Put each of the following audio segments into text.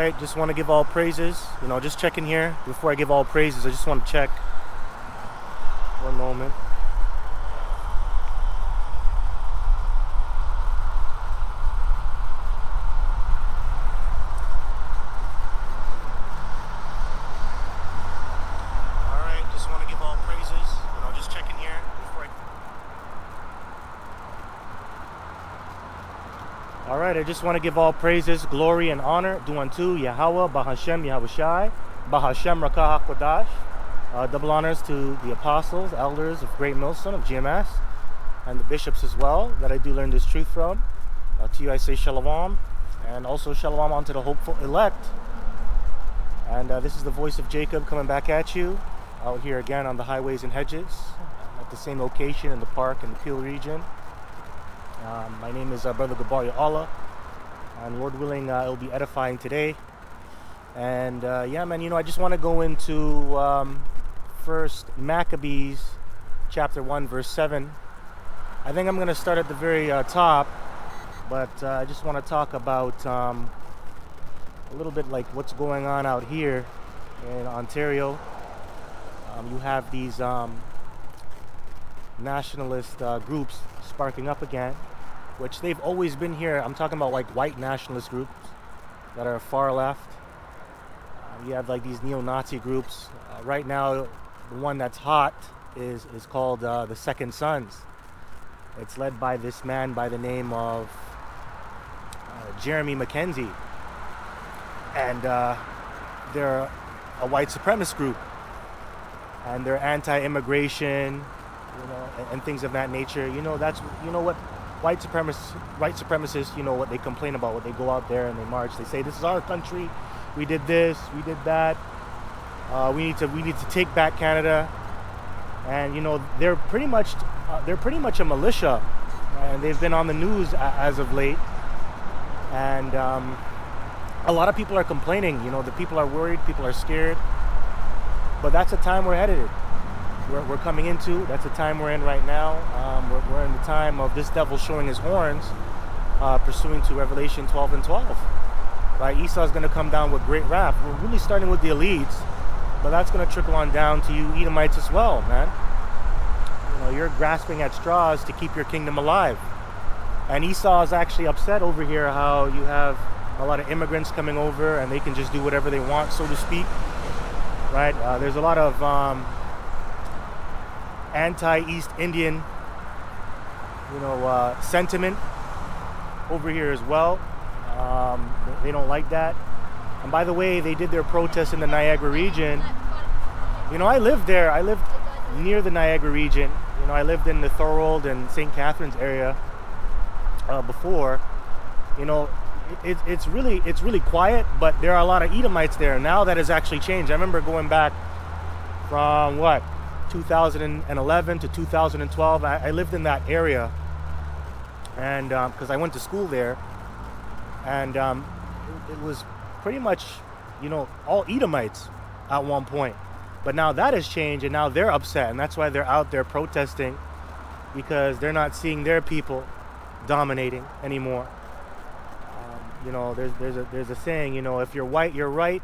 right, just want to give all praises. Just checking here. Before I give all praises, I just want to check. One moment. All right, just want to give all praises. Just checking here before All right, I just want to give all praises, glory, and honor due unto Yahweh, Bahashem, Yahushai, Bahashem, Rakah HaKodash. Double honors to the apostles, elders of Great Millstone of GMS, and the bishops as well, that I do learn this truth from. To you I say shalom, and also shalom unto the hopeful elect. And this is the voice of Jacob coming back at you, out here again on the highways and hedges, at the same location in the park in the Peel region. My name is Brother Gabar Allah, and Lord willing, it'll be edifying today. And yeah, man, I just want to go into First Maccabees chapter 1 verse 7. I think I'm going to start at the very top, but I just want to talk about a little bit like what's going on out here in Ontario. You have these nationalist groups sparking up again, which they've always been here. I'm talking about like white nationalist groups that are far left. You have like these neo-Nazi groups. Right now, the one that's hot is called the Second Sons. It's led by this man by the name of Jeremy Mackenzie. And they're a white supremacist group. And they're anti-immigration, and things of that nature. That's what white supremacists, what they complain about, what they go out there and they march. They say, this is our country. We did this, we did that. We need to take back Canada. And they're pretty much a militia, and they've been on the news as of late. And a lot of people are complaining. The people are worried, people are scared. But that's the time we're headed. We're coming into. That's the time we're in right now. We're in the time of this devil showing his horns, pursuing to Revelation 12 and 12. Right, Esau's going to come down with great wrath. We're really starting with the elites, but that's going to trickle on down to you Edomites as well, man. You're grasping at straws to keep your kingdom alive. And Esau is actually upset over here how you have a lot of immigrants coming over and they can just do whatever they want, so to speak. Right? There's a lot of anti-East Indian, sentiment over here as well. They don't like that. And by the way, they did their protests in the Niagara region. I lived there. I lived near the Niagara region. I lived in the Thorold and St. Catharines area before. It's really quiet, but there are a lot of Edomites there. Now that has actually changed. I remember going back from 2011 to 2012. I lived in that area, and because I went to school there. And it was pretty much, all Edomites at one point. But now that has changed, and now they're upset, and that's why they're out there protesting, because they're not seeing their people dominating anymore. There's a saying, if you're white, you're right.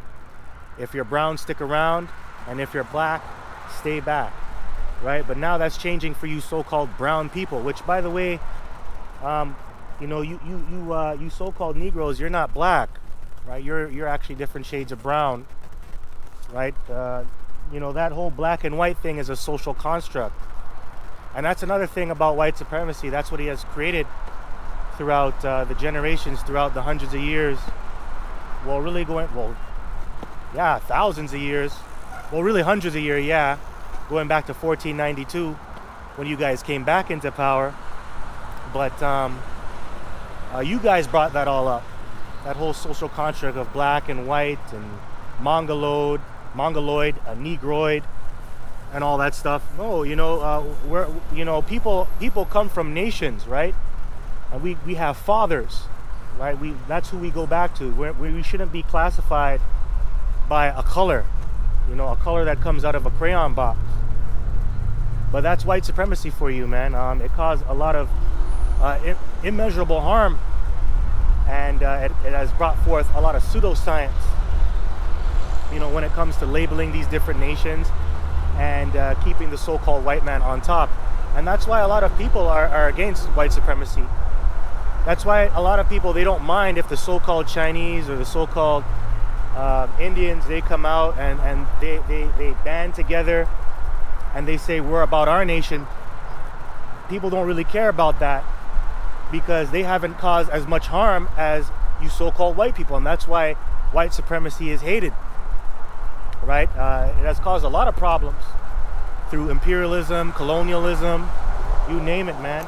If you're brown, stick around, and if you're black, stay back. Right? But now that's changing for you so-called brown people, which, by the way, you so-called Negroes, you're not black, right? You're actually different shades of brown, right? That whole black and white thing is a social construct. And that's another thing about white supremacy. That's what he has created throughout the generations, throughout the hundreds of years. Thousands of years. Well, really hundreds of years, yeah. Going back to 1492, when you guys came back into power. But you guys brought that all up. That whole social construct of black and white and mongoloid, negroid, and all that stuff. No, people come from nations, right? And we have fathers, right? That's who we go back to. We shouldn't be classified by a color, a color that comes out of a crayon box. But that's white supremacy for you, man. It caused a lot of immeasurable harm and it has brought forth a lot of pseudoscience, when it comes to labeling these different nations and keeping the so-called white man on top. And that's why a lot of people are against white supremacy. That's why a lot of people, they don't mind if the so-called Chinese or the so-called Indians, they come out and they band together and they say we're about our nation. People don't really care about that because they haven't caused as much harm as you so-called white people, and that's why white supremacy is hated, right? It has caused a lot of problems through imperialism, colonialism, you name it, man.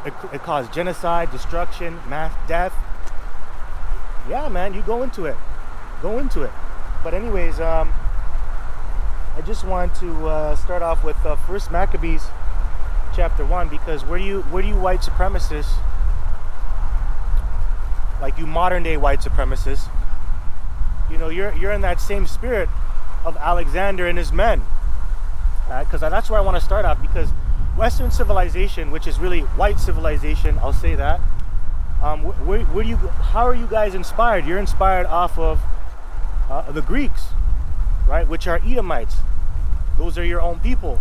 It caused genocide, destruction, mass death. Yeah, man, you go into it. But anyways, I just want to start off with First Maccabees chapter 1, because where do you white supremacists, like you modern day white supremacists, you're in that same spirit of Alexander and his men, because that's where I want to start off, because Western civilization, which is really white civilization, I'll say that, how are you guys inspired? You're inspired off of the Greeks, right, which are Edomites. Those are your own people.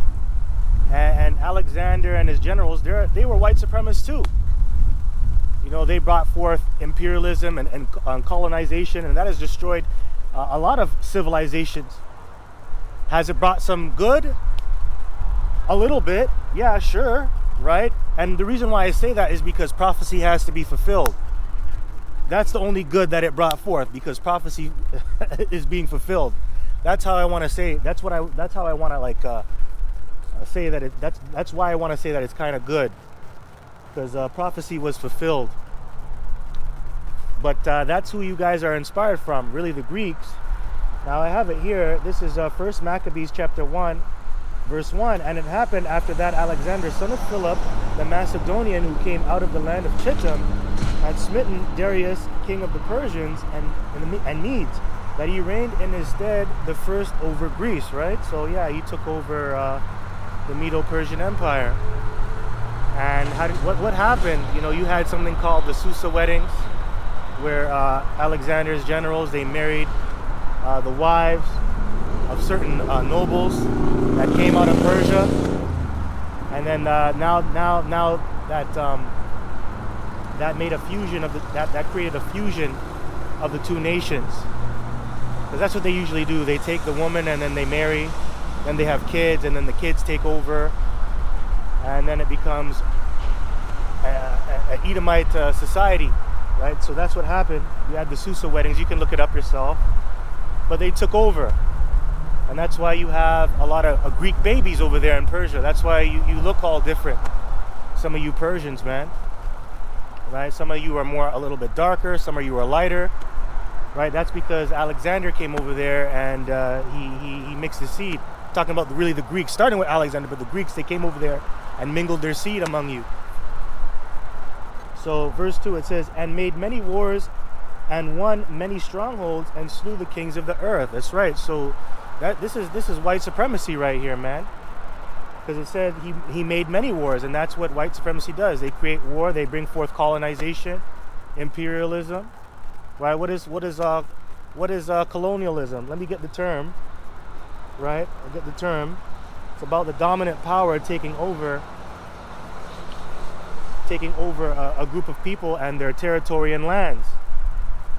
And Alexander and his generals, they were white supremacists too. They brought forth imperialism and colonization, and that has destroyed a lot of civilizations. Has it brought some good? A little bit, yeah, sure, right? And the reason why I say that is because prophecy has to be fulfilled. That's the only good that it brought forth, because prophecy is being fulfilled. That's how I want to say. That's how I want to say that that's why I want to say that it's kind of good, because prophecy was fulfilled. But that's who you guys are inspired from, really, the Greeks. Now I have it here. This is First Maccabees chapter 1, verse 1. And it happened after that Alexander, son of Philip, the Macedonian, who came out of the land of Chittim, had smitten Darius, king of the Persians and Medes, that he reigned in his stead the first over Greece, right? So yeah, he took over the Medo-Persian Empire. And what happened? You had something called the Susa weddings, where Alexander's generals, they married the wives of certain nobles that came out of Persia. And then now that made a fusion of that created a fusion of the two nations. Because that's what they usually do. They take the woman and then they marry, then they have kids, and then the kids take over, and then it becomes an Edomite society, right? So that's what happened. You had the Susa weddings. You can look it up yourself. But they took over. And that's why you have a lot of Greek babies over there in Persia. That's why you look all different. Some of you Persians, man. Right? Some of you are a little bit darker. Some of you are lighter. Right? That's because Alexander came over there and he mixed his seed. Talking about really the Greeks, starting with Alexander, but the Greeks, they came over there and mingled their seed among you. So verse 2, it says, and made many wars and won many strongholds and slew the kings of the earth. That's right. So this is white supremacy right here, man. Because it said he made many wars, and that's what white supremacy does. They create war, they bring forth colonization, imperialism. Right? What is colonialism? Let me get the term. Right? I'll get the term. It's about the dominant power taking over a group of people and their territory and lands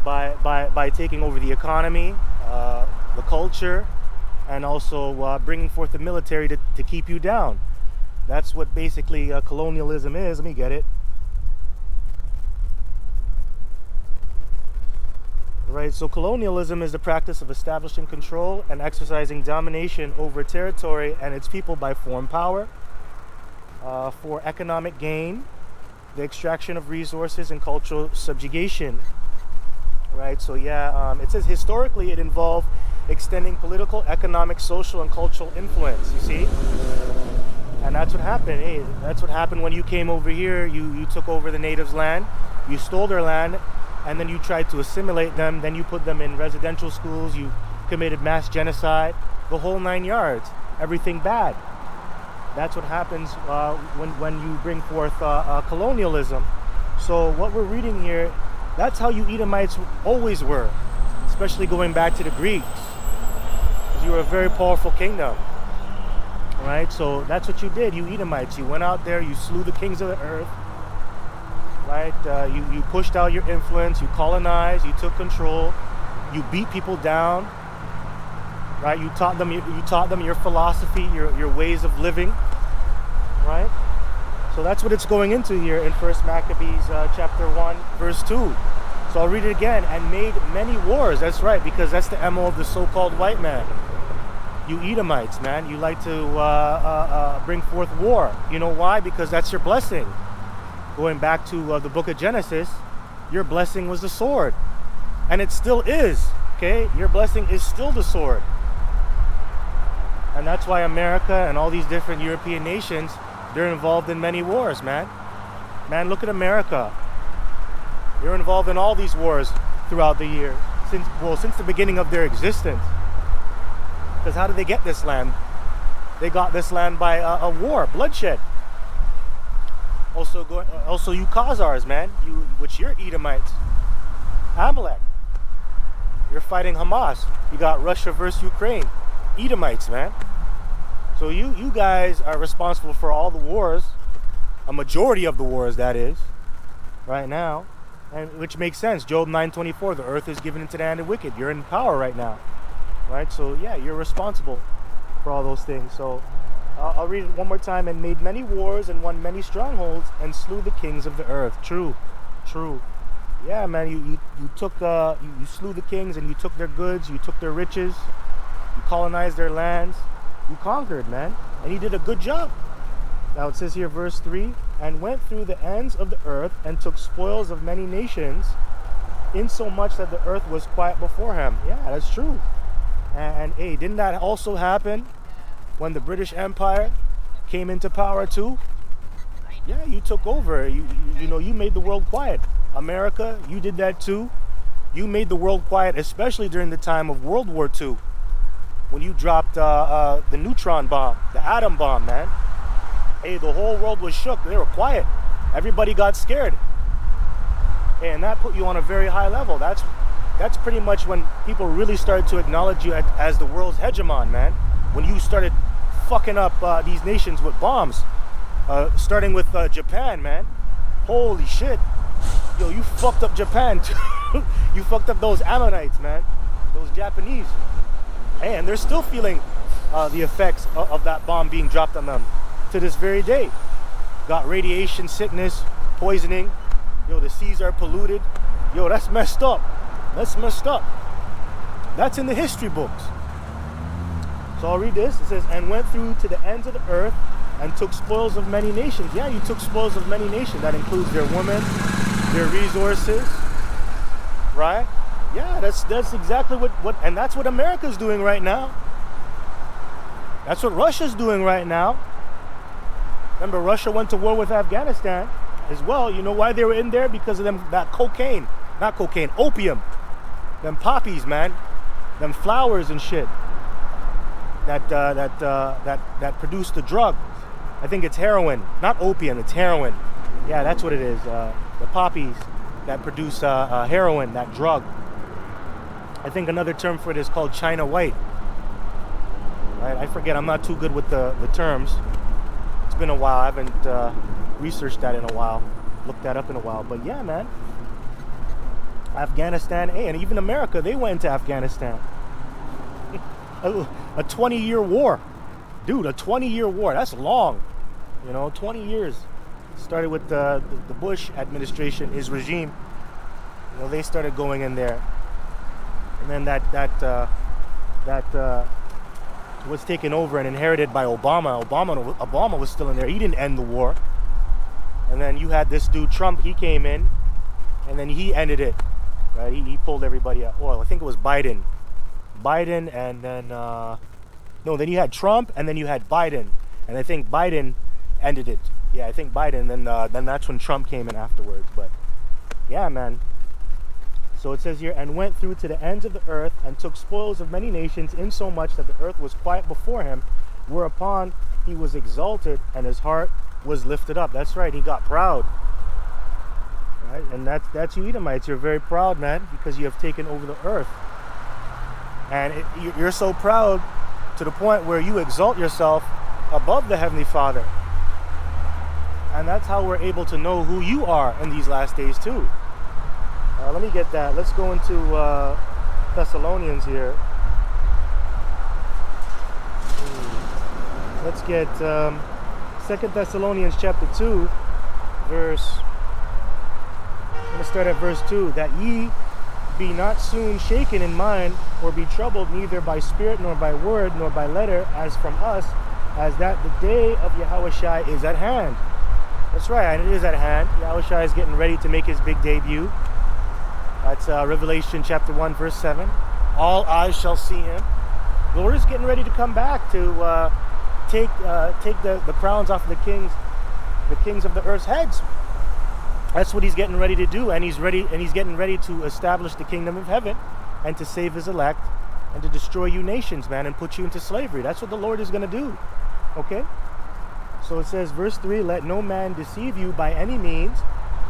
by taking over the economy, the culture, and also bringing forth the military to keep you down. That's what basically colonialism is. Let me get it. Right, so colonialism is the practice of establishing control and exercising domination over territory and its people by foreign power, for economic gain, the extraction of resources, and cultural subjugation. Right, so yeah, it says historically it involved extending political, economic, social, and cultural influence, you see? And that's what happened. Hey, that's what happened when you came over here. You took over the natives' land, you stole their land, and then you tried to assimilate them, then you put them in residential schools, you committed mass genocide, the whole 9 yards, everything bad. That's what happens when you bring forth colonialism. So what we're reading here That's how you Edomites always were, especially going back to the Greeks, because you were a very powerful kingdom. Right? So that's what you did, you Edomites. You went out there, you slew the kings of the earth. Right? You pushed out your influence, you colonized, you took control, you beat people down. Right? You taught them your philosophy, your ways of living. Right? So that's what it's going into here in 1 Maccabees chapter 1, verse 2. So I'll read it again. And made many wars. That's right, because that's the MO of the so-called white man. You Edomites, man, you like to bring forth war. You know why? Because that's your blessing. Going back to the book of Genesis, your blessing was the sword. And it still is, okay? Your blessing is still the sword. And that's why America and all these different European nations, they're involved in many wars, man. Man, look at America. They're involved in all these wars throughout the years, since the beginning of their existence. Because how did they get this land? They got this land by a war, bloodshed. Also, you Khazars, man, which you're Edomites, Amalek. You're fighting Hamas. You got Russia versus Ukraine, Edomites, man. So you guys are responsible for all the wars, a majority of the wars, that is, right now, and which makes sense. Job 9:24, the earth is given into the hand of the wicked. You're in power right now, right? So yeah, you're responsible for all those things. So I'll read it one more time. And made many wars and won many strongholds and slew the kings of the earth. True. Yeah, man, you took you slew the kings and you took their goods, you took their riches, you colonized their lands, you conquered, man, and you did a good job. Now it says here, verse 3, and went through the ends of the earth and took spoils of many nations, insomuch that the earth was quiet before him. Yeah, that's true. And hey, didn't that also happen when the British Empire came into power too? Yeah, you took over. You made the world quiet. America, you did that too. You made the world quiet, especially during the time of World War II, when you dropped the neutron bomb, the atom bomb, man. Hey, the whole world was shook. They were quiet. Everybody got scared. And that put you on a very high level. That's pretty much when people really started to acknowledge you as the world's hegemon, man. When you started fucking up these nations with bombs, starting with Japan, man. Holy shit. Yo, you fucked up Japan too. You fucked up those Ammonites, man. Those Japanese. Hey, and they're still feeling the effects of that bomb being dropped on them to this very day. Got radiation sickness, poisoning. Yo, the seas are polluted. Yo, that's messed up. That's messed up. That's in the history books. So I'll read this. It says, and went through to the ends of the earth and took spoils of many nations. Yeah, you took spoils of many nations. That includes their women, their resources, right? Yeah, that's exactly what, and that's what America's doing right now. That's what Russia's doing right now. Remember, Russia went to war with Afghanistan as well. You know why they were in there? Because of that opium, them poppies, man, them flowers and shit that produce the drug. I think it's heroin, not opium. It's heroin. Yeah, that's what it is. The poppies that produce heroin, that drug. I think another term for it is called China White. Right? I forget. I'm not too good with the terms. It's been a while. I haven't researched that in a while. Looked that up in a while. But yeah, man. Afghanistan, and even America, they went into Afghanistan. A 20-year war. Dude, a 20-year war. That's long. 20 years. Started with the Bush administration, his regime. They started going in there. And then that was taken over and inherited by Obama. Obama was still in there. He didn't end the war. And then you had this dude, Trump. He came in, and then he ended it. Right? He pulled everybody out. Well, I think it was Biden, and then then you had Trump, and then you had Biden, and I think Biden ended it. Yeah, I think Biden. Then that's when Trump came in afterwards. But yeah, man. So it says here, and went through to the ends of the earth and took spoils of many nations, insomuch that the earth was quiet before him, whereupon he was exalted and his heart was lifted up. That's right, he got proud. right? And that's you Edomites. You're very proud, man, because you have taken over the earth. And you're so proud to the point where you exalt yourself above the Heavenly Father. And that's how we're able to know who you are in these last days too. Let me get that. Let's go into Thessalonians here. Let's get 2 Thessalonians chapter 2, verse... I'm going to start at verse 2. That ye be not soon shaken in mind, or be troubled neither by spirit, nor by word, nor by letter, as from us, as that the day of Yahushua is at hand. That's right, and it is at hand. Yahushua is getting ready to make his big debut. That's Revelation chapter 1, verse 7. All eyes shall see him. The Lord is getting ready to come back to take the crowns off of the kings of the earth's heads. That's what he's getting ready to do, and he's getting ready to establish the kingdom of heaven and to save his elect and to destroy you nations, man, and put you into slavery. That's what the Lord is going to do. Okay? So it says, verse 3, let no man deceive you by any means,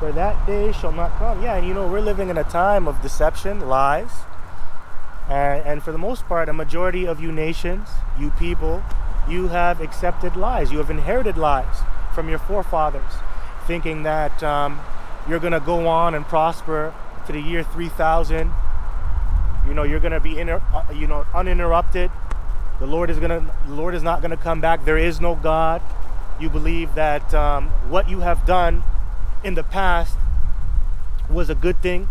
for that day shall not come. Yeah, and we're living in a time of deception, lies. And for the most part, a majority of you nations, you people, you have accepted lies. You have inherited lies from your forefathers, thinking that you're going to go on and prosper to the year 3000. You're going to be uninterrupted. The Lord is not going to come back. There is no God. You believe that what you have done in the past was a good thing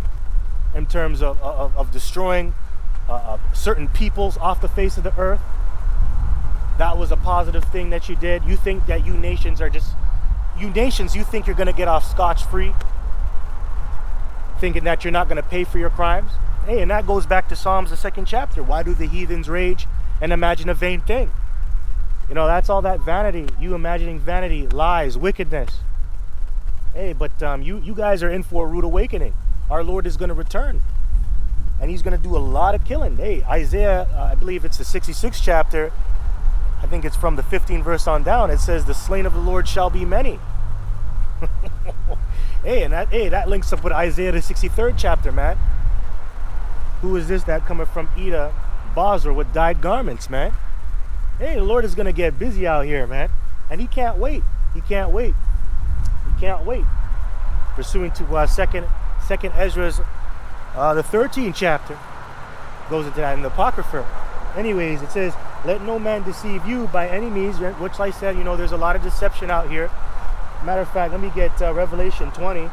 in terms of destroying certain peoples off the face of the earth. That was a positive thing that you did. You think that you nations, you think you're going to get off scotch-free, thinking that you're not going to pay for your crimes. Hey, and that goes back to Psalms, the 2nd chapter. Why do the heathens rage and imagine a vain thing? That's all that vanity. You imagining vanity, lies, wickedness. Hey, but you guys are in for a rude awakening. Our Lord is going to return, and he's going to do a lot of killing. Hey, Isaiah, I believe it's the 66th chapter. I think it's from the 15th verse on down. It says, the slain of the Lord shall be many. That links up with Isaiah, the 63rd chapter, man. Who is this that cometh from Eda, Basra, with dyed garments, man? Hey, the Lord is going to get busy out here, man. And he can't wait. He can't wait. He can't wait. Pursuing to second Ezra's, the 13th chapter. Goes into that in the Apocrypha. Anyways, it says, let no man deceive you by any means, which I said, there's a lot of deception out here. Matter of fact, let me get Revelation 20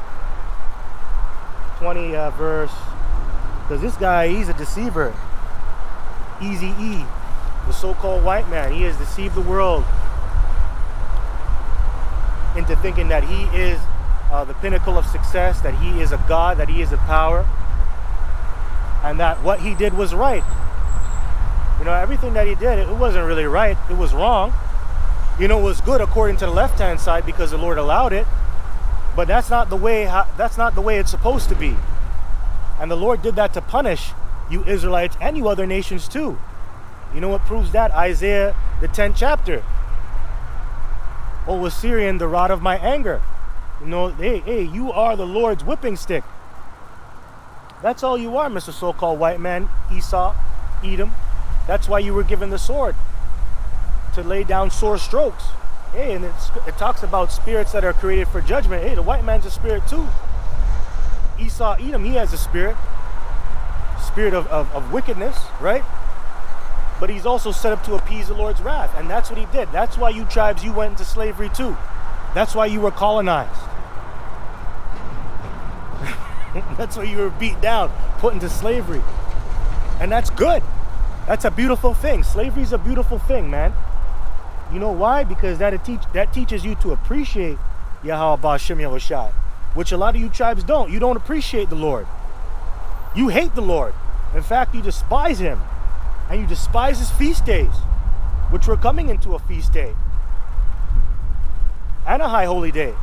verse, because this guy, he's a deceiver. Easy E, the so-called white man, he has deceived the world into thinking that he is the pinnacle of success, that he is a god, that he is a power, and that what he did was right. Everything that he did, it wasn't really right. It was wrong. It was good according to the left-hand side because the Lord allowed it. But that's not the way it's supposed to be. And the Lord did that to punish you Israelites and you other nations too. You know what proves that? Isaiah, the 10th chapter. O Assyrian, the rod of my anger. Hey, you are the Lord's whipping stick. That's all you are, Mr. So-called white man, Esau, Edom. That's why you were given the sword, to lay down sore strokes. Hey, and it talks about spirits that are created for judgment. Hey, the white man's a spirit too. Esau, Edom, he has a spirit of wickedness, right? But he's also set up to appease the Lord's wrath, and that's what he did. That's why you tribes, you went into slavery too. That's why you were colonized. That's why you were beat down, put into slavery. And that's good. That's a beautiful thing. Slavery is a beautiful thing, man. You know why? Because that teaches you to appreciate Yahweh Ba'Shem Yahushai, which a lot of you tribes don't. You don't appreciate the Lord. You hate the Lord. In fact, you despise him. And you despise his feast days, which we're coming into a feast day and a high holy day.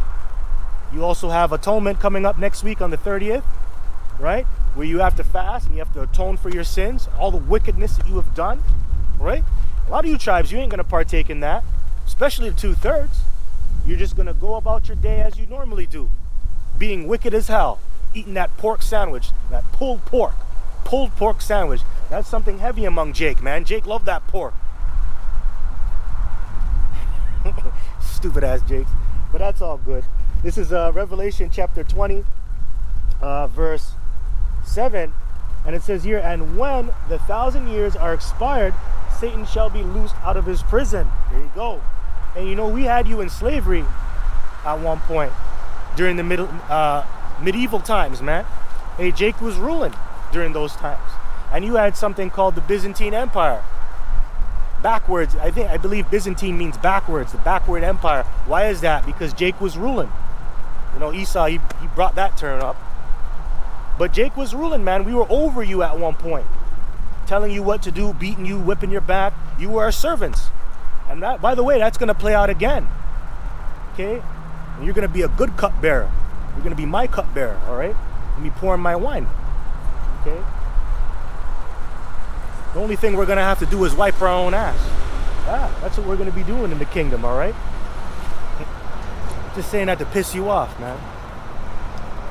You also have atonement coming up next week on the 30th, right? Where you have to fast and you have to atone for your sins, all the wickedness that you have done, right? A lot of you tribes, you ain't going to partake in that, especially the 2/3. You're just going to go about your day as you normally do. being wicked as hell, eating that pork sandwich, that pulled pork sandwich. That's something heavy among Jake, man. Jake loved that pork. Stupid ass Jake. But that's all good. This is Revelation chapter 20, verse 7. And it says here, and when the 1,000 years are expired, Satan shall be loosed out of his prison. There you go. And you know, we had you in slavery at one point during the medieval times, man. Hey, Jake was ruling during those times. And you had something called the Byzantine Empire. Backwards, I believe Byzantine means backwards, the backward empire. Why is that? Because Jake was ruling. You know, Esau, he brought that term up. But Jake was ruling, man. We were over you at one point. Telling you what to do, beating you, whipping your back. You were our servants. And that, by the way, that's going to play out again. Okay? And you're going to be a good cupbearer. You're going to be my cupbearer, all right? And be pouring my wine. Okay? The only thing we're going to have to do is wipe our own ass. Yeah, that's what we're going to be doing in the kingdom, all right? Just saying that to piss you off, man.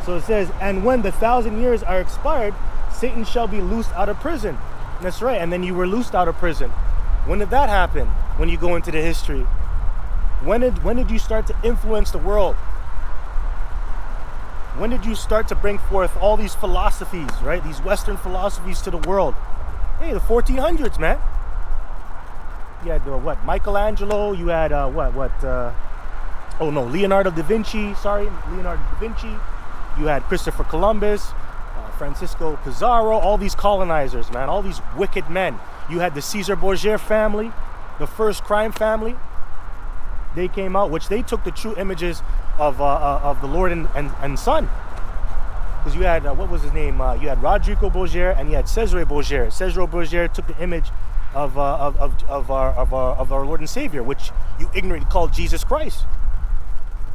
So it says, and when the 1,000 years are expired, Satan shall be loosed out of prison. And that's right. And then you were loosed out of prison. When did that happen? When you go into the history. When did you start to influence the world? When did you start to bring forth all these philosophies, right? These Western philosophies to the world? Hey, the 1400s, man. You had what? Michelangelo. You had Leonardo da Vinci. Leonardo da Vinci. You had Christopher Columbus, Francisco Pizarro. All these colonizers, man. All these wicked men. You had the Caesar Borgia family, the first crime family. They came out, which they took the true images of the Lord and Son. Because you had, what was his name? You had Rodrigo Borgia and you had Cesare Borgia. Cesare Borgia took the image of our Lord and Savior, which you ignorantly called Jesus Christ.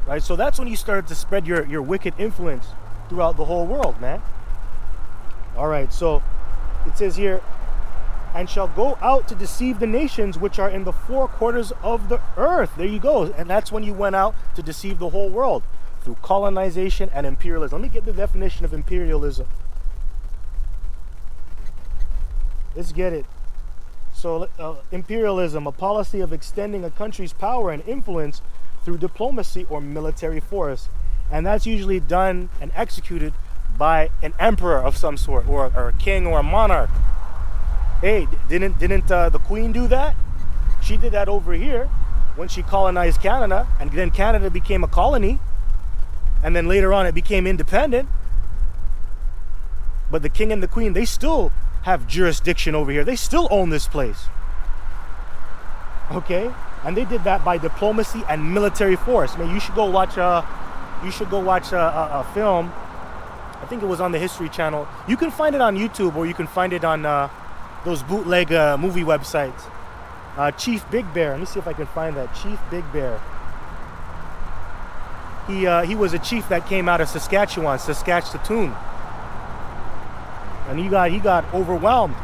Right? So that's when you started to spread your wicked influence throughout the whole world, man. All right, so it says here, and shall go out to deceive the nations which are in the four quarters of the earth. There you go. And that's when you went out to deceive the whole world through colonization and imperialism. Let me get the definition of imperialism. Let's get it. So imperialism, a policy of extending a country's power and influence through diplomacy or military force. And that's usually done and executed by an emperor of some sort, or a king or a monarch. Hey, didn't the Queen do that? She did that over here when she colonized Canada, and then Canada became a colony, and then later on it became independent. But the king and the queen, they still have jurisdiction over here. They still own this place. Okay? And they did that by diplomacy and military force. Man, you should go watch a film. I think it was on the History Channel. You can find it on YouTube, or you can find it on those bootleg movie websites. Chief Big Bear. Let me see if I can find that. Chief Big Bear. He was a chief that came out of Saskatchewan. And he got overwhelmed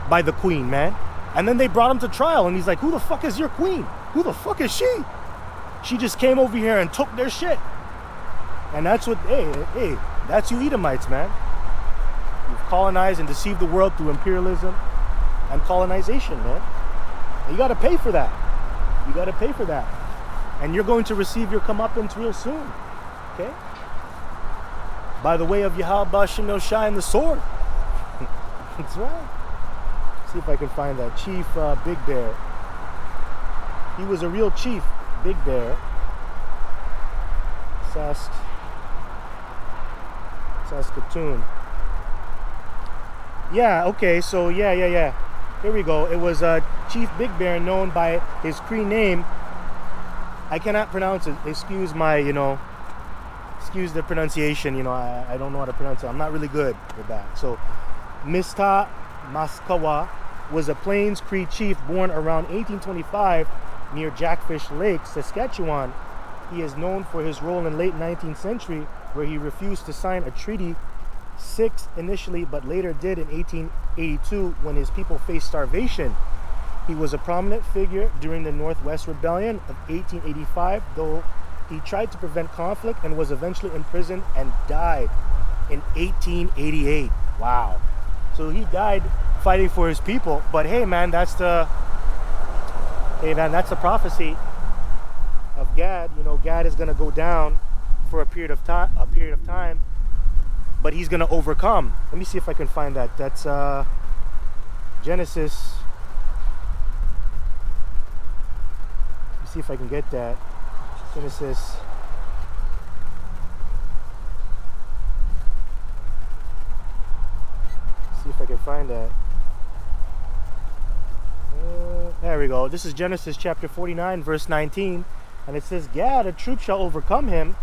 by the queen, man. And then they brought him to trial, and he's like, who the fuck is your queen? Who the fuck is she? She just came over here and took their shit. And that's what, hey, that's you Edomites, man. You've colonized and deceived the world through imperialism and colonization, man. And you got to pay for that. You got to pay for that. And you're going to receive your comeuppance real soon. Okay? By the way of Yahweh Shem Yoshai and the sword. That's right. See if I can find that. Chief Big Bear. He was a real chief, Big Bear. Saskatoon. Yeah, okay, so yeah. Here we go. It was Chief Big Bear, known by his Cree name. I cannot pronounce it. Excuse the pronunciation. I don't know how to pronounce it. I'm not really good with that. So, Mista Maskawa was a Plains Cree chief born around 1825 near Jackfish Lake, Saskatchewan. He is known for his role in late 19th century, where he refused to sign a treaty 6 initially, but later did in 1882 when his people faced starvation. He was a prominent figure during the Northwest Rebellion of 1885, though He tried to prevent conflict and was eventually imprisoned and died in 1888. Wow. So he died fighting for his people. But hey man, that's the prophecy of Gad. You know, Gad is gonna go down for a period of time, but he's gonna overcome. Let me see if I can find that. That's Genesis. Let me see if I can get that. Genesis. See if I can find that. There we go. This is Genesis chapter 49, verse 19. And it says, Gad, a troop shall overcome him,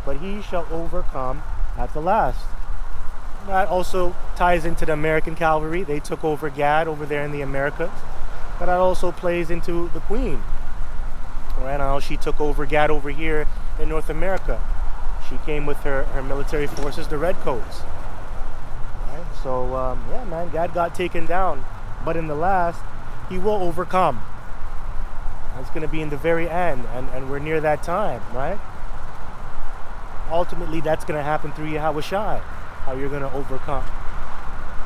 but he shall overcome at the last. That also ties into the American cavalry. They took over Gad over there in the Americas. But that also plays into the Queen. Right now, she took over Gad over here in North America. She came with her military forces, the Redcoats. Right? So, yeah, man, Gad got taken down. But in the last, he will overcome. It's going to be in the very end, and we're near that time, right? Ultimately, that's going to happen through Yahushua, how you're going to overcome.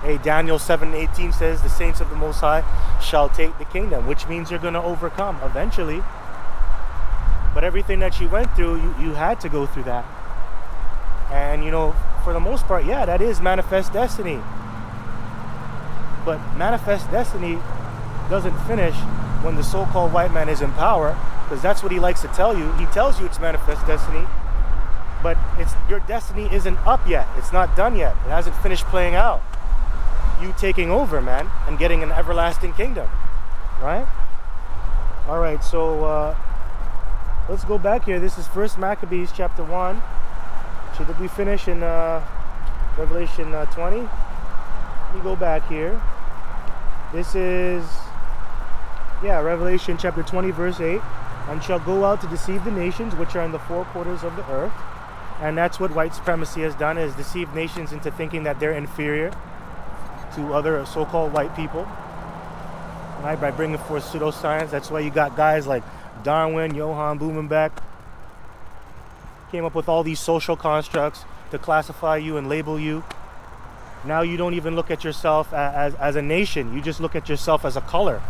Hey, Daniel 7:18 says, the saints of the Most High shall take the kingdom, which means you're going to overcome eventually. But everything that you went through, you had to go through that. And, you know, for the most part, yeah, that is manifest destiny. But manifest destiny doesn't finish when the so-called white man is in power, because that's what he likes to tell you. He tells you it's manifest destiny, but your destiny isn't up yet. It's not done yet. It hasn't finished playing out. You taking over, man, and getting an everlasting kingdom, right? All right, so let's go back here. This is 1 Maccabees chapter 1. So did we finish in Revelation 20? Let me go back here. This is, yeah, Revelation chapter 20, verse 8. And shall go out to deceive the nations which are in the four quarters of the earth. And that's what white supremacy has done, is deceive nations into thinking that they're inferior to other so-called white people. Right? By bringing forth pseudoscience. That's why you got guys like Darwin, Johann Blumenbeck, came up with all these social constructs to classify you and label you. Now you don't even look at yourself as a nation. You just look at yourself as a color.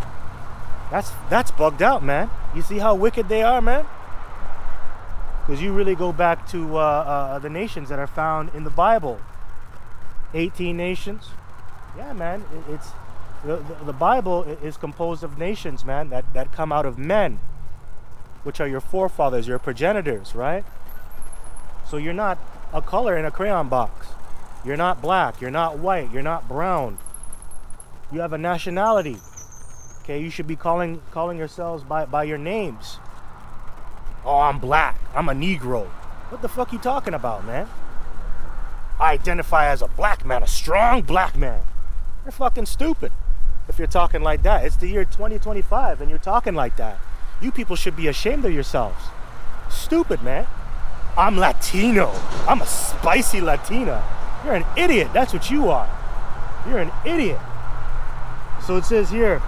That's bugged out, man. You see how wicked they are, man? Because you really go back to the nations that are found in the Bible. 18 nations. Yeah, man. It's the Bible is composed of nations, man, that come out of men, which are your forefathers, your progenitors, right? So you're not a color in a crayon box. You're not black. You're not white. You're not brown. You have a nationality. Okay, you should be calling yourselves by your names. Oh, I'm black. I'm a Negro. What the fuck you talking about, man? I identify as a black man, a strong black man. You're fucking stupid if you're talking like that. It's the year 2025 and you're talking like that. You people should be ashamed of yourselves. Stupid, man. I'm Latino. I'm a spicy Latina. You're an idiot. That's what you are. You're an idiot. So it says here,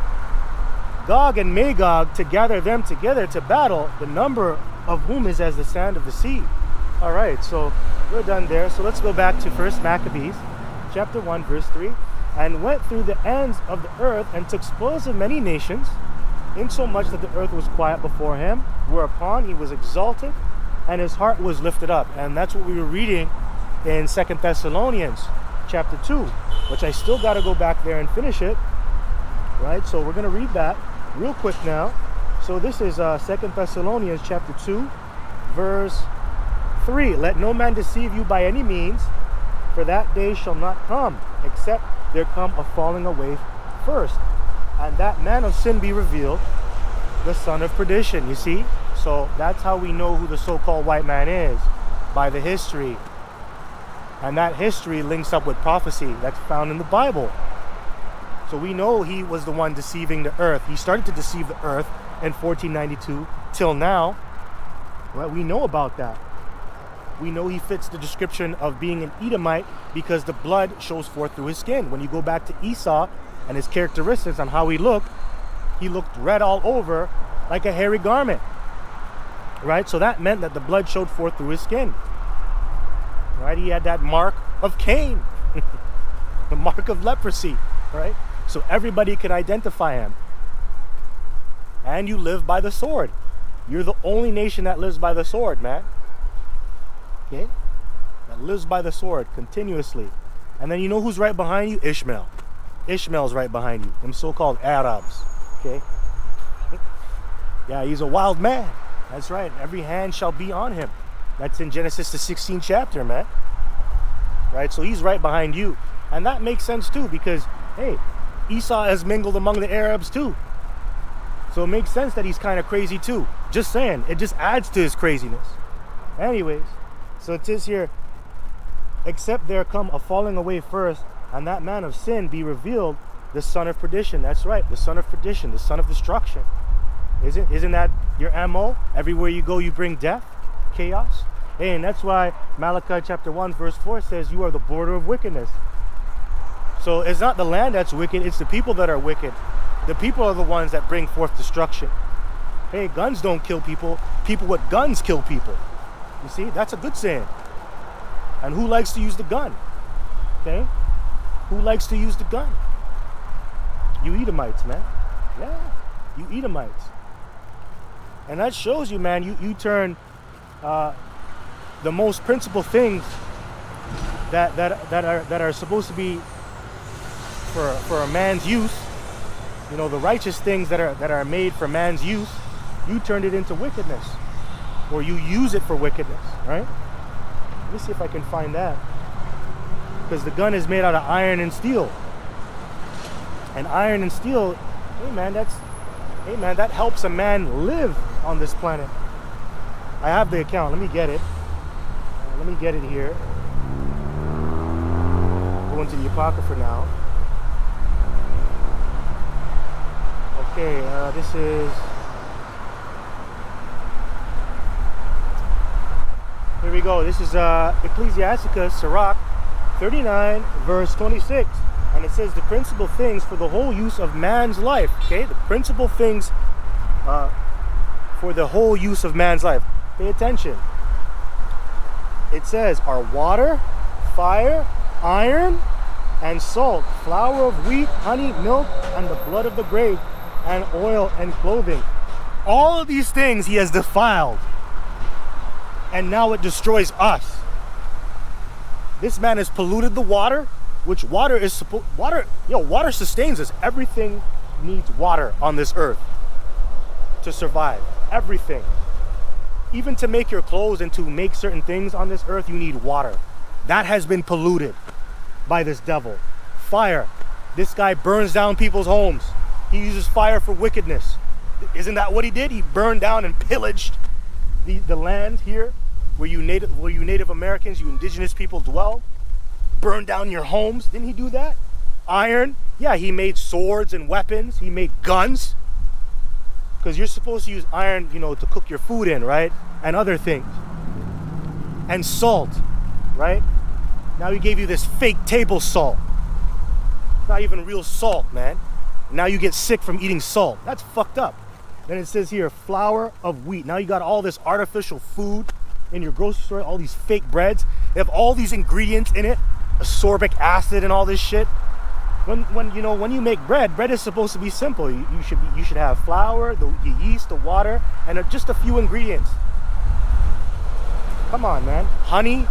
Gog and Magog, to gather them together to battle, the number of whom is as the sand of the sea. All right, so we're done there. So let's go back to 1 Maccabees, chapter 1, verse 3. And went through the ends of the earth and took spoils of many nations, insomuch that the earth was quiet before him, whereupon he was exalted, and his heart was lifted up. And that's what we were reading in 2 Thessalonians chapter 2, which I still got to go back there and finish it. Right, so we're going to read that real quick now. So this is 2 Thessalonians chapter 2, verse 3. Let no man deceive you by any means, for that day shall not come, except there come a falling away first, and that man of sin be revealed, the son of perdition. You see? So that's how we know who the so-called white man is, by the history. And that history links up with prophecy that's found in the Bible. So we know he was the one deceiving the earth. He started to deceive the earth in 1492 till now. Right? We know about that. We know he fits the description of being an Edomite because the blood shows forth through his skin. When you go back to Esau and his characteristics on how he looked red all over like a hairy garment. right? So that meant that the blood showed forth through his skin, right? He had that mark of Cain, the mark of leprosy, right? So everybody could identify him. And you live by the sword. You're the only nation that lives by the sword, man. Okay? That lives by the sword continuously. And then you know who's right behind you? Ishmael. Ishmael's right behind you. Them so-called Arabs. Okay? Yeah, he's a wild man. That's right. Every hand shall be on him. That's in Genesis the 16th chapter, man. Right? So he's right behind you. And that makes sense too, because, hey, Esau has mingled among the Arabs too. So it makes sense that he's kind of crazy too. Just saying. It just adds to his craziness. Anyways, so it says here, except there come a falling away first, and that man of sin be revealed, the son of perdition. That's right, the son of perdition, the son of destruction. Isn't that your MO? Everywhere you go, you bring death, chaos. Hey, and that's why Malachi chapter 1 verse 4 says you are the border of wickedness. So it's not the land that's wicked, it's the people that are wicked. The people are the ones that bring forth destruction. Hey, guns don't kill people. People with guns kill people. You see, that's a good saying. And who likes to use the gun? Okay? Who likes to use the gun? You Edomites, man. Yeah, you Edomites. And that shows you, man, you turn the most principal things that are supposed to be for a man's use, you know, the righteous things that are made for man's use, you turned it into wickedness, or you use it for wickedness, right? Let me see if I can find that, because the gun is made out of iron and steel, and iron and steel, hey man, that helps a man live on this planet. I have the account. Let me get it. Let me get it here. Go into the Apocrypha now. Okay, this is... Here we go. This is Ecclesiasticus, Sirach 39, verse 26. And it says the principal things for the whole use of man's life. Okay, the principal things for the whole use of man's life. Pay attention. It says are water, fire, iron, and salt, flour of wheat, honey, milk, and the blood of the grape, and oil and clothing. All of these things he has defiled, and now it destroys us. This man has polluted the water, which water sustains us. Everything needs water on this earth to survive. Everything. Even to make your clothes and to make certain things on this earth, you need water. That has been polluted by this devil. Fire. This guy burns down people's homes. He uses fire for wickedness. Isn't that what he did? He burned down and pillaged the land here where you Native Americans, you indigenous people dwell. Burned down your homes. Didn't he do that? Iron. Yeah, he made swords and weapons. He made guns. Because you're supposed to use iron, you know, to cook your food in, right? And other things. And salt, right? Now he gave you this fake table salt. It's not even real salt, man. Now you get sick from eating salt. That's fucked up. Then it says here, flour of wheat. Now you got all this artificial food in your grocery store, all these fake breads. They have all these ingredients in it, ascorbic acid and all this shit. When you make bread is supposed to be simple. You should have flour, the yeast, the water, and just a few ingredients. Come on, man. Honey.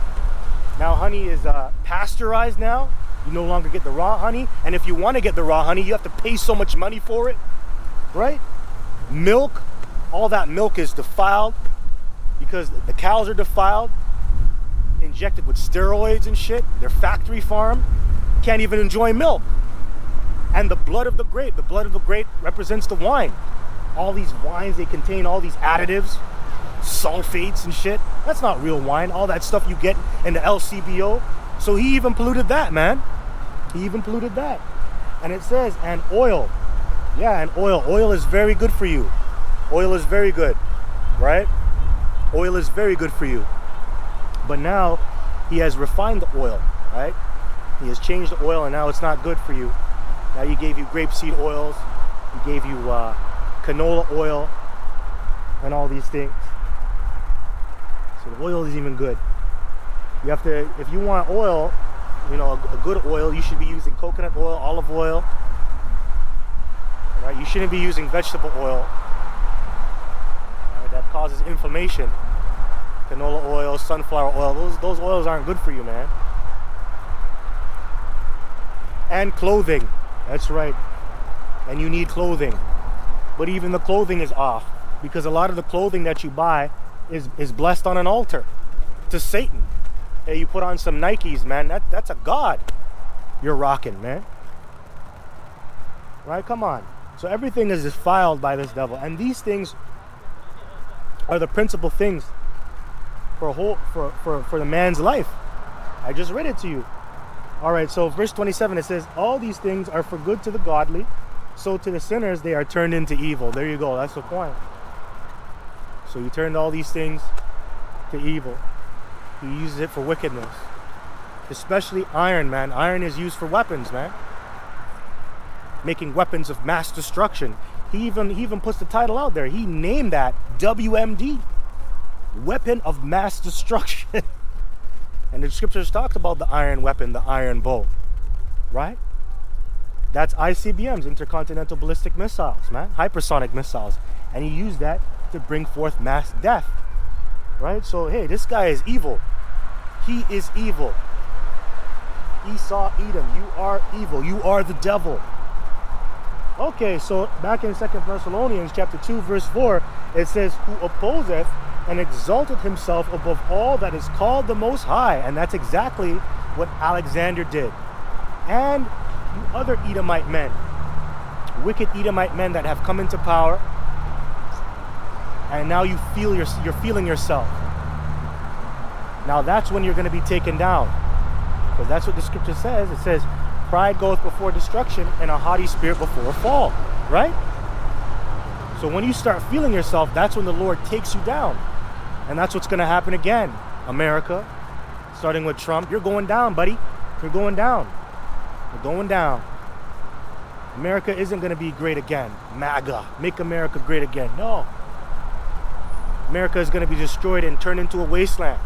Now honey is pasteurized now. You no longer get the raw honey, and if you want to get the raw honey, you have to pay so much money for it, right? Milk, all that milk is defiled because the cows are defiled, injected with steroids and shit. They're factory farmed. Can't even enjoy milk. And the blood of the grape represents the wine. All these wines, they contain all these additives, sulfates and shit. That's not real wine. All that stuff you get in the LCBO. So he even polluted that, man. He even polluted that. And it says, and oil. Yeah, and oil. Oil is very good for you. Oil is very good, right? Oil is very good for you. But now he has refined the oil, right? He has changed the oil, and now it's not good for you. Now he gave you grapeseed oils, he gave you canola oil, and all these things. So the oil isn't even good. You have to, if you want oil, a good oil, you should be using coconut oil, olive oil. Right? You shouldn't be using vegetable oil. Right? That causes inflammation. Canola oil, sunflower oil, those oils aren't good for you, man. And clothing. That's right. And you need clothing. But even the clothing is off, because a lot of the clothing that you buy is blessed on an altar to Satan. Hey, you put on some Nikes, man, that's a god you're rocking, man. Right? Come on. So everything is defiled by this devil. And these things are the principal things for the man's life. I just read it to you. All right, so verse 27, it says, all these things are for good to the godly, so to the sinners they are turned into evil. There you go, that's the point. So you turned all these things to evil. He uses it for wickedness. Especially iron, man. Iron is used for weapons, man. Making weapons of mass destruction. He even puts the title out there. He named that WMD. Weapon of mass destruction. And the scriptures talked about the iron weapon, the iron bow. Right? That's ICBMs, intercontinental ballistic missiles, man. Hypersonic missiles. And he used that to bring forth mass death. Right? So, hey, this guy is evil. He is evil. Esau, Edom, you are evil. You are the devil. Okay, so back in 2 Thessalonians chapter 2, verse 4, it says, who opposeth and exalteth himself above all that is called the Most High. And that's exactly what Alexander did. And you other Edomite men, wicked Edomite men that have come into power, and now you're feeling yourself. Now that's when you're going to be taken down. Because that's what the scripture says. It says, pride goeth before destruction and a haughty spirit before a fall. Right? So when you start feeling yourself, that's when the Lord takes you down. And that's what's going to happen again. America, starting with Trump, you're going down, buddy. You're going down. You're going down. America isn't going to be great again. MAGA, make America great again. No. America is going to be destroyed and turned into a wasteland,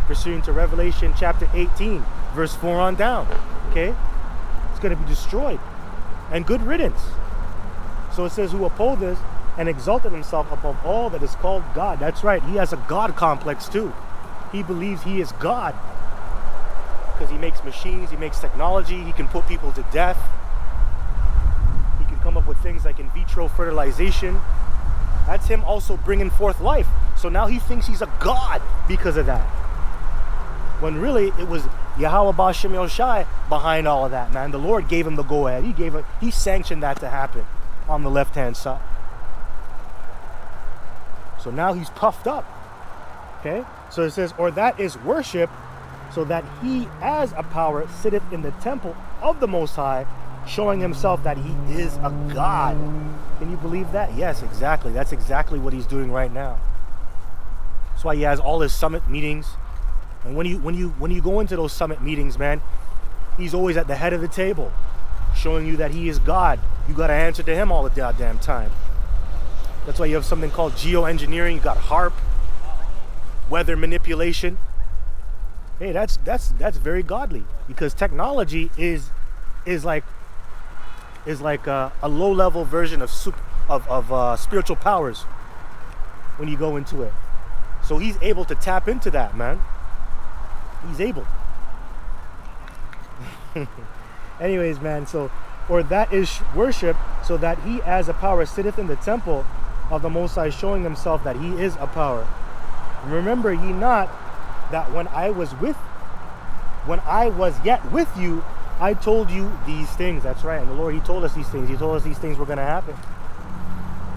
pursuant to Revelation chapter 18, verse 4 on down. Okay? It's going to be destroyed. And good riddance. So it says, who opposeth and exalted himself above all that is called God. That's right. He has a God complex too. He believes he is God. Because he makes machines, he makes technology, he can put people to death. He can come up with things like in vitro fertilization. That's him also bringing forth life. So now he thinks he's a god because of that. When really it was Yahweh Bashem Yoshai behind all of that, man. The Lord gave him the go-ahead. He sanctioned that to happen on the left-hand side. So now he's puffed up. Okay? So it says, or that is worship, so that he as a power sitteth in the temple of the Most High, showing himself that he is a god. Can you believe that? Yes, exactly. That's exactly what he's doing right now. That's why he has all his summit meetings. And when you go into those summit meetings, man, he's always at the head of the table, showing you that he is God. You got to answer to him all the goddamn time. That's why you have something called geoengineering. You got HARP, weather manipulation. Hey, that's very godly, because technology is like a low-level version of spiritual powers when you go into it. So he's able to tap into that, man. He's able. Anyways, man, so, or that is worship, so that he as a power sitteth in the temple of the Most High, showing himself that he is a power. Remember ye not that when I was yet with you, I told you these things. That's right. And the Lord, he told us these things. He told us these things were going to happen.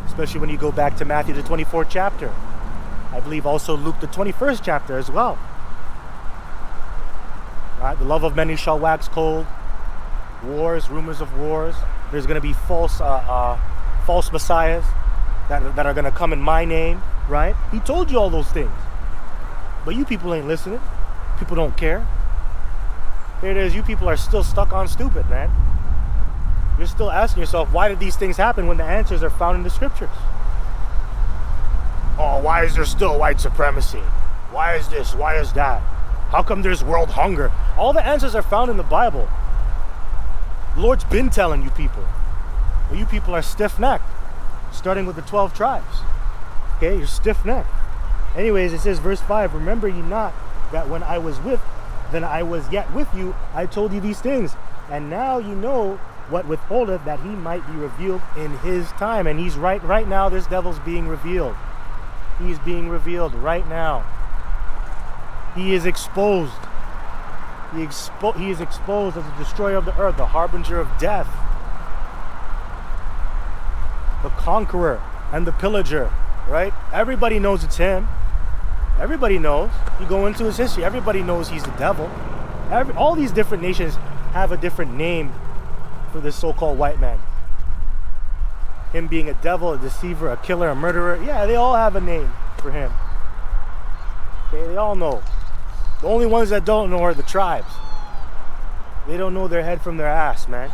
Especially when you go back to Matthew, the 24th chapter. I believe also Luke, the 21st chapter as well. Right? The love of many shall wax cold. Wars, rumors of wars. There's going to be false messiahs that are going to come in my name. Right? He told you all those things. But you people ain't listening. People don't care. Here it is, you people are still stuck on stupid, man. You're still asking yourself, why did these things happen, when the answers are found in the scriptures? Oh, why is there still white supremacy? Why is this? Why is that? How come there's world hunger? All the answers are found in the Bible. The Lord's been telling you people. But you people are stiff-necked, starting with the 12 tribes. Okay, you're stiff-necked. Anyways, it says, verse 5, remember ye not that when I was yet with you, I told you these things. And now you know what withholdeth, that he might be revealed in his time. And he's right now, this devil's being revealed. He's being revealed right now. He is exposed. He is exposed as the destroyer of the earth, the harbinger of death, the conqueror and the pillager, right? Everybody knows it's him. Everybody knows. You go into his history, everybody knows he's the devil. All these different nations have a different name for this so-called white man. Him being a devil, a deceiver, a killer, a murderer. Yeah, they all have a name for him. Okay, they all know. The only ones that don't know are the tribes. They don't know their head from their ass, man.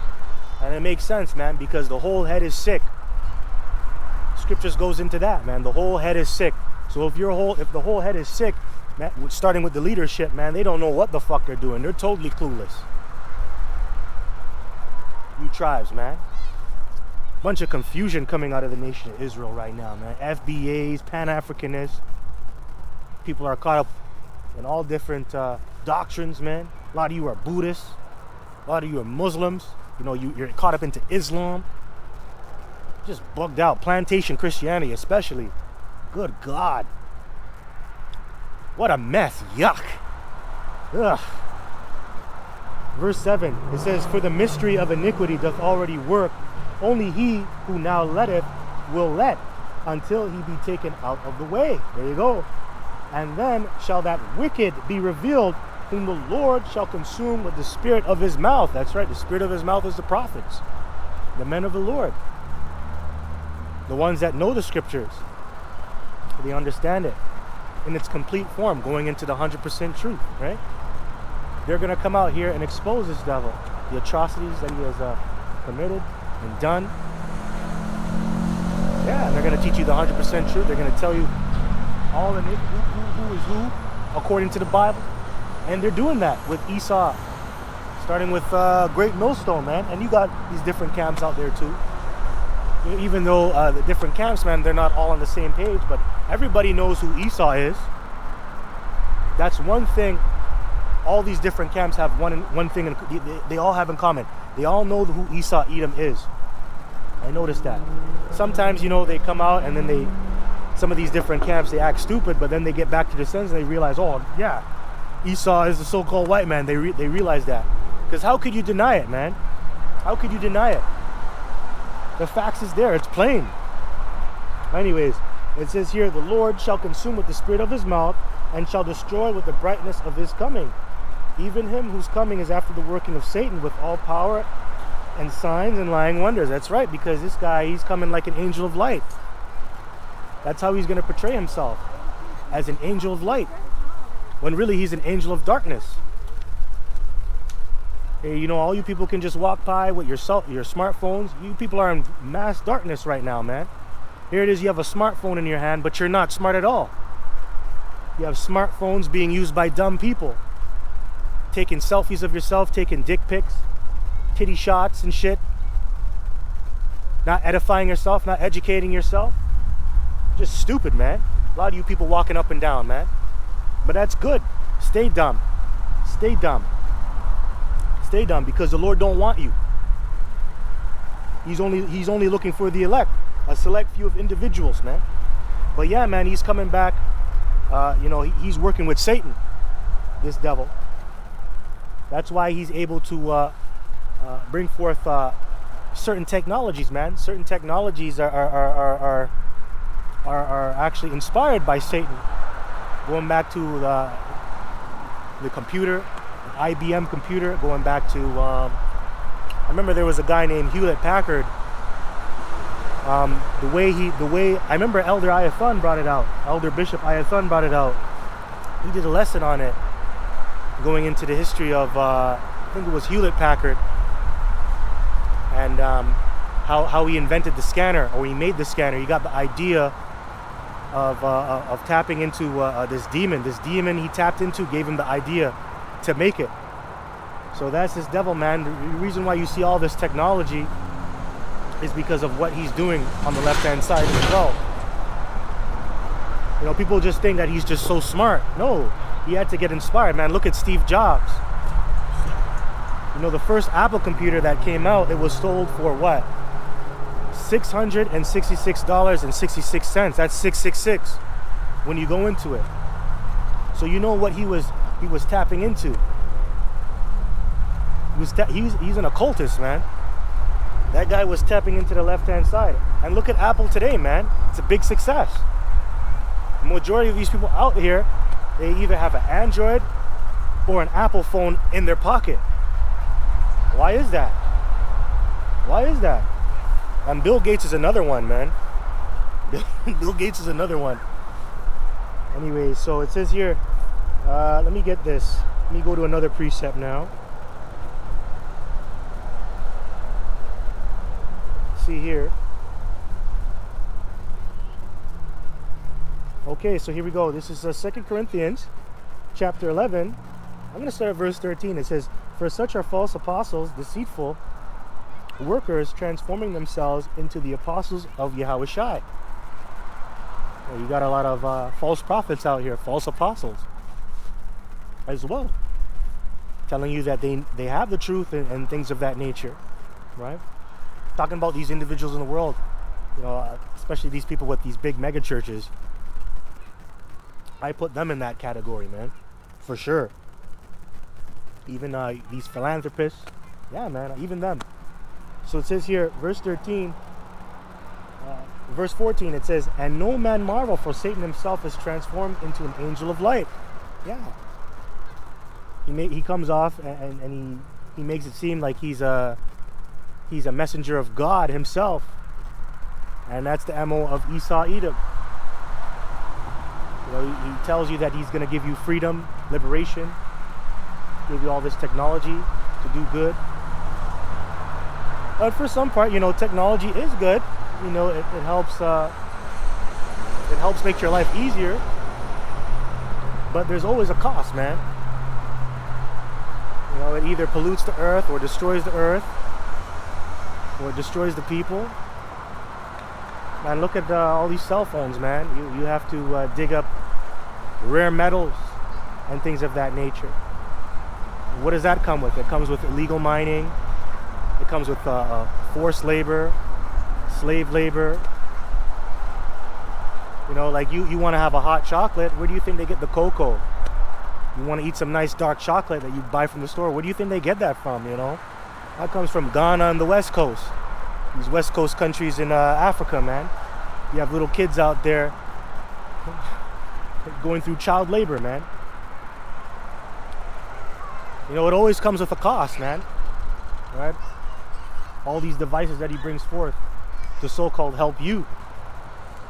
And it makes sense, man, because the whole head is sick. Scriptures goes into that, man. The whole head is sick. So if the whole head is sick, man, starting with the leadership, man, they don't know what the fuck they're doing. They're totally clueless. You tribes, man. Bunch of confusion coming out of the nation of Israel right now, man. FBAs, Pan-Africanists. People are caught up in all different doctrines, man. A lot of you are Buddhists. A lot of you are Muslims. You know, you're caught up into Islam. Just bugged out. Plantation Christianity especially. Good God. What a mess. Yuck. Ugh. Verse 7, it says, for the mystery of iniquity doth already work. Only he who now letteth will let until he be taken out of the way. There you go. And then shall that wicked be revealed, whom the Lord shall consume with the spirit of his mouth. That's right. The spirit of his mouth is the prophets, the men of the Lord, the ones that know the scriptures. They understand it in its complete form, going into the 100% truth, right? They're going to come out here and expose this devil, the atrocities that he has committed and done. Yeah, and they're going to teach you the 100% truth. They're going to tell you all the who is who according to the Bible. And they're doing that with Esau, starting with Great Millstone, man. And you got these different camps out there too. Even though the different camps, man, they're not all on the same page, but everybody knows who Esau is. That's one thing. All these different camps have one thing they all have in common. They all know who Esau Edom is. I noticed that. Sometimes, you know, they come out and then some of these different camps, they act stupid, but then they get back to their senses and they realize, oh, yeah, Esau is the so-called white man. They realize that. Because how could you deny it, man? How could you deny it? The facts is there. It's plain. Anyways, it says here, the Lord shall consume with the spirit of his mouth and shall destroy with the brightness of his coming. Even him whose coming is after the working of Satan with all power and signs and lying wonders. That's right, because this guy, he's coming like an angel of light. That's how he's going to portray himself, as an angel of light, when really he's an angel of darkness. Hey, you know, all you people can just walk by with your smartphones. You people are in mass darkness right now, man. Here it is, you have a smartphone in your hand, but you're not smart at all. You have smartphones being used by dumb people. Taking selfies of yourself, taking dick pics, titty shots and shit. Not edifying yourself, not educating yourself. Just stupid, man. A lot of you people walking up and down, man. But that's good. Stay dumb. Stay dumb. Stay dumb, because the Lord don't want you. He's only looking for the elect, a select few of individuals, man. But yeah, man, he's coming back. You know, he's working with Satan, this devil. That's why he's able to bring forth certain technologies, man. Certain technologies are actually inspired by Satan. Going back to the computer, IBM computer. Going back to, I remember there was a guy named Hewlett Packard. The way I remember Elder Ayathun brought it out. Elder Bishop Ayathun brought it out. He did a lesson on it, going into the history of I think it was Hewlett Packard, and how he invented the scanner, or he made the scanner. He got the idea of tapping into this demon. This demon he tapped into gave him the idea to make it. So that's this devil, man. The reason why you see all this technology is because of what he's doing on the left-hand side as well. You know, people just think that he's just so smart. No, he had to get inspired, man. Look at Steve Jobs. You know, the first Apple computer that came out, it was sold for what? $666.66. That's 666 when you go into it. So you know what he was tapping into. He's an occultist, man. That guy was tapping into the left-hand side. And look at Apple today, man. It's a big success. The majority of these people out here, they either have an Android or an Apple phone in their pocket. Why is that? Why is that? And Bill Gates is another one, man. Bill Gates is another one. Anyway, so it says here, let me get this. Let me go to another precept now. See here. Okay, so here we go. This is 2 Corinthians chapter 11. I'm going to start at verse 13. It says, "For such are false apostles, deceitful workers, transforming themselves into the apostles of Yahushua." Well, you got a lot of false prophets out here, false apostles as well, telling you that they have the truth and things of that nature, right? Talking about these individuals in the world, you know, especially these people with these big mega churches. I put them in that category, man, for sure. Even these philanthropists, yeah, man, even them. So it says here, verse 13, verse 14, it says, "And no man marvel, for Satan himself is transformed into an angel of light." Yeah. He comes off and he makes it seem like he's a messenger of God himself. And that's the MO of Esau Edom. You know, he tells you that he's going to give you freedom, liberation, give you all this technology to do good. But for some part, you know, technology is good. You know, it helps make your life easier. But there's always a cost, man. You know, it either pollutes the earth or destroys the earth or destroys the people. Man, look at all these cell phones, man. You have to dig up rare metals and things of that nature. What does that come with? It comes with illegal mining. It comes with forced labor, slave labor. You know, like you want to have a hot chocolate. Where do you think they get the cocoa? You want to eat some nice dark chocolate that you buy from the store. Where do you think they get that from, you know? That comes from Ghana and the West Coast. These West Coast countries in Africa, man. You have little kids out there going through child labor, man. You know, it always comes with a cost, man. Right? All these devices that he brings forth to so-called help you.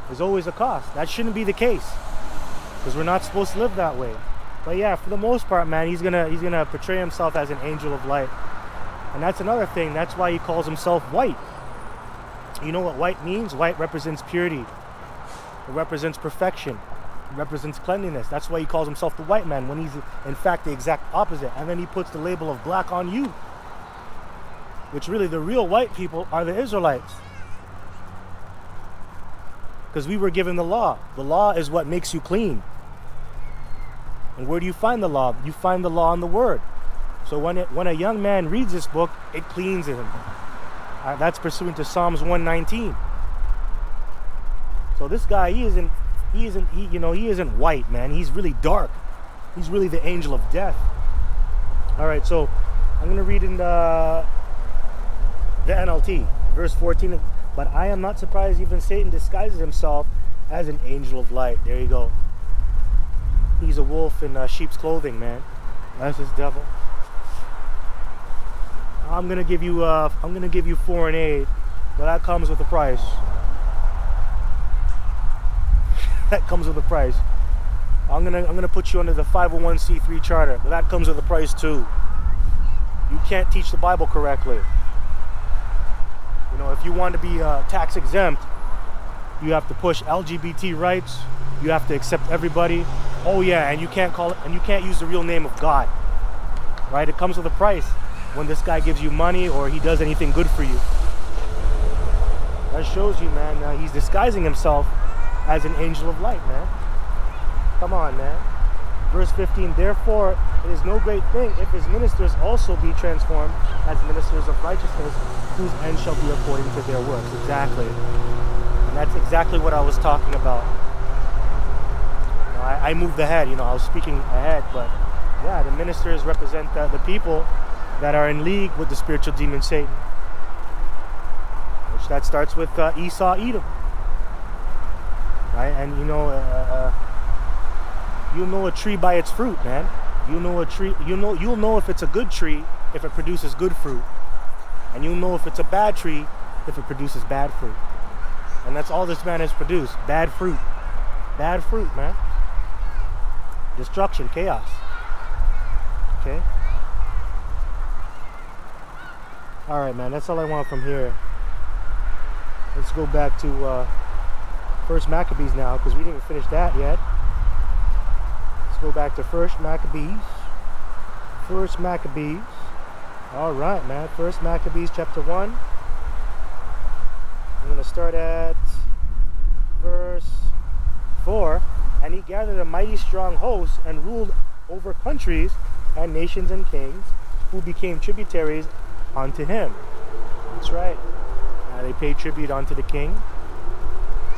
There's always a cost. That shouldn't be the case, because we're not supposed to live that way. But yeah, for the most part, man, he's gonna portray himself as an angel of light. And that's another thing. That's why he calls himself white. You know what white means? White represents purity. It represents perfection. It represents cleanliness. That's why he calls himself the white man, when he's in fact the exact opposite. And then he puts the label of black on you, which really the real white people are the Israelites. Because we were given the law. The law is what makes you clean. And where do you find the law? You find the law in the Word. So when a young man reads this book, it cleans him. That's pursuant to Psalms 119. So this guy, he isn't white, man. He's really dark. He's really the angel of death. All right, so I'm going to read in the NLT, verse 14. "But I am not surprised even Satan disguises himself as an angel of light." There you go. He's a wolf in sheep's clothing, man. That's his devil. I'm gonna give you foreign aid, but that comes with a price. That comes with a price. I'm gonna put you under the 501c3 charter, but that comes with a price too. You can't teach the Bible correctly. You know, if you want to be tax exempt, You have to push LGBT rights. You have to accept everybody. Oh yeah, and you can't use the real name of God. Right? It comes with a price when this guy gives you money or he does anything good for you. That shows you, man, he's disguising himself as an angel of light, man. Come on, man. Verse 15, therefore it is no great thing if his ministers also be transformed as ministers of righteousness, whose end shall be according to their works. Exactly. And that's exactly what I was talking about. I moved ahead, I was speaking ahead, but yeah, the ministers represent the people that are in league with the spiritual demon Satan. Which that starts with Esau, Edom. Right? And you'll know a tree by its fruit, man. You'll know if it's a good tree if it produces good fruit. And you'll know if it's a bad tree if it produces bad fruit. And that's all this man has produced. Bad fruit. Bad fruit, man. Destruction, chaos. Okay? Alright, man, that's all I want from here. Let's go back to First Maccabees now, because we didn't finish that yet. Let's go back to First Maccabees. First Maccabees. Alright, man. First Maccabees chapter 1. I'm going to start at verse 4. And he gathered a mighty strong host and ruled over countries and nations and kings who became tributaries unto him. That's right. They paid tribute unto the king.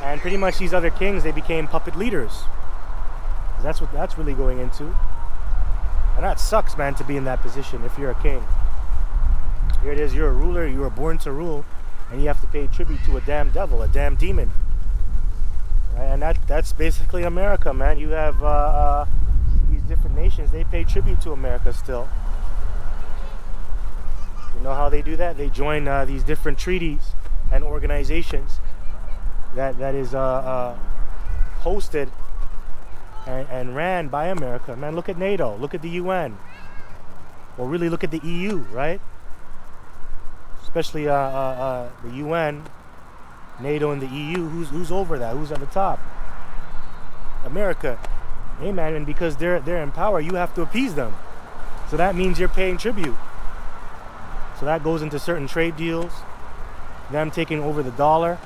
And pretty much these other kings, they became puppet leaders. That's what that's really going into. And that sucks, man, to be in that position if you're a king. Here it is, you're a ruler, you were born to rule, and you have to pay tribute to a damn devil, a damn demon. And that's basically America, man. You have these different nations, they pay tribute to America still. You know how they do that? They join these different treaties and organizations that is hosted and ran by America. Man, look at NATO, look at the UN. Or really look at the EU, right? Especially the UN, NATO and the EU, who's over that? Who's at the top? America. Hey man, and because they're in power, you have to appease them. So that means you're paying tribute. So that goes into certain trade deals, them taking over the dollar.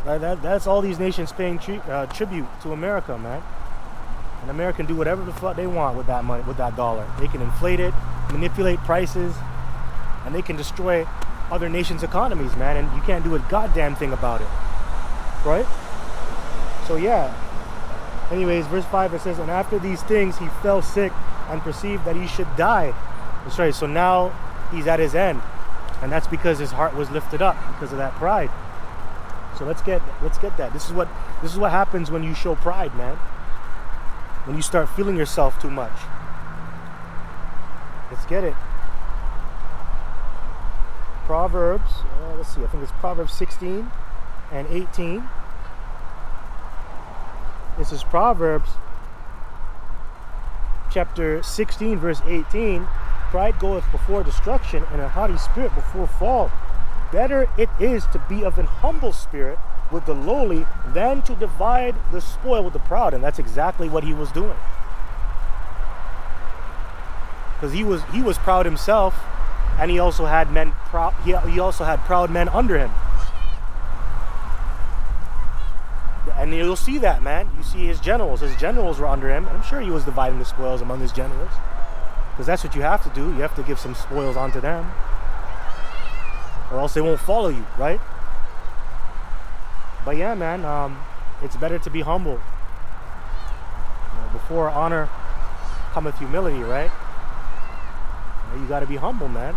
That's all these nations paying tribute to America, man. And America can do whatever the fuck they want with that money, with that dollar. They can inflate it, manipulate prices, and they can destroy other nations' economies, man, and you can't do a goddamn thing about it, right? So yeah, anyways, verse 5, it says, and after these things he fell sick and perceived that he should die. That's right. So now he's at his end, and that's because his heart was lifted up because of that pride. So let's get that. This is what happens when you show pride, man. When you start feeling yourself too much. Let's get it. Proverbs, let's see, I think it's Proverbs 16 and 18. This is Proverbs chapter 16, verse 18. Pride goeth before destruction, and a haughty spirit before fall. Better it is to be of an humble spirit with the lowly than to divide the spoil with the proud. And that's exactly what he was doing. Because he was proud himself. And he also had men proud. He also had proud men under him. And you'll see that, man. You see his generals. His generals were under him. And I'm sure he was dividing the spoils among his generals. Because that's what you have to do. You have to give some spoils onto them. Or else they won't follow you, right? But yeah, man. It's better to be humble. Before honor cometh humility, right? You got to be humble, man.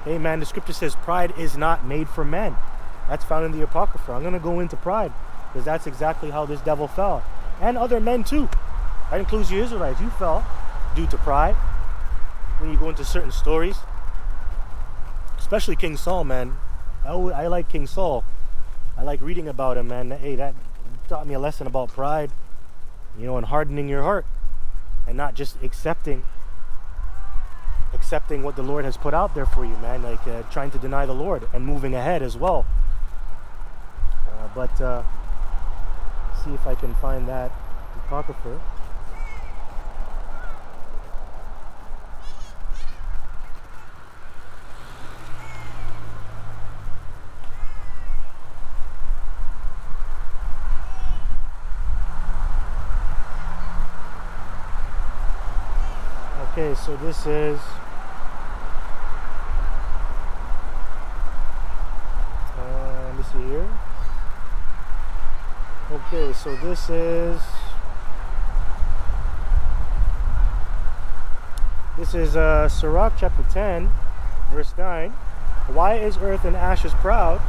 Hey, man, the scripture says pride is not made for men. That's found in the Apocrypha. I'm going to go into pride because that's exactly how this devil fell. And other men, too. That includes you Israelites. You fell due to pride. When you go into certain stories. Especially King Saul, man. I like King Saul. I like reading about him, man. Hey, that taught me a lesson about pride. And hardening your heart. And not just accepting what the Lord has put out there for you, man. Like trying to deny the Lord and moving ahead as well. But see if I can find that apocrypha. Okay, so this is let me see here. Okay, so this is Sirach chapter 10, verse 9. Why is earth and ashes proud?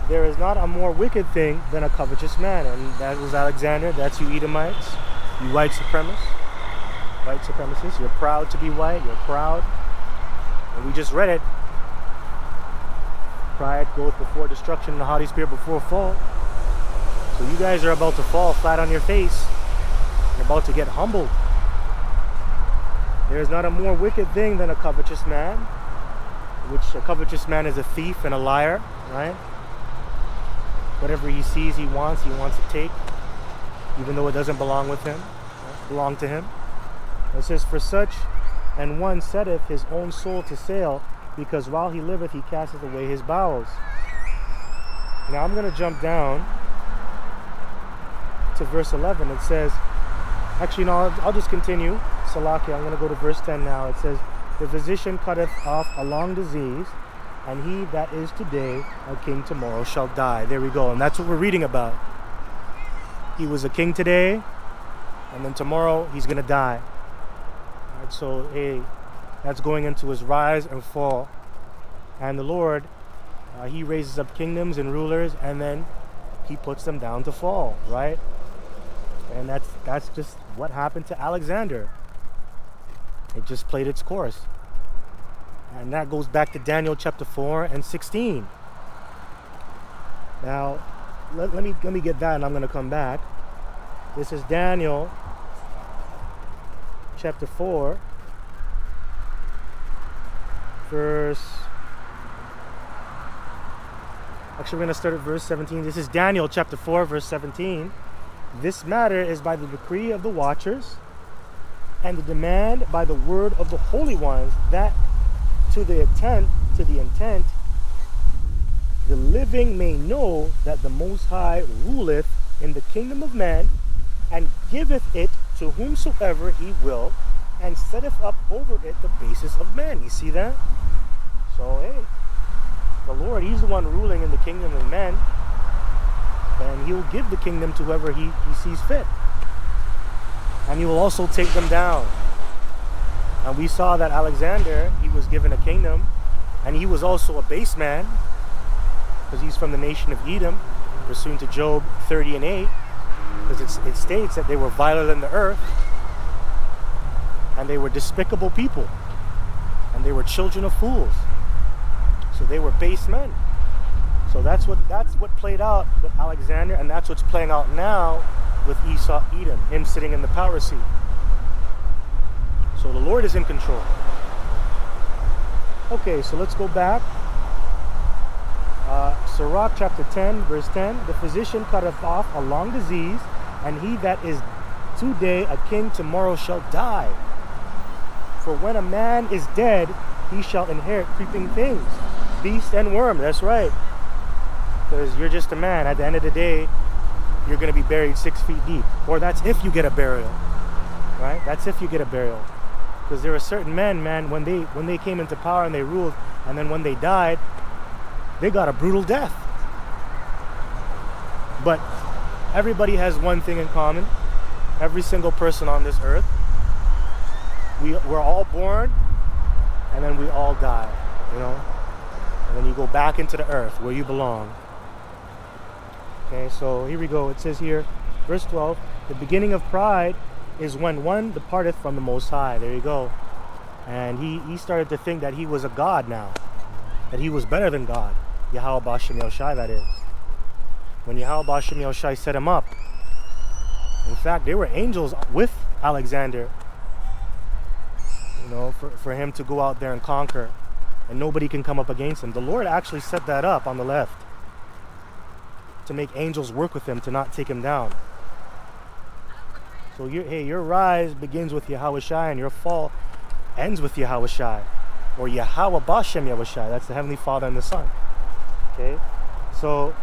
There is not a more wicked thing than a covetous man. And that was Alexander. That's you Edomites, you white supremacists. White supremacists, you're proud to be white, you're proud. And we just read it. Pride goeth before destruction and a haughty spirit before fall. So you guys are about to fall flat on your face. You're about to get humbled. There is not a more wicked thing than a covetous man, which a covetous man is a thief and a liar, right? Whatever he sees he wants to take, even though it doesn't belong with him, belong to him. It says, for such and one setteth his own soul to sale, because while he liveth he casteth away his bowels. Now I'm going to jump down to verse 11. It says, actually no, I'll just continue. Salaki, I'm going to go to verse 10 now. It says, the physician cutteth off a long disease, and he that is today a king tomorrow shall die. There we go. And that's what we're reading about. He was a king today, and then tomorrow he's going to die. Right, so that's going into his rise and fall. And the Lord, he raises up kingdoms and rulers, and then he puts them down to fall, right? And that's just what happened to Alexander. It just played its course. And that goes back to Daniel chapter 4 and 16. Now, let me get that, and I'm going to come back. This is Daniel chapter 4, verse... Actually, we're going to start at verse 17. This is Daniel chapter 4, verse 17. This matter is by the decree of the watchers, and the demand by the word of the holy ones, that to the intent the living may know that the Most High ruleth in the kingdom of man, and giveth it to whomsoever he will, and setteth up over it the basis of man. You see that? So hey, the Lord, he's the one ruling in the kingdom of men, and he'll give the kingdom to whoever he sees fit. And he will also take them down. And we saw that Alexander, he was given a kingdom, and he was also a base man, because he's from the nation of Edom, pursuant to Job 30 and 8, because it states that they were viler than the earth, and they were despicable people, and they were children of fools. So they were base men. So that's what played out with Alexander, and that's what's playing out now with Esau, Edom, him sitting in the power seat. So the Lord is in control. Okay, so let's go back. Sirach chapter 10, verse 10. The physician cutteth off a long disease, and he that is today a king tomorrow shall die. For when a man is dead, he shall inherit creeping things, beast and worm. That's right. Because you're just a man. At the end of the day, you're going to be buried 6 feet deep. Or that's if you get a burial. Right? That's if you get a burial. Because there are certain men, man, when they came into power and they ruled, and then when they died, they got a brutal death. But everybody has one thing in common. Every single person on this earth. We're all born, and then we all die. You know? And then you go back into the earth where you belong. Okay, so here we go. It says here, verse 12, the beginning of pride is when one departeth from the Most High. There you go. And he started to think that he was a god now. That he was better than God. Yahweh Bashem Yoshai, that is. When Yahweh Bashem Yoshai set him up. In fact, there were angels with Alexander. You know, for him to go out there and conquer. And nobody can come up against him. The Lord actually set that up on the left. to make angels work with him to not take him down. So your rise begins with Yahushai, and your fall ends with Yahushai, or Yahweh Bashem Yahushai. That's the Heavenly Father and the Son. Okay, so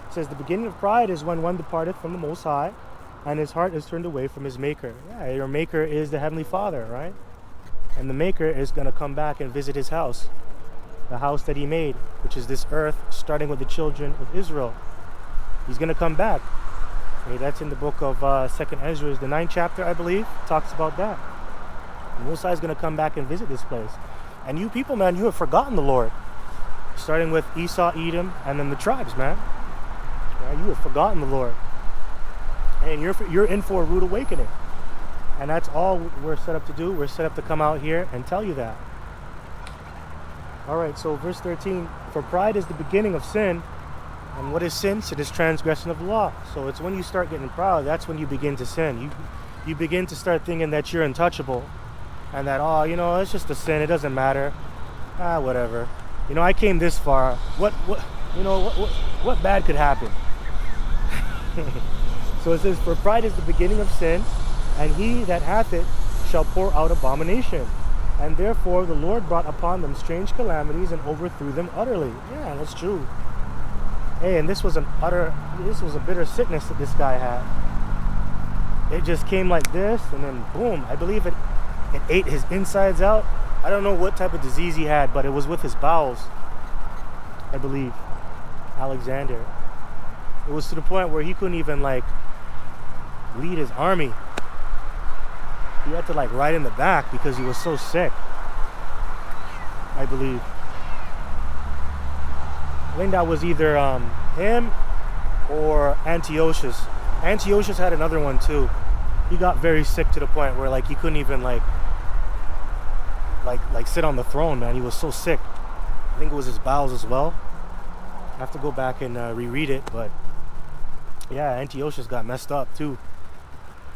it says the beginning of pride is when one departeth from the Most High, and his heart is turned away from his Maker. Yeah, your Maker is the Heavenly Father, right? And the Maker is going to come back and visit his house, the house that he made, which is this earth, starting with the children of Israel. He's going to come back. Okay, that's in the book of 2nd Ezra, the 9th chapter, I believe, talks about that. The Most High is going to come back and visit this place. And you people, man, you have forgotten the Lord. Starting with Esau, Edom, and then the tribes, man. Right? You have forgotten the Lord. And you're in for a rude awakening. And that's all we're set up to do. We're set up to come out here and tell you that. All right, so verse 13, for pride is the beginning of sin. And what is sin? Sin is transgression of the law. So it's when you start getting proud, that's when you begin to sin. You begin to start thinking that you're untouchable. And that, oh, you know, it's just a sin. It doesn't matter. Whatever. You know, I came this far. What bad could happen? So it says, for pride is the beginning of sin, and he that hath it shall pour out abomination. And therefore the Lord brought upon them strange calamities and overthrew them utterly. Yeah, that's true. Hey, and this was a bitter sickness that this guy had. It just came like this, and then boom, I believe it ate his insides out. I don't know what type of disease he had, but it was with his bowels, I believe. Alexander. It was to the point where he couldn't even lead his army. He had to ride in the back because he was so sick, I believe. I think that was either him or Antiochus. Antiochus had another one too. He got very sick to the point where he couldn't even sit on the throne, man. He was so sick. I think it was his bowels as well. I have to go back and reread it, but yeah, Antiochus got messed up too,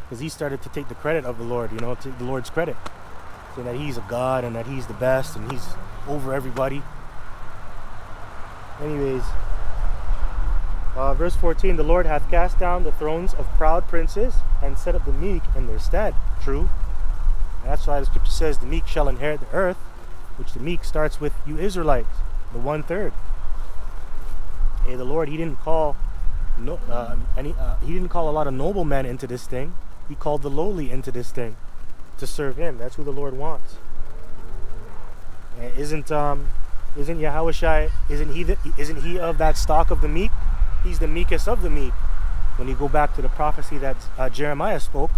because he started to take the credit of the Lord, take the Lord's credit, saying that he's a God and that he's the best and he's over everybody. Anyways, verse 14, the Lord hath cast down the thrones of proud princes and set up the meek in their stead. True. And that's why the scripture says the meek shall inherit the earth, which the meek starts with you Israelites, the 1/3. Hey, the Lord, he didn't call he didn't call a lot of noblemen into this thing. He called the lowly into this thing to serve him. That's who the Lord wants. And isn't Yahushai, isn't he of that stock of the meek? He's the meekest of the meek. When you go back to the prophecy that Jeremiah spoke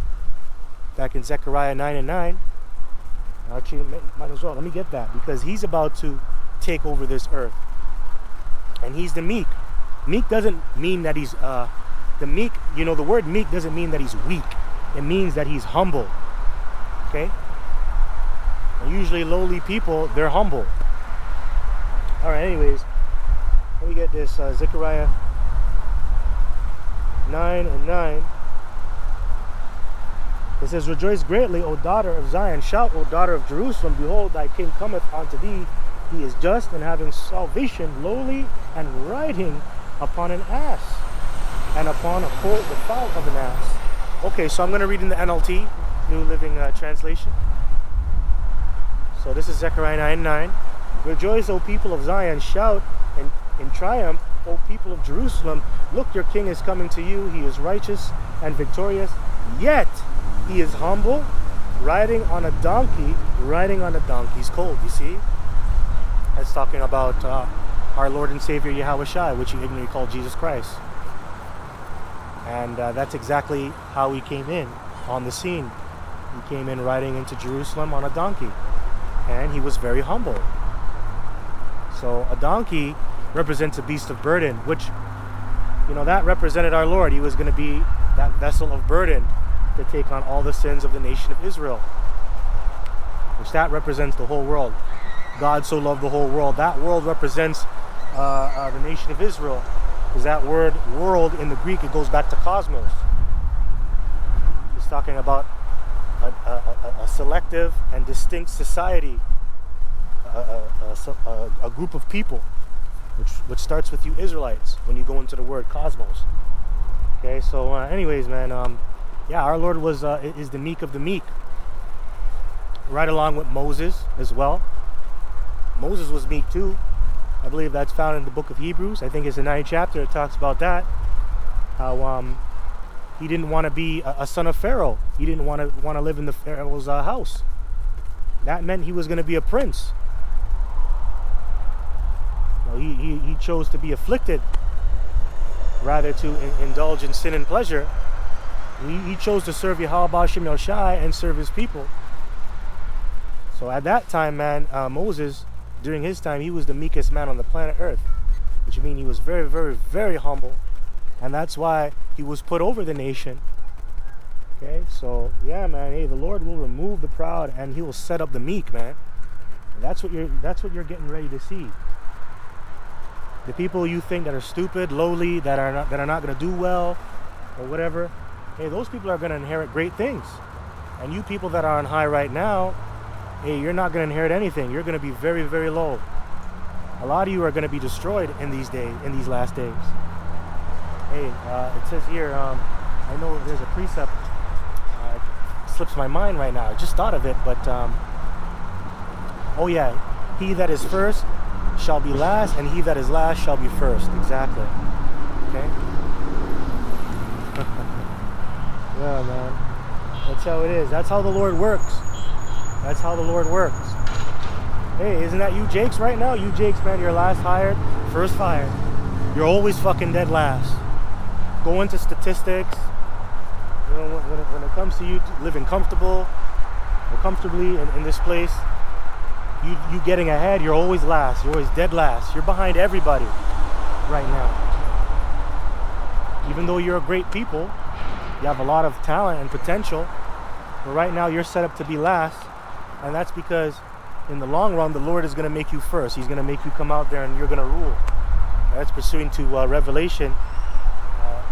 back in Zechariah 9:9, actually might as well let me get that, because he's about to take over this earth, and he's the meek. Meek doesn't mean that he's the meek. The word meek doesn't mean that he's weak. It means that he's humble. Okay. And usually lowly people, they're humble. All right, anyways, let me get this. Zechariah 9:9. It says, rejoice greatly, O daughter of Zion. Shout, O daughter of Jerusalem. Behold, thy king cometh unto thee. He is just and having salvation, lowly, and riding upon an ass, and upon a colt, the foal of an ass. Okay, so I'm going to read in the NLT, New Living Translation. So this is Zechariah 9:9. Rejoice, O people of Zion, shout in triumph, O people of Jerusalem. Look, your king is coming to you. He is righteous and victorious, yet he is humble, riding on a donkey, He's cold, you see? That's talking about our Lord and Savior Yahushai, which you ignorantly call Jesus Christ. And that's exactly how he came in on the scene. He came in riding into Jerusalem on a donkey, and he was very humble. So a donkey represents a beast of burden, which, that represented our Lord. He was going to be that vessel of burden to take on all the sins of the nation of Israel, which that represents the whole world. God so loved the whole world. That world represents the nation of Israel, because that word world in the Greek, it goes back to cosmos. It's talking about a selective and distinct society, a group of people. which starts with you Israelites when you go into the word cosmos. Okay, so anyways, man, yeah, our Lord is the meek of the meek, right along with Moses as well. Moses was meek too. I believe that's found in the book of Hebrews. I think it's the 9th chapter. It talks about that. How he didn't want to be a son of Pharaoh. He didn't want to live in the Pharaoh's house. That meant he was going to be a prince. No, he chose to be afflicted rather to indulge in sin and pleasure. He chose to serve Yahweh Shem Shai and serve his people. So at that time, man, Moses, during his time, he was the meekest man on the planet Earth, which means he was very, very, very humble, and that's why he was put over the nation. Okay, so yeah, man, hey, the Lord will remove the proud and he will set up the meek, man. And that's what you're getting ready to see. The people you think that are stupid, lowly, that are not going to do well, or whatever, hey, those people are going to inherit great things. And you people that are on high right now, hey, you're not going to inherit anything. You're going to be very, very low. A lot of you are going to be destroyed in these last days. Hey, it says here, I know there's a precept, it slips my mind right now. I just thought of it, but, oh yeah, he that is first shall be last, and he that is last shall be first. Exactly. Okay? Yeah, man. That's how it is. That's how the Lord works. That's how the Lord works. Hey, isn't that you Jakes right now? You Jakes, man, you're last hired, first fired. You're always fucking dead last. Go into statistics. You know, when it comes to you living comfortable or comfortably in this place, you getting ahead, you're always last. You're always dead last. You're behind everybody right now. Even though you're a great people, you have a lot of talent and potential, but right now you're set up to be last. And that's because in the long run, the Lord is going to make you first. He's going to make you come out there and you're going to rule. That's pursuing to Revelation,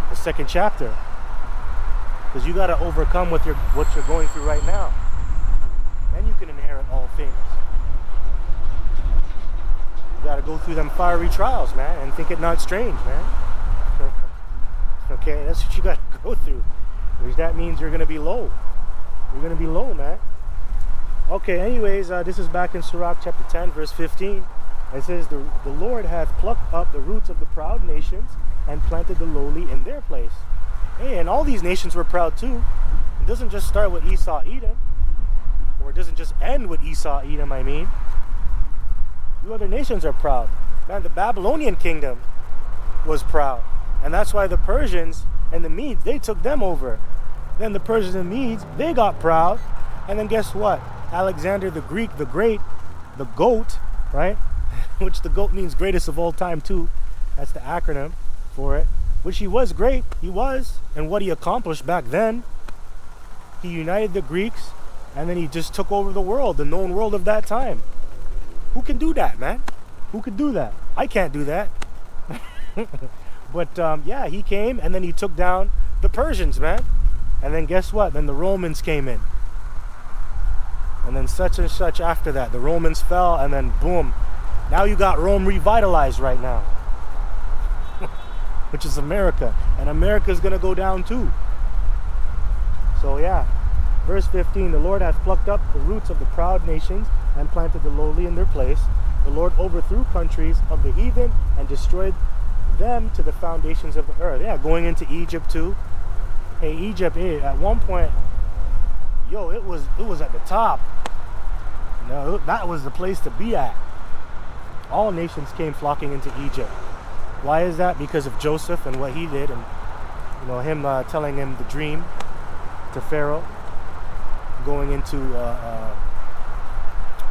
the 2nd chapter. Because you got to overcome what you're going through right now. Then you can inherit all things. You got to go through them fiery trials, man, and think it not strange, man. Okay, that's what you got to go through. Which that means you're going to be low. You're going to be low, man. Okay, anyways, this is back in Sirach chapter 10, verse 15. It says, the Lord hath plucked up the roots of the proud nations and planted the lowly in their place. Hey, and all these nations were proud too. It doesn't just start with Esau, Edom. Or it doesn't just end with Esau, Edom, I mean. You other nations are proud. Man, the Babylonian kingdom was proud. And that's why the Persians and the Medes, they took them over. Then the Persians and Medes, they got proud. And then guess what? Alexander the Greek, the Great, the GOAT, right? Which the GOAT means greatest of all time too. That's the acronym for it. Which he was great. He was. And what he accomplished back then, he united the Greeks, and then he just took over the world, the known world of that time. Who can do that, man? Who could do that? I can't do that. But yeah, he came and then he took down the Persians, man. And then guess what? Then the Romans came in. And then such and such after that. The Romans fell and then boom. Now you got Rome revitalized right now. Which is America. And America's going to go down too. So yeah. Verse 15. The Lord hath plucked up the roots of the proud nations and planted the lowly in their place. The Lord overthrew countries of the heathen and destroyed them to the foundations of the earth. Yeah, going into Egypt too. Hey, Egypt, at one point, yo, it was at the top. You know, that was the place to be at. All nations came flocking into Egypt. Why is that? Because of Joseph and what he did, and you know, him telling him the dream to Pharaoh, going into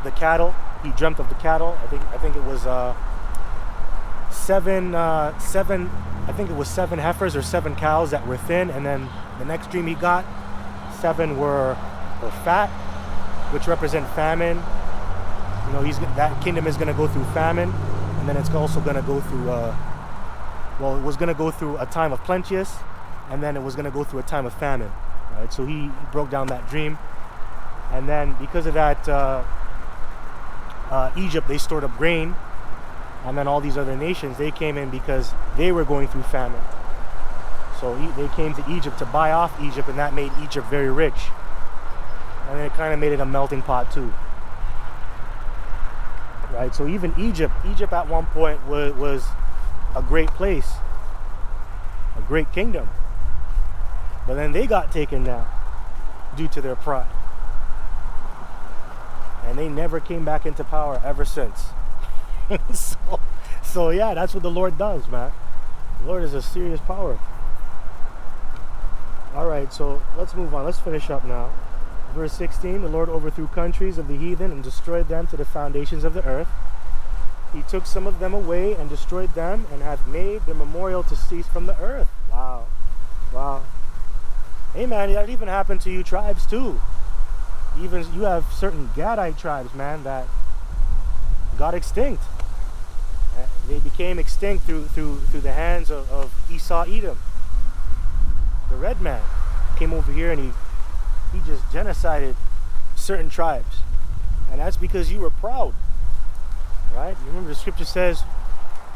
the cattle. He dreamt of the cattle. I think it was seven heifers or 7 cows that were thin, and then the next dream he got, 7 were fat, which represent famine. You know, that kingdom is going to go through famine, and then it's also going to go through it was going to go through a time of plenteous, and then it was going to go through a time of famine, right? So he broke down that dream, and then because of that, Egypt, they stored up grain, And then all these other nations, they came in because they were going through famine. So they came to Egypt to buy off Egypt, and that made Egypt very rich. And then it kind of made it a melting pot too. Right? So even Egypt at one point was a great place, a great kingdom. But then they got taken down due to their pride. And they never came back into power ever since. so yeah, that's what the Lord does, man. The Lord is a serious power. Alright, so let's move on. Let's finish up now. Verse 16, the Lord overthrew countries of the heathen and destroyed them to the foundations of the earth. He took some of them away and destroyed them and hath made the memorial to cease from the earth. Wow. Wow. Hey man, that even happened to you tribes too. Even you have certain Gadite tribes, man, that got extinct. They became extinct through the hands of Esau Edom. The red man came over here and he just genocided certain tribes. And that's because you were proud. Right? You remember the scripture says,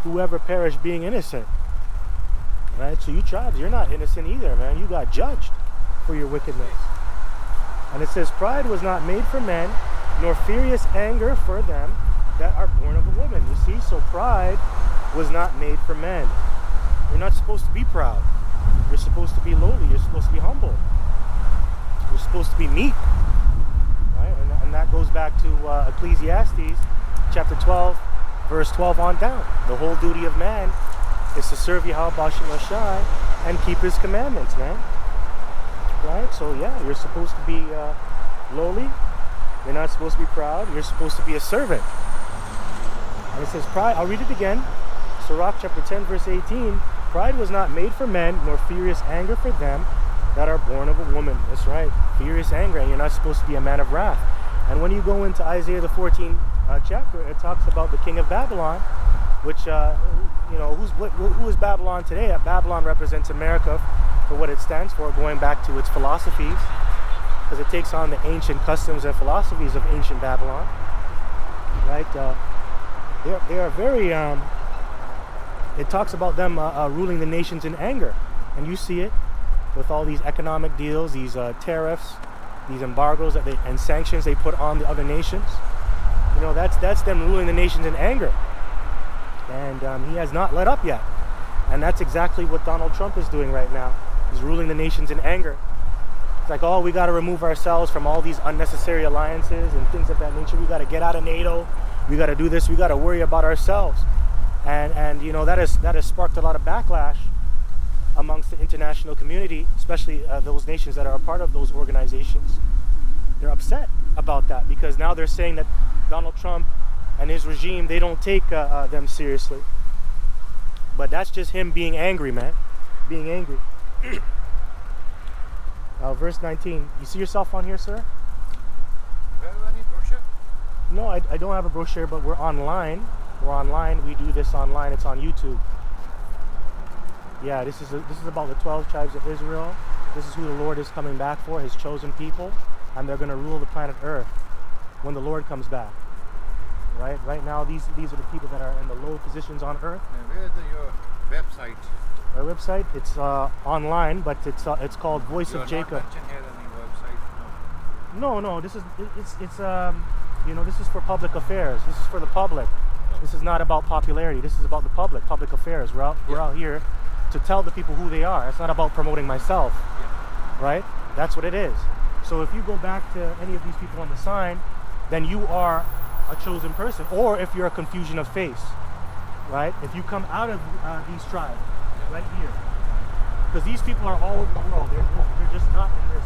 whoever perished being innocent. Right? So you tribes, you're not innocent either, man. You got judged for your wickedness. And it says, pride was not made for men, nor furious anger for them that are born of a woman. You see, so pride was not made for men. You're not supposed to be proud. You're supposed to be lowly. You're supposed to be humble. You're supposed to be meek. Right? And that goes back to Ecclesiastes chapter 12, verse 12 on down. The whole duty of man is to serve Yahweh Shem Shai and keep his commandments, man. Right? So yeah, you're supposed to be lowly. You're not supposed to be proud. You're supposed to be a servant. And it says pride, I'll read it again. Sirach chapter 10, verse 18. Pride was not made for men, nor furious anger for them that are born of a woman. That's right, furious anger. And you're not supposed to be a man of wrath. And when you go into Isaiah the 14th chapter, it talks about the king of Babylon, which, who is Babylon today? Babylon represents America for what it stands for, going back to its philosophies, because it takes on the ancient customs and philosophies of ancient Babylon. Right? They are very, it talks about them ruling the nations in anger. And you see it with all these economic deals, these tariffs, these embargoes and sanctions they put on the other nations. You know, that's them ruling the nations in anger. And he has not let up yet. And that's exactly what Donald Trump is doing right now. He's ruling the nations in anger. It's like, oh, we got to remove ourselves from all these unnecessary alliances and things of that nature. We got to get out of NATO. We got to do this. We got to worry about ourselves. And you know, that has sparked a lot of backlash amongst the international community, especially those nations that are a part of those organizations. They're upset about that because now they're saying that Donald Trump and his regime, they don't take them seriously. But that's just him being angry, man. Being angry. Verse 19. You see yourself on here, sir? Do you have any brochure? No, I don't have a brochure, but we're online. We're online. We do this online. It's on YouTube. Yeah, this is about the 12 tribes of Israel. This is who the Lord is coming back for, his chosen people. And they're going to rule the planet Earth when the Lord comes back. Right now, these are the people that are in the low positions on Earth. And where is your website? Our website, it's online, but it's called Voice of Jacob. You're not mentioning here any website? No. This is this is for public affairs. This is for the public. This is not about popularity. This is about the public affairs. We're out here to tell the people who they are. It's not about promoting myself, right? That's what it is. So if you go back to any of these people on the sign, then you are a chosen person. Or if you're a confusion of face, right? If you come out of these tribes, right here, because these people are all over the world. They're just not in this.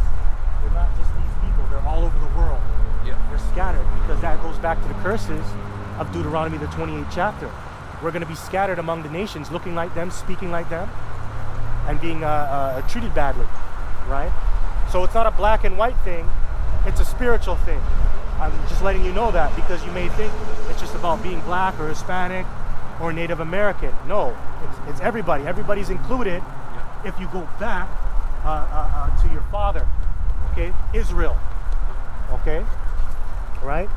They're not just these people. They're all over the world. Yeah. They're scattered because that goes back to the curses of Deuteronomy, the 28th chapter. We're going to be scattered among the nations, looking like them, speaking like them, and being treated badly, right? So it's not a black and white thing. It's a spiritual thing. I'm just letting you know that because you may think it's just about being black or Hispanic or Native American. No, it's everybody. Everybody's included if you go back to your father, okay? Israel, okay? Right?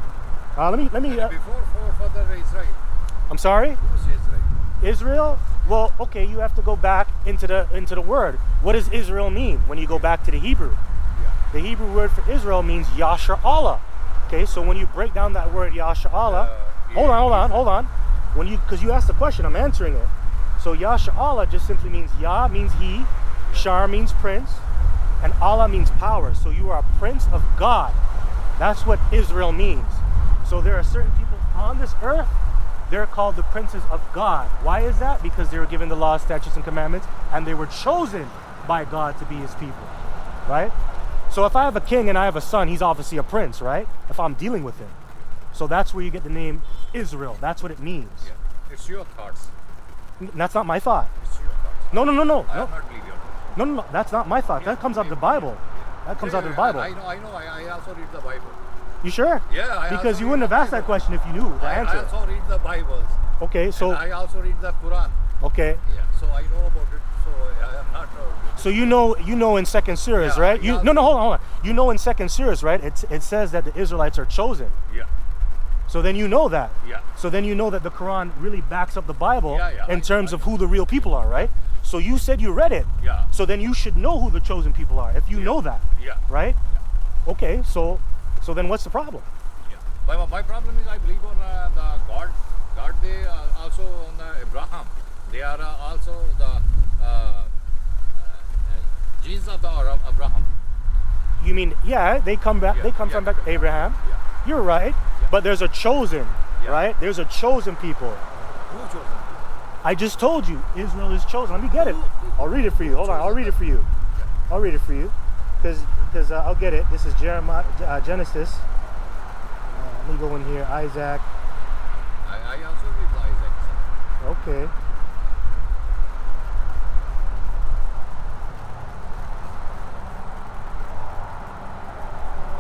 Let me. Before forefather Israel. I'm sorry? Who's Israel? Israel? Well, okay, you have to go back into the word. What does Israel mean when you go back to the Hebrew? Yeah. The Hebrew word for Israel means Yasher Allah. Okay, so when you break down that word Yasher Allah, hold on. Because you asked the question, I'm answering it. So Yasher Allah just simply means Yah means he, Shar means prince, and Allah means power. So you are a prince of God. That's what Israel means. So there are certain people on this earth, they're called the princes of God. Why is that? Because they were given the law, statutes, and commandments, and they were chosen by God to be his people, right? So if I have a king and I have a son, he's obviously a prince, right? If I'm dealing with him. So that's where you get the name Israel. That's what it means. Yeah. It's your thoughts. That's not my thought. It's your thoughts. No. I am not believe your thoughts. No. That's not my thought. That comes out of the Bible. That comes out of the Bible. I know. I also read the Bible. You sure? Yeah. Because you wouldn't have asked that question if you knew the I answer. also read the Bibles. Okay, so... And I also read the Quran. Okay. Yeah. So I know about it. So I am not... So you know in Second Surahs, Yeah, right? yeah. No, hold on. You know in Second Surahs, right? It says that the Israelites are chosen. Yeah. So then you know that. Yeah. So then you know that the Quran really backs up the Bible Yeah, in terms of who the real people are, right? So you said you read it. Yeah. So then you should know who the chosen people are if you know that, Yeah. right? Okay, so then what's the problem? Yeah. My problem is I believe on the God. God, they also on the Abraham. They are also the genes of the Abraham. You mean, yeah, they come back. Yeah, They come yeah, from back yeah, Abraham. Yeah. You're right, Yeah. but there's a chosen, Yeah. right? There's a chosen people. Who chosen? I just told you, Israel is chosen. Let me get it. I'll read it for you. Hold on, I'll read it for you. I'll read it for you, because I'll get it. This is Jeremiah, Genesis. Let me go in here. Isaac. I also read Isaac. Okay.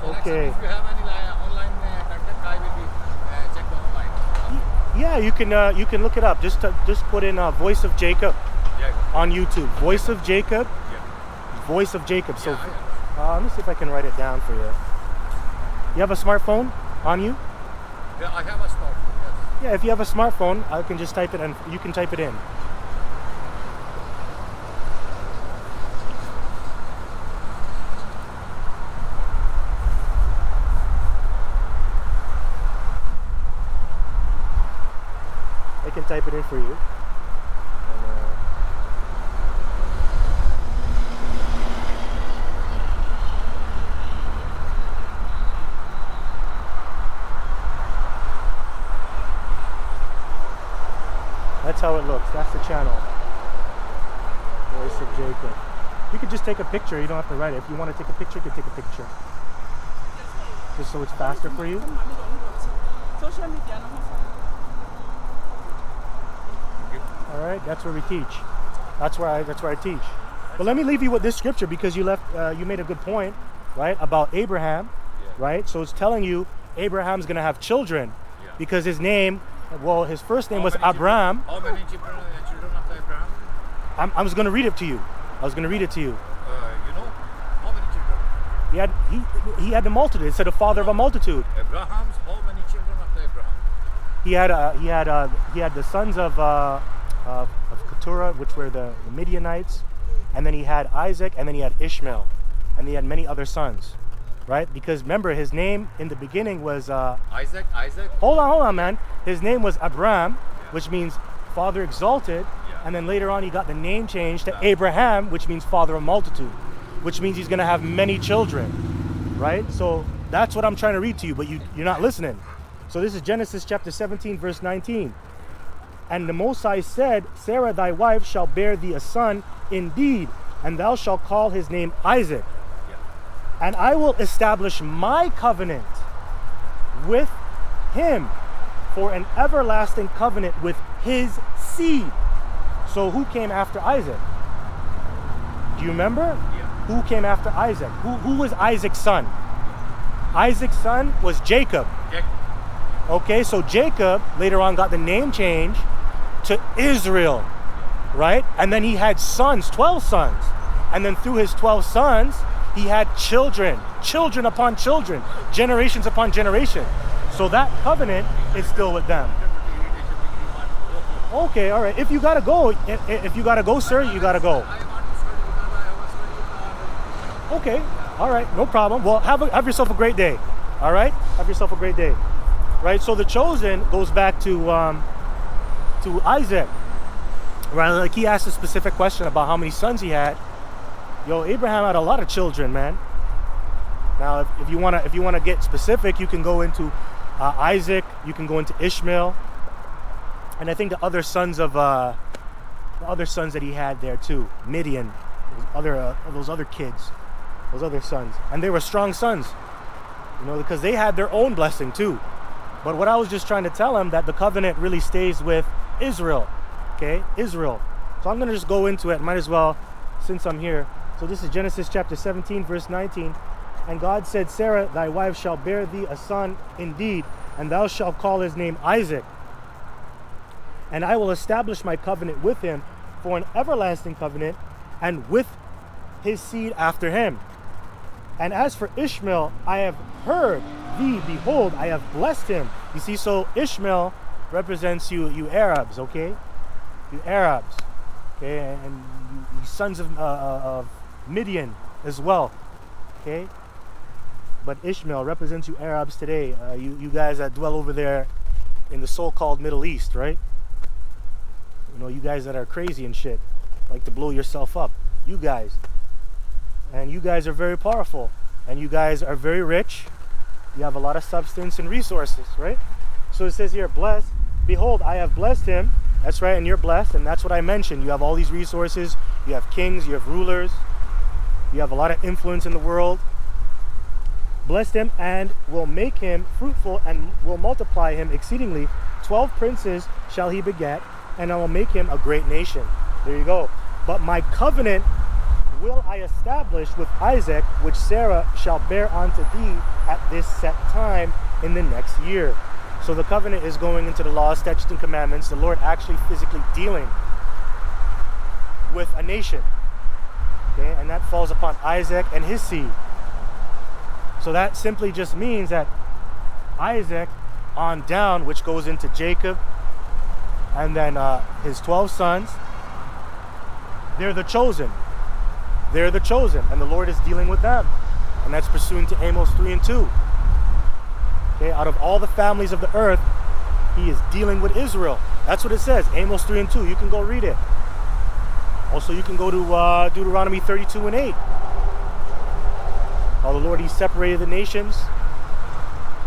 So next time Okay. if you have any online content, I will be check the online. Yeah, you can look it up. Just put in Voice of Jacob Yeah. on YouTube. Voice of Jacob. Yeah. Voice of Jacob. So Yeah, let me see if I can write it down for you. You have a smartphone on you? yeah, I have a smartphone. Yes. Yeah, if you have a smartphone, I can just type it and you can type it in. I can type it in for you. That's how it looks. That's the channel. Voice of Jacob. You could just take a picture. You don't have to write it. If you want to take a picture, you can take a picture. Just so it's faster for you. Social media, no. All right, that's where we teach. That's where I teach. But let me leave you with this scripture because you made a good point, right, about Abraham, right? So it's telling you Abraham's gonna have children because his first name was Abram. How many children of Abraham? I was gonna read it to you. You know, how many children? He had the multitude. It said the father of a multitude. Abraham's how many children of Abraham? He had the sons of Keturah, which were the Midianites, and then he had Isaac, and then he had Ishmael, and he had many other sons, right? Because remember, his name in the beginning was Isaac. hold on, man. His name was Abram, which means father exalted, and then later on he got the name changed to Abraham, which means father of multitude, which means he's gonna have many children, right? So that's what I'm trying to read to you, but you're not listening. So this is Genesis chapter 17, verse 19. And the Most High said, Sarah thy wife shall bear thee a son indeed, and thou shalt call his name Isaac. And I will establish my covenant with him for an everlasting covenant with his seed. So who came after Isaac? Do you remember? Yeah. Who came after Isaac? Who was Isaac's son? Isaac's son was Jacob. Okay, so Jacob later on got the name change to Israel, right? And then he had sons, 12 sons. And then through his 12 sons, he had children upon children, generations upon generation. So that covenant is still with them. Okay, all right. If you gotta go, if you gotta go, sir, you gotta go. I want to study because I was studying. Okay, all right, no problem. Well, have yourself a great day. All right, have yourself a great day. Right. So the chosen goes back to Isaac. Right. Like he asked a specific question about how many sons he had. Yo, Abraham had a lot of children, man. Now, if you wanna get specific, you can go into Isaac. You can go into Ishmael, and I think the other sons that he had there too, Midian, those other kids, those other sons, and they were strong sons, because they had their own blessing too. But what I was just trying to tell him, that the covenant really stays with Israel, okay, Israel. So I'm gonna just go into it. Might as well, since I'm here. So this is Genesis chapter 17, verse 19. And God said, Sarah, thy wife shall bear thee a son indeed, and thou shalt call his name Isaac. And I will establish my covenant with him for an everlasting covenant, and with his seed after him. And as for Ishmael, I have heard thee, behold, I have blessed him. You see, so Ishmael represents you Arabs, okay? You Arabs, okay? And you sons of Midian as well, okay? But Ishmael represents you Arabs today, you guys that dwell over there in the so-called Middle East, right? You guys that are crazy and shit, like to blow yourself up. You guys. And you guys are very powerful. And you guys are very rich. You have a lot of substance and resources, right? So it says here, bless, behold, I have blessed him. That's right, and you're blessed, and that's what I mentioned. You have all these resources. You have kings, you have rulers. You have a lot of influence in the world. Blessed him and will make him fruitful and will multiply him exceedingly. 12 princes shall he beget, and I will make him a great nation. There you go. But my covenant will I establish with Isaac, which Sarah shall bear unto thee at this set time in the next year. So the covenant is going into the law, statutes, and commandments. The Lord actually physically dealing with a nation. Okay, and that falls upon Isaac and his seed. So that simply just means that Isaac on down, which goes into Jacob, and then his 12 sons, they're the chosen. They're the chosen, and the Lord is dealing with them. And that's pursuant to Amos 3 and 2. Okay, out of all the families of the earth, he is dealing with Israel. That's what it says, Amos 3 and 2. You can go read it. Also, you can go to Deuteronomy 32 and 8. How the Lord, he separated the nations.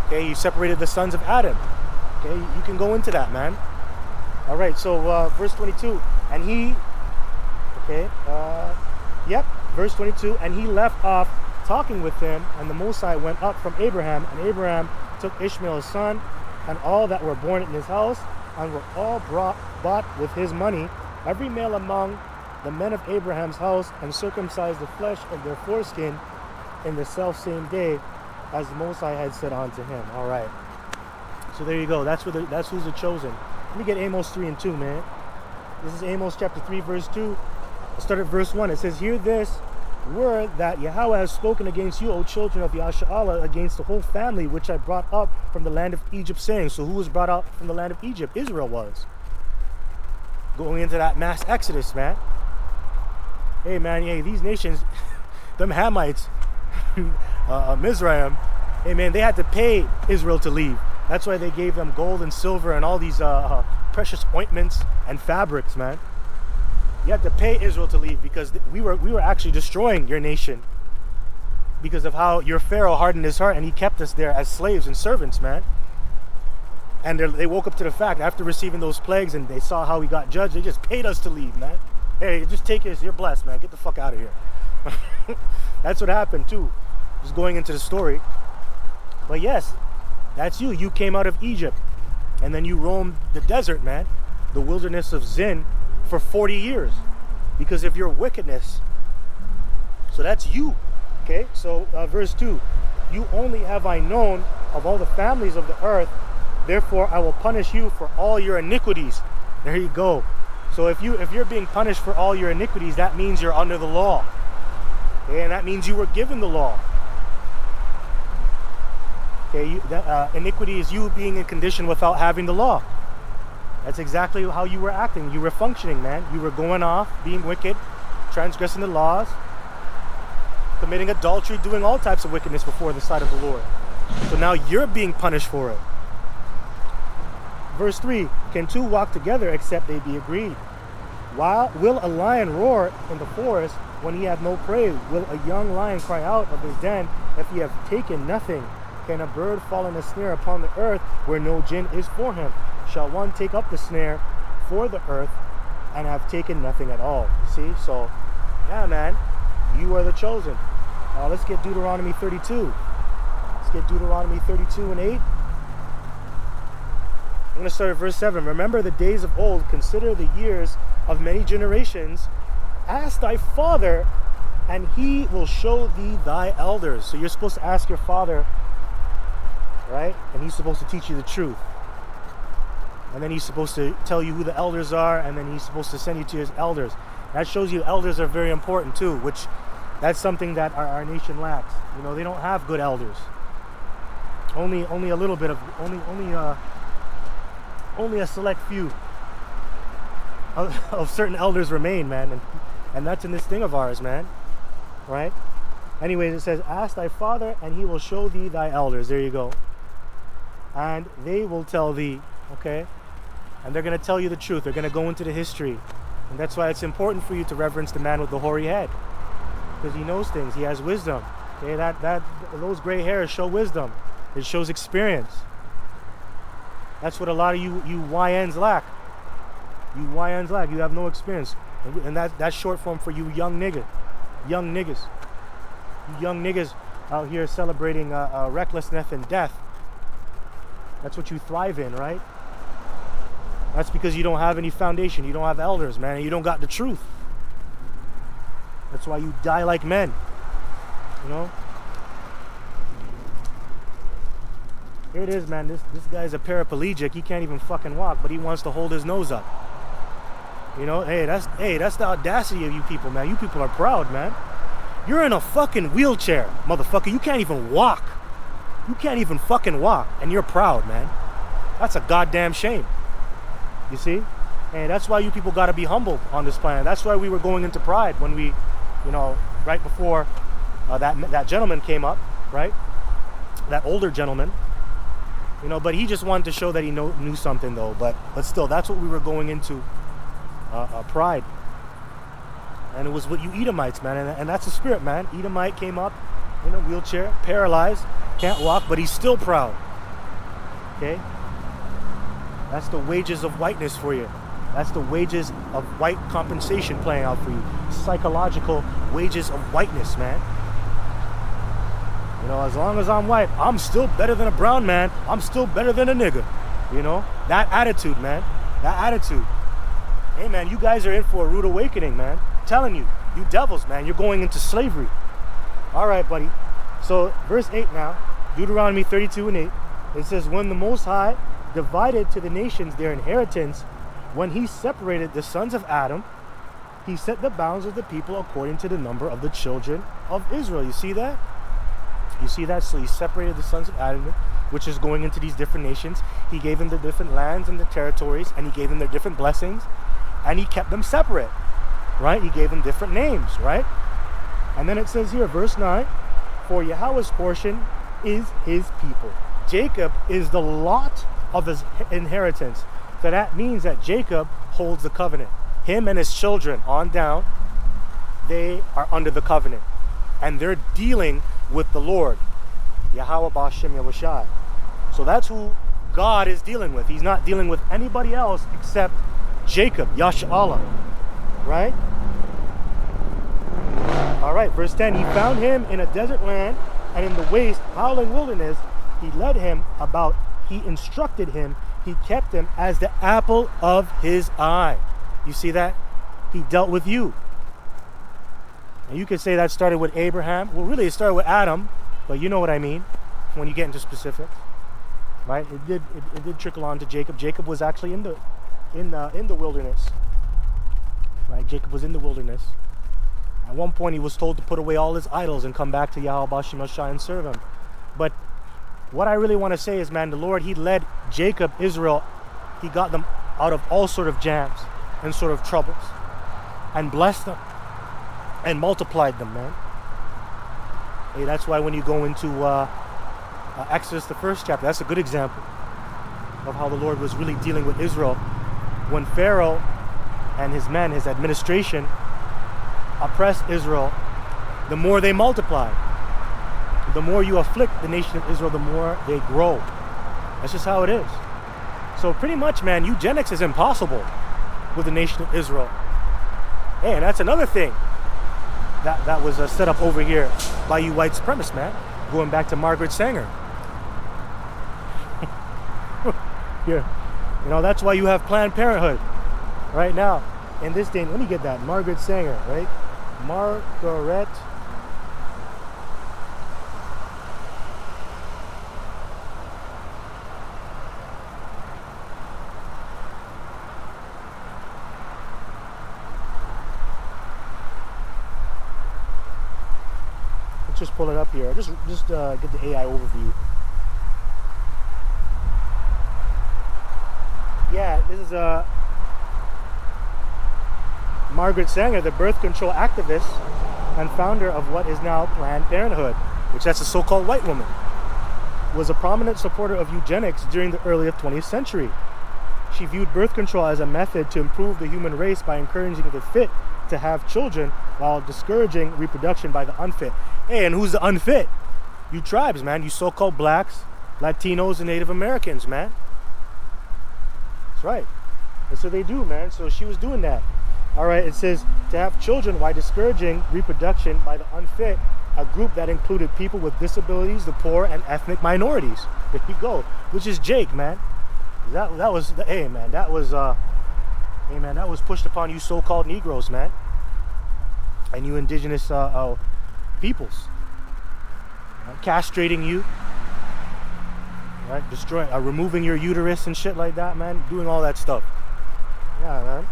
Okay, he separated the sons of Adam. Okay, you can go into that, man. All right, so verse 22. And he, verse 22. And he left off talking with him, and the Most High went up from Abraham, and Abraham took Ishmael his son, and all that were born in his house, and were all bought with his money, every male among the men of Abraham's house, and circumcised the flesh of their foreskin in the self same day, as the Most High had said unto him. All right. So there you go. That's who's the chosen. Let me get Amos 3 and 2, man. This is Amos chapter 3, verse 2. Let's start at verse 1. It says, hear this word that Yahweh has spoken against you, O children of Yasha'Allah, against the whole family which I brought up from the land of Egypt, saying. So who was brought up from the land of Egypt? Israel was. Going into that mass exodus, man. Hey, man, these nations, them Hamites, Mizraim, hey, man, they had to pay Israel to leave. That's why they gave them gold and silver and all these precious ointments and fabrics, man. You had to pay Israel to leave because we were actually destroying your nation because of how your Pharaoh hardened his heart and he kept us there as slaves and servants, man. And they woke up to the fact after receiving those plagues and they saw how we got judged, they just paid us to leave, man. Hey, just take this. You're blessed, man. Get the fuck out of here. That's what happened too. Just going into the story. But yes, that's you. You came out of Egypt and then you roamed the desert, man. The wilderness of Zin for 40 years because of your wickedness. So that's you. Okay, so verse 2. You only have I known of all the families of the earth, therefore I will punish you for all your iniquities. There you go. So if you're being punished for all your iniquities, that means you're under the law. Okay, and that means you were given the law. Okay, iniquity is you being in condition without having the law. That's exactly how you were acting. You were functioning, man. You were going off, being wicked, transgressing the laws, committing adultery, doing all types of wickedness before the sight of the Lord. So now you're being punished for it. Verse 3, can two walk together except they be agreed? Will a lion roar in the forest when he hath no prey? Will a young lion cry out of his den if he have taken nothing? Can a bird fall in a snare upon the earth where no gin is for him? Shall one take up the snare for the earth and have taken nothing at all? You see? So, yeah, man, you are the chosen. Let's get Deuteronomy 32. Let's get Deuteronomy 32 and 8. I'm going to start at verse 7. Remember the days of old, consider the years of many generations. Ask thy father, and he will show thee thy elders. So you're supposed to ask your father, right? And he's supposed to teach you the truth. And then he's supposed to tell you who the elders are, and then he's supposed to send you to his elders. That shows you elders are very important too, which that's something that our nation lacks. You know, they don't have good elders. Only a little bit of only a select few of certain elders remain, man, and that's in this thing of ours, man, right? Anyways, it says, ask thy father, and he will show thee thy elders. There you go. And they will tell thee, okay? And they're going to tell you the truth. They're going to go into the history. And that's why it's important for you to reverence the man with the hoary head, because he knows things. He has wisdom. Okay, those gray hairs show wisdom. It shows experience. That's what a lot of you YNs lack. You YNs lack. You have no experience. And that's short form for you young niggas. Young niggas. You young niggas out here celebrating recklessness and death. That's what you thrive in, right? That's because you don't have any foundation. You don't have elders, man. And you don't got the truth. That's why you die like men. You know? Here it is, man. This guy's a paraplegic. He can't even fucking walk, but he wants to hold his nose up. You know, hey, that's the audacity of you people, man. You people are proud, man. You're in a fucking wheelchair, motherfucker. You can't even walk. You can't even fucking walk, and you're proud, man. That's a goddamn shame. You see? And that's why you people got to be humble on this planet. That's why we were going into pride when we, you know, right before that gentleman came up, right? That older gentleman. You know, but he just wanted to show that he knew something, though. But still, that's what we were going into, pride. And it was with you Edomites, man. And that's the spirit, man. Edomite came up in a wheelchair, paralyzed, can't walk, but he's still proud. Okay? That's the wages of whiteness for you. That's the wages of white compensation playing out for you. Psychological wages of whiteness, man. You know, as long as I'm white, I'm still better than a brown man. I'm still better than a nigga. You know? That attitude, man. That attitude. Hey, man, you guys are in for a rude awakening, man. I'm telling you. You devils, man. You're going into slavery. All right, buddy. So, verse 8 now. Deuteronomy 32 and 8. It says, when the Most High divided to the nations their inheritance, when he separated the sons of Adam, he set the bounds of the people according to the number of the children of Israel. You see that? You see that? So he separated the sons of Adam, which is going into these different nations. He gave them the different lands and the territories, and he gave them their different blessings, and he kept them separate, right? He gave them different names, right? And then it says here, verse 9, for Yahweh's portion is his people. Jacob is the lot of his inheritance. So that means that Jacob holds the covenant. Him and his children on down, they are under the covenant. And they're dealing with the Lord, Yahweh Ba'Shem Yahushai. So that's who God is dealing with. He's not dealing with anybody else except Jacob, Yasha, right? All right, verse 10, he found him in a desert land and in the waste, howling wilderness. He led him about, he instructed him, he kept him as the apple of his eye. You see that? He dealt with you. And you could say that started with Abraham. Well, really, it started with Adam, but you know what I mean when you get into specifics, right? It did trickle on to Jacob. Jacob was actually in the wilderness, right? Jacob was in the wilderness. At one point, he was told to put away all his idols and come back to Yahweh Ba'Shem Yahushai and serve him. But what I really want to say is, man, the Lord, he led Jacob, Israel, he got them out of all sort of jams and sort of troubles, and blessed them and multiplied them, man. Hey, that's why when you go into Exodus, the first chapter, that's a good example of how the Lord was really dealing with Israel. When Pharaoh and his men, his administration, oppressed Israel, the more they multiply. The more you afflict the nation of Israel, the more they grow. That's just how it is. So pretty much, man, eugenics is impossible with the nation of Israel. Hey, and that's another thing that was set up over here by you white supremacists, man. Going back to Margaret Sanger. Here, you know, that's why you have Planned Parenthood right now. In this day, let me get that. Margaret Sanger, right? Margaret. Let's just pull it up here. Just get the AI overview. Yeah, this is Margaret Sanger, the birth control activist and founder of what is now Planned Parenthood, which that's a so-called white woman, was a prominent supporter of eugenics during the early 20th century. She viewed birth control as a method to improve the human race by encouraging the fit to have children while discouraging reproduction by the unfit. Hey, and who's the unfit? You tribes, man. You so-called blacks, Latinos, and Native Americans, man. That's right. That's what they do, man. So she was doing that. All right, it says to have children while discouraging reproduction by the unfit, a group that included people with disabilities, the poor, and ethnic minorities. There you go. Which is Jake, man. That was hey, man. That was pushed upon you so-called Negroes, man, and you indigenous peoples, castrating you, right? Destroying, removing your uterus and shit like that, man. Doing all that stuff. Yeah, man.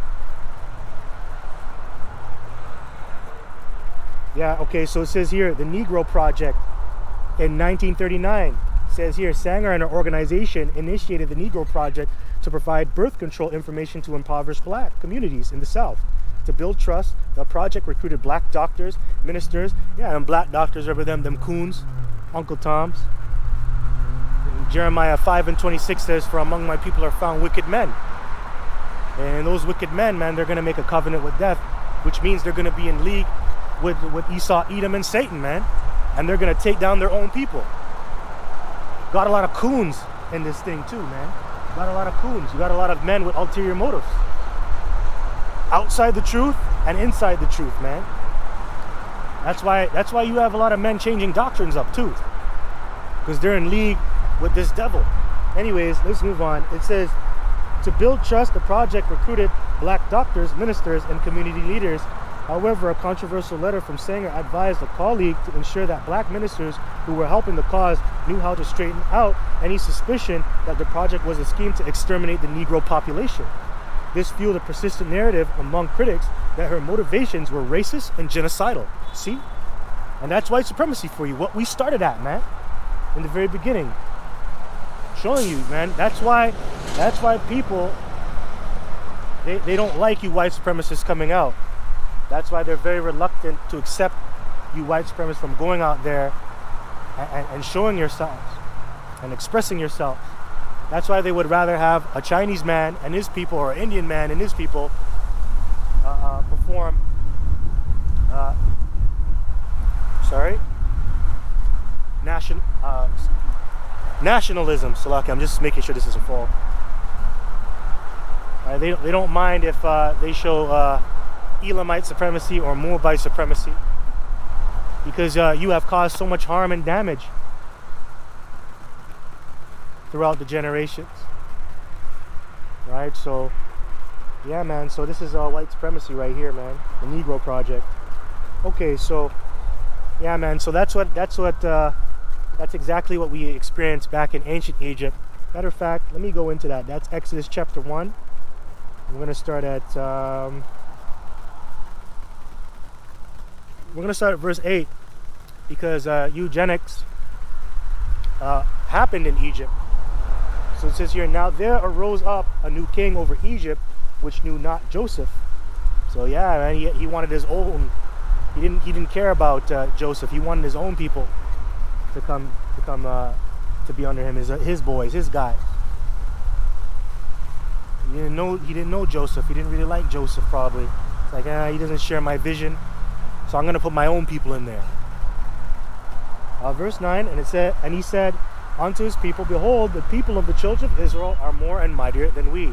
Yeah, okay, so it says here, the Negro Project in 1939 says here, Sanger and her organization initiated the Negro Project to provide birth control information to impoverished black communities in the South. To build trust, the project recruited black doctors, ministers, yeah, and black doctors over them coons, Uncle Toms. And Jeremiah 5:26 says, for among my people are found wicked men. And those wicked men, man, they're going to make a covenant with death, which means they're going to be in league with Esau, Edom, and Satan, man. And they're going to take down their own people. Got a lot of coons in this thing too, man. Got a lot of coons. You got a lot of men with ulterior motives. Outside the truth and inside the truth, man. That's why you have a lot of men changing doctrines up too. Because they're in league with this devil. Anyways, let's move on. It says, to build trust, the project recruited black doctors, ministers, and community leaders. However, a controversial letter from Sanger advised a colleague to ensure that black ministers who were helping the cause knew how to straighten out any suspicion that the project was a scheme to exterminate the Negro population. This fueled a persistent narrative among critics that her motivations were racist and genocidal. See? And that's white supremacy for you, what we started at, man, in the very beginning. Showing you, man, that's why people, they don't like you white supremacists coming out. That's why they're very reluctant to accept you white supremacists from going out there and showing yourselves and expressing yourselves. That's why they would rather have a Chinese man and his people or an Indian man and his people perform nationalism. Salaki, I'm just making sure this isn't fall. They don't mind if they show Elamite supremacy or Moabite supremacy, because you have caused so much harm and damage throughout the generations, right? So yeah, man, so this is white supremacy right here, man, the Negro Project. Okay, so yeah, man, so that's exactly what we experienced back in ancient Egypt. Matter of fact, let me go into that. That's Exodus chapter 1. I'm going to start at verse 8, because eugenics happened in Egypt. So it says here, now there arose up a new king over Egypt, which knew not Joseph. So yeah, man, he wanted his own. He didn't care about Joseph. He wanted his own people to come to be under him, his boys, his guys. He didn't know Joseph. He didn't really like Joseph, probably. It's like, he doesn't share my vision, so I'm gonna put my own people in there. Verse 9, and he said unto his people, behold, the people of the children of Israel are more and mightier than we.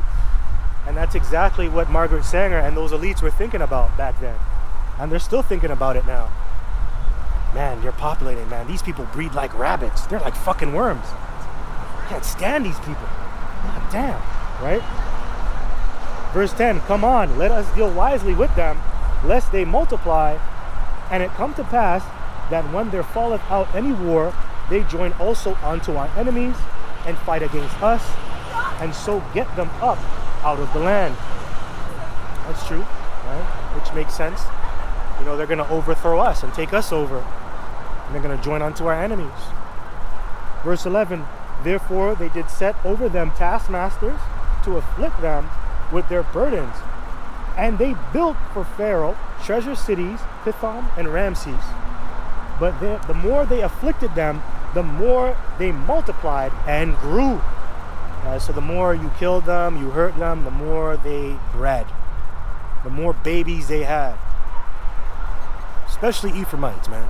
And that's exactly what Margaret Sanger and those elites were thinking about back then. And they're still thinking about it now. Man, you're populating, man. These people breed like rabbits. They're like fucking worms. Can't stand these people. God damn, right? Verse 10, come on, let us deal wisely with them, lest they multiply. And it come to pass that when there falleth out any war, they join also unto our enemies, and fight against us, and so get them up out of the land. That's true, right? Which makes sense. You know, they're going to overthrow us and take us over, and they're going to join unto our enemies. Verse 11, therefore they did set over them taskmasters to afflict them with their burdens. And they built for Pharaoh treasure cities, Pithom and Ramses. But the more they afflicted them, the more they multiplied and grew. So the more you killed them, you hurt them, the more they bred. The more babies they had. Especially Ephraimites, man.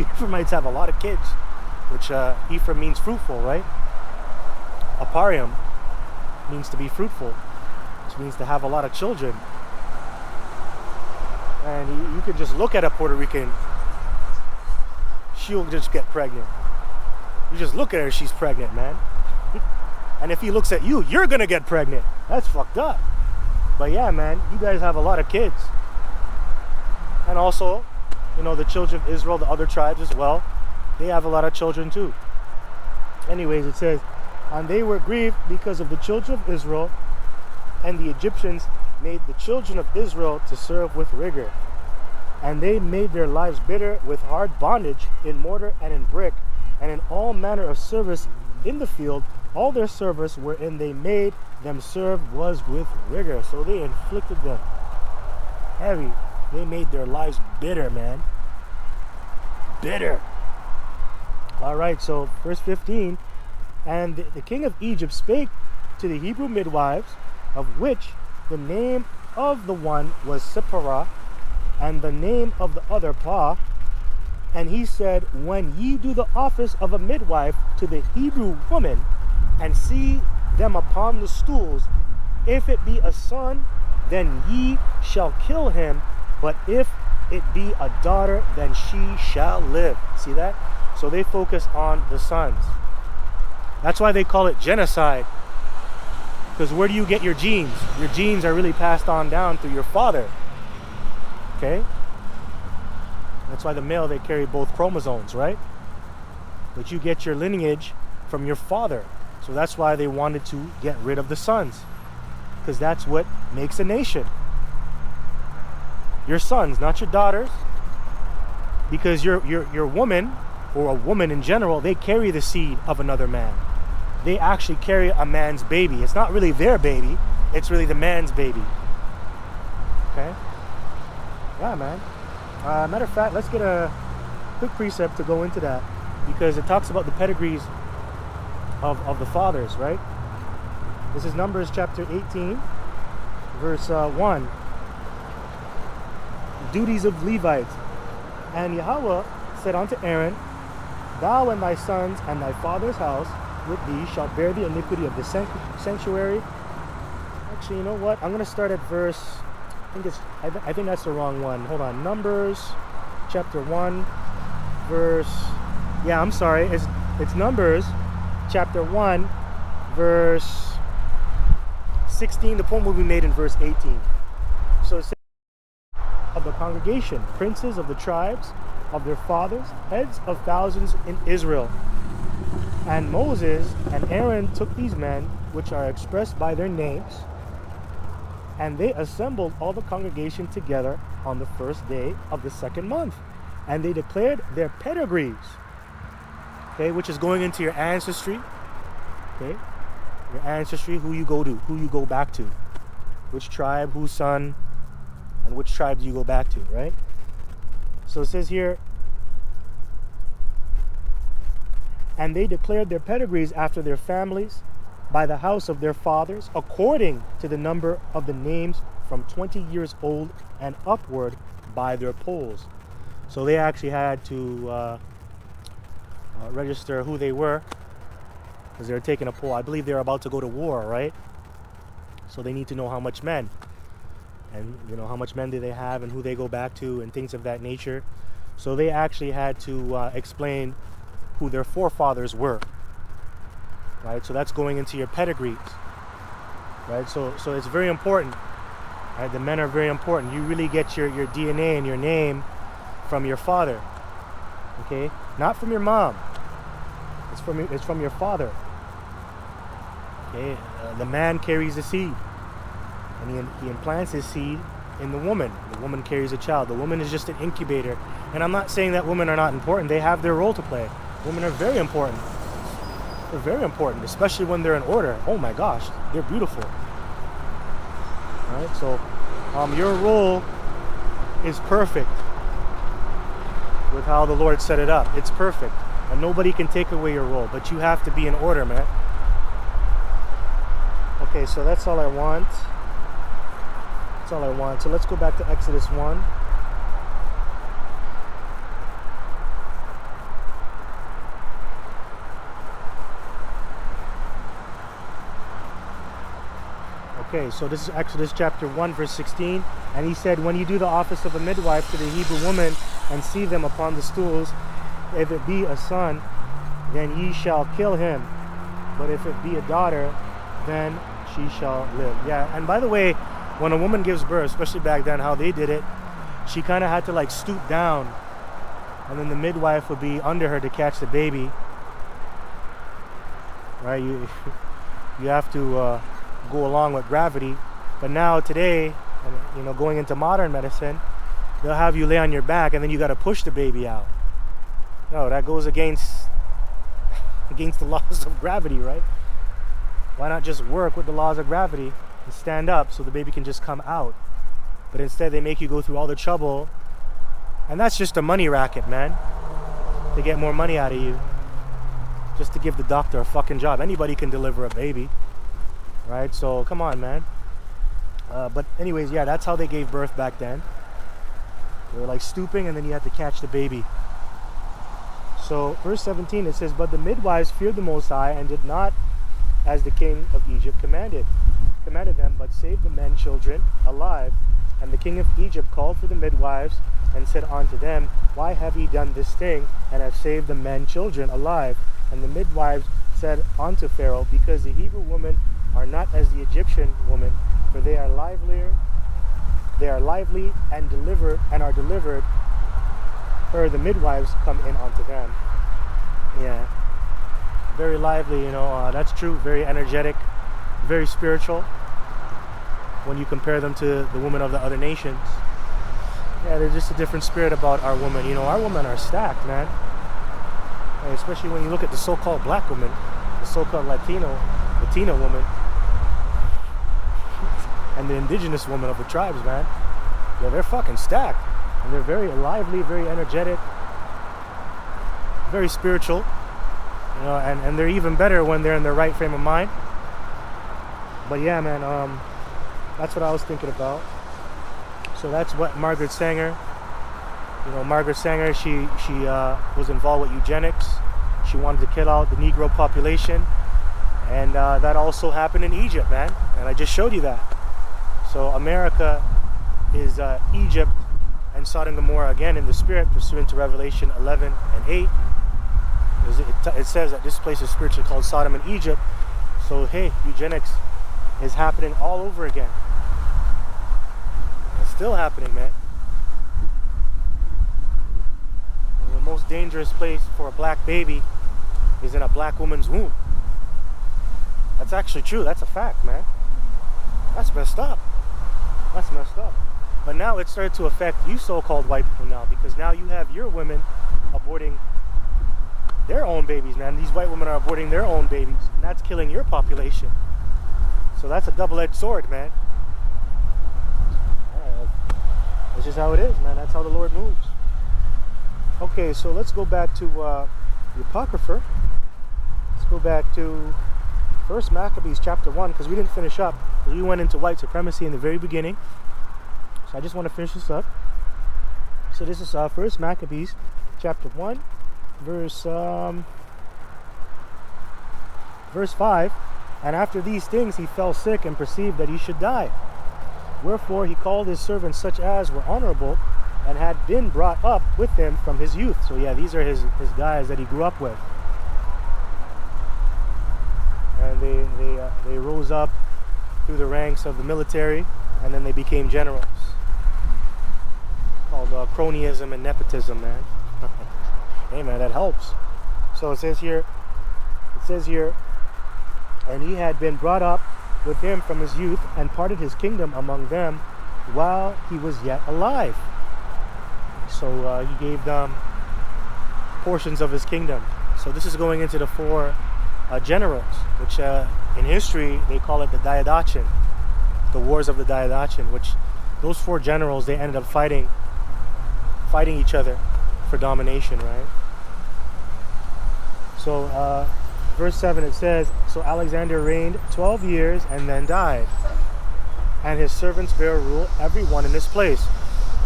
Ephraimites have a lot of kids, which Ephraim means fruitful, right? Aparium means to be fruitful, which means to have a lot of children. And you can just look at a Puerto Rican, she'll just get pregnant. You just look at her, she's pregnant, man. And if he looks at you, you're gonna get pregnant. That's fucked up. But yeah, man, you guys have a lot of kids. And also, you know, the children of Israel, the other tribes as well, they have a lot of children too. Anyways, it says, and they were grieved because of the children of Israel, and the Egyptians made the children of Israel to serve with rigor. And they made their lives bitter with hard bondage in mortar and in brick, and in all manner of service in the field. All their service wherein they made them serve was with rigor. So they inflicted them heavy. They made their lives bitter, man. Bitter. All right, so verse 15. And the king of Egypt spake to the Hebrew midwives, of which the name of the one was Sipporah, and the name of the other Pa. And he said, when ye do the office of a midwife to the Hebrew woman, and see them upon the stools, if it be a son, then ye shall kill him, but if it be a daughter, then she shall live. See that? So they focus on the sons. That's why they call it genocide. Because where do you get your genes? Your genes are really passed on down through your father. Okay? That's why the male, they carry both chromosomes, right? But you get your lineage from your father. So that's why they wanted to get rid of the sons. Because that's what makes a nation. Your sons, not your daughters. Because your woman, or a woman in general, they carry the seed of another man. They actually carry a man's baby. It's not really their baby. It's really the man's baby. Okay? Yeah, man. Matter of fact, let's get a quick precept to go into that. Because it talks about the pedigrees of the fathers, right? This is Numbers chapter 18, verse 1. Duties of Levites. And Yahweh said unto Aaron, thou and thy sons and thy father's house with thee shall bear the iniquity of the sanctuary. Actually, you know what? I'm going to start at verse, I think that's the wrong one. Hold on. Numbers chapter 1, verse, yeah, I'm sorry. It's Numbers chapter 1, verse 16. The point will be made in verse 18. So it says, of the congregation, princes of the tribes of their fathers, heads of thousands in Israel. And Moses and Aaron took these men, which are expressed by their names, and they assembled all the congregation together on the first day of the second month. And they declared their pedigrees, okay, which is going into your ancestry. Okay? Your ancestry, who you go to, who you go back to. Which tribe, whose son, and which tribe do you go back to, right? So it says here, and they declared their pedigrees after their families by the house of their fathers, according to the number of the names from 20 years old and upward by their polls. So they actually had to register who they were, because they were taking a poll. I believe they're about to go to war, right? So they need to know how much men, and how much men do they have, and who they go back to, and things of that nature. So they actually had to explain who their forefathers were, right? So that's going into your pedigrees, right? So it's very important, right? The men are very important. You really get your DNA and your name from your father, okay? Not from your mom. It's from your father. Okay, the man carries the seed, and he implants his seed in the woman. The woman carries a child. The woman is just an incubator. And I'm not saying that women are not important. They have their role to play. Women are very important. They're very important, especially when they're in order. Oh my gosh, they're beautiful. All right, so your role is perfect with how the Lord set it up. It's perfect, and nobody can take away your role, but you have to be in order, man. Okay, so that's all I want. That's all I want. So let's go back to Exodus 1. Okay, so this is Exodus chapter 1, verse 16. And he said, when you do the office of a midwife to the Hebrew woman and see them upon the stools, if it be a son, then ye shall kill him. But if it be a daughter, then she shall live. Yeah, and by the way, when a woman gives birth, especially back then, how they did it, she kind of had to like stoop down, and then the midwife would be under her to catch the baby. Right? You have to go along with gravity. But now today, going into modern medicine, they'll have you lay on your back, and then you got to push the baby out. No, that goes against the laws of gravity, right? Why not just work with the laws of gravity and stand up so the baby can just come out? But instead they make you go through all the trouble, and that's just a money racket, man. They get more money out of you just to give the doctor a fucking job. Anybody can deliver a baby, right? So come on, man. But anyways, yeah, that's how they gave birth back then. They were like stooping, and then you had to catch the baby. So verse 17, it says, but the midwives feared the Most High and did not as the king of Egypt commanded them, but saved the men children alive. And the king of Egypt called for the midwives and said unto them, why have ye done this thing, and have saved the men children alive? And the midwives said unto Pharaoh, because the Hebrew women are not as the Egyptian women, for they are lively and are delivered, or the midwives come in unto them. Yeah, very lively, that's true. Very energetic, very spiritual when you compare them to the women of the other nations. Yeah, there's just a different spirit about our women. Our women are stacked, man. And especially when you look at the so-called black women, the so-called Latina woman, and the indigenous women of the tribes, man. Yeah, they're fucking stacked. And they're very lively, very energetic, very spiritual, and they're even better when they're in their right frame of mind. But yeah, man, that's what I was thinking about. So that's what Margaret Sanger, Margaret Sanger, she was involved with eugenics. She wanted to kill out the Negro population, and that also happened in Egypt, man. And I just showed you that. So America is Egypt and Sodom and Gomorrah again in the spirit, pursuant to Revelation 11 and 8. It says that this place is spiritually called Sodom and Egypt. So hey, eugenics is happening all over again. It's still happening, man. And the most dangerous place for a black baby is in a black woman's womb. That's actually true. That's a fact, man. That's messed up. That's messed up. But now it started to affect you so-called white people now, because now you have your women aborting their own babies, man. These white women are aborting their own babies, and that's killing your population. So that's a double-edged sword, man. That's just how it is, man. That's how the Lord moves. Okay, so let's go back to the Apocrypha. Let's go back to First Maccabees chapter 1, because we didn't finish up. We went into white supremacy in the very beginning. So I just want to finish this up. So this is First Maccabees chapter 1, verse 5. And after these things he fell sick and perceived that he should die. Wherefore he called his servants such as were honorable and had been brought up with him from his youth. So yeah, these are his guys that he grew up with. And they rose up through the ranks of the military, and then they became generals. Called cronyism and nepotism, man. Hey man, that helps. So it says here, and he had been brought up with him from his youth, and parted his kingdom among them while he was yet alive. So he gave them portions of his kingdom. So this is going into the four generals, which in history they call it the Diadochin, the wars of the Diadochin, which those four generals, they ended up fighting each other for domination, right? So verse 7, it says, so Alexander reigned 12 years and then died, and his servants bare rule, every one in his place.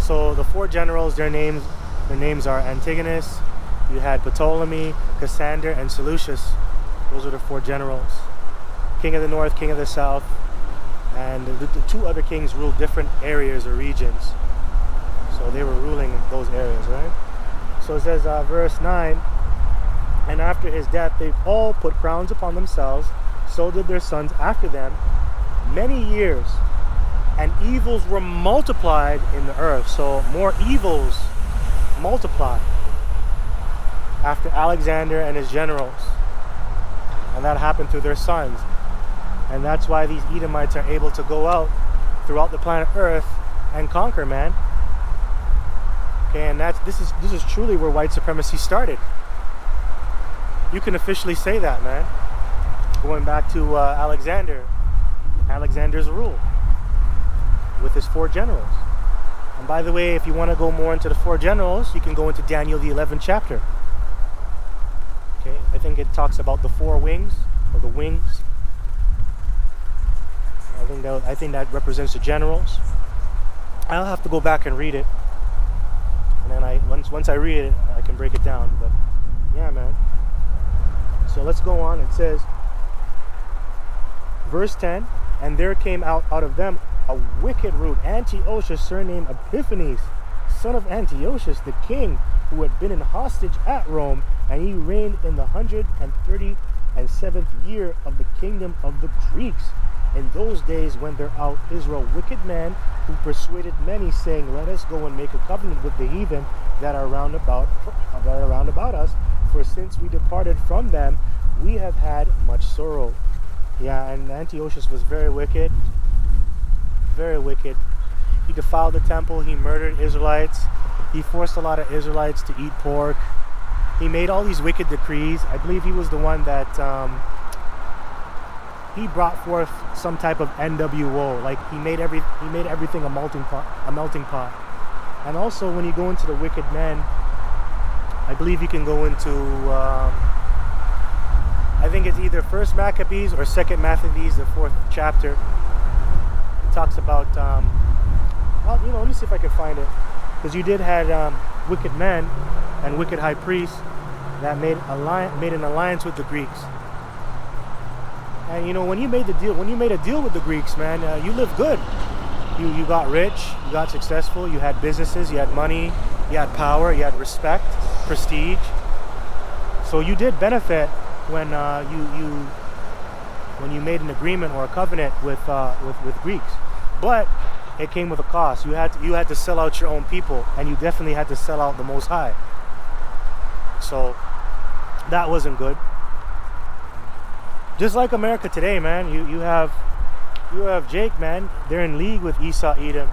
So the four generals, their names are Antigonus, you had Ptolemy, Cassander, and Seleucus. Those are the four generals. King of the north, king of the south, and the two other kings ruled different areas or regions. So they were ruling in those areas, right? So it says, verse 9, and after his death they all put crowns upon themselves, so did their sons after them, many years, and evils were multiplied in the earth. So more evils multiplied after Alexander and his generals, and that happened through their sons. And that's why these Edomites are able to go out throughout the planet Earth and conquer, man. Okay, and this is truly where white supremacy started. You can officially say that, man. Going back to Alexander's rule with his four generals. And by the way, if you want to go more into the four generals, you can go into Daniel the 11th chapter. Okay, I think it talks about the four wings, or the wings. I think that represents the generals. I'll have to go back and read it, and then once I read it, I can break it down. But yeah, man. So let's go on. It says, verse 10, and there came out of them a wicked root, Antiochus, surnamed Epiphanes, son of Antiochus the king, who had been in hostage at Rome, and he reigned in the 137th year of the kingdom of the Greeks. In those days went there out Israel wicked men, who persuaded many, saying, let us go and make a covenant with the heathen that are round about us, for since we departed from them, we have had much sorrow. Yeah, and Antiochus was very wicked. Very wicked. He defiled the temple. He murdered Israelites. He forced a lot of Israelites to eat pork. He made all these wicked decrees. I believe he was the one that he brought forth some type of NWO. Like he made everything a melting pot. And also, when you go into the wicked men, I believe you can go into I think it's either First Maccabees or Second Maccabees, the 4th chapter. It talks about well, let me see if I can find it, because you did had wicked men and wicked high priests that made an alliance with the Greeks. And when you made a deal with the Greeks, man, you lived good. You got rich, you got successful, you had businesses, you had money, you had power, you had respect, prestige. So you did benefit when you made an agreement or a covenant with Greeks. But it came with a cost. You had to sell out your own people, and you definitely had to sell out the Most High. So that wasn't good. Just like America today, man, you have Jake, man. They're in league with Esau, Edom,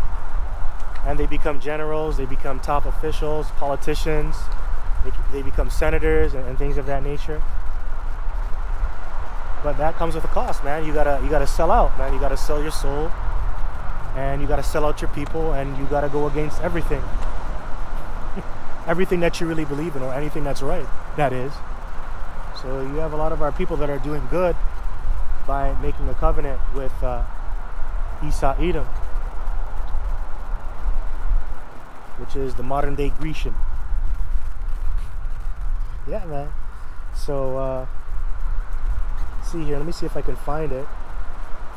and they become generals, they become top officials, politicians, They become senators and things of that nature. But that comes with a cost, man. You gotta sell out, man. You gotta sell your soul, and you gotta sell out your people, and you gotta go against everything, everything that you really believe in, or anything that's right. That is. So you have a lot of our people that are doing good by making a covenant with Esau Edom, which is the modern day Grecian. Yeah, man. So see here, let me see if I can find it.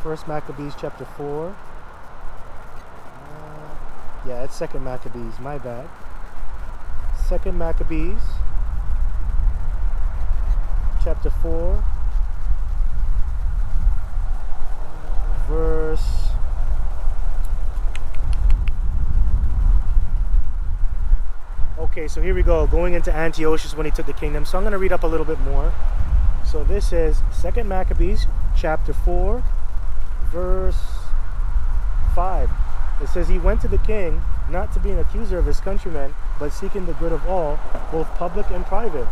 First Maccabees chapter 4. Yeah, it's Second Maccabees, my bad. Second Maccabees chapter 4, verse okay, so here we go, going into Antiochus when he took the kingdom. So I'm going to read up a little bit more. So this is Second Maccabees chapter 4, verse 5. It says, he went to the king not to be an accuser of his countrymen, but seeking the good of all, both public and private.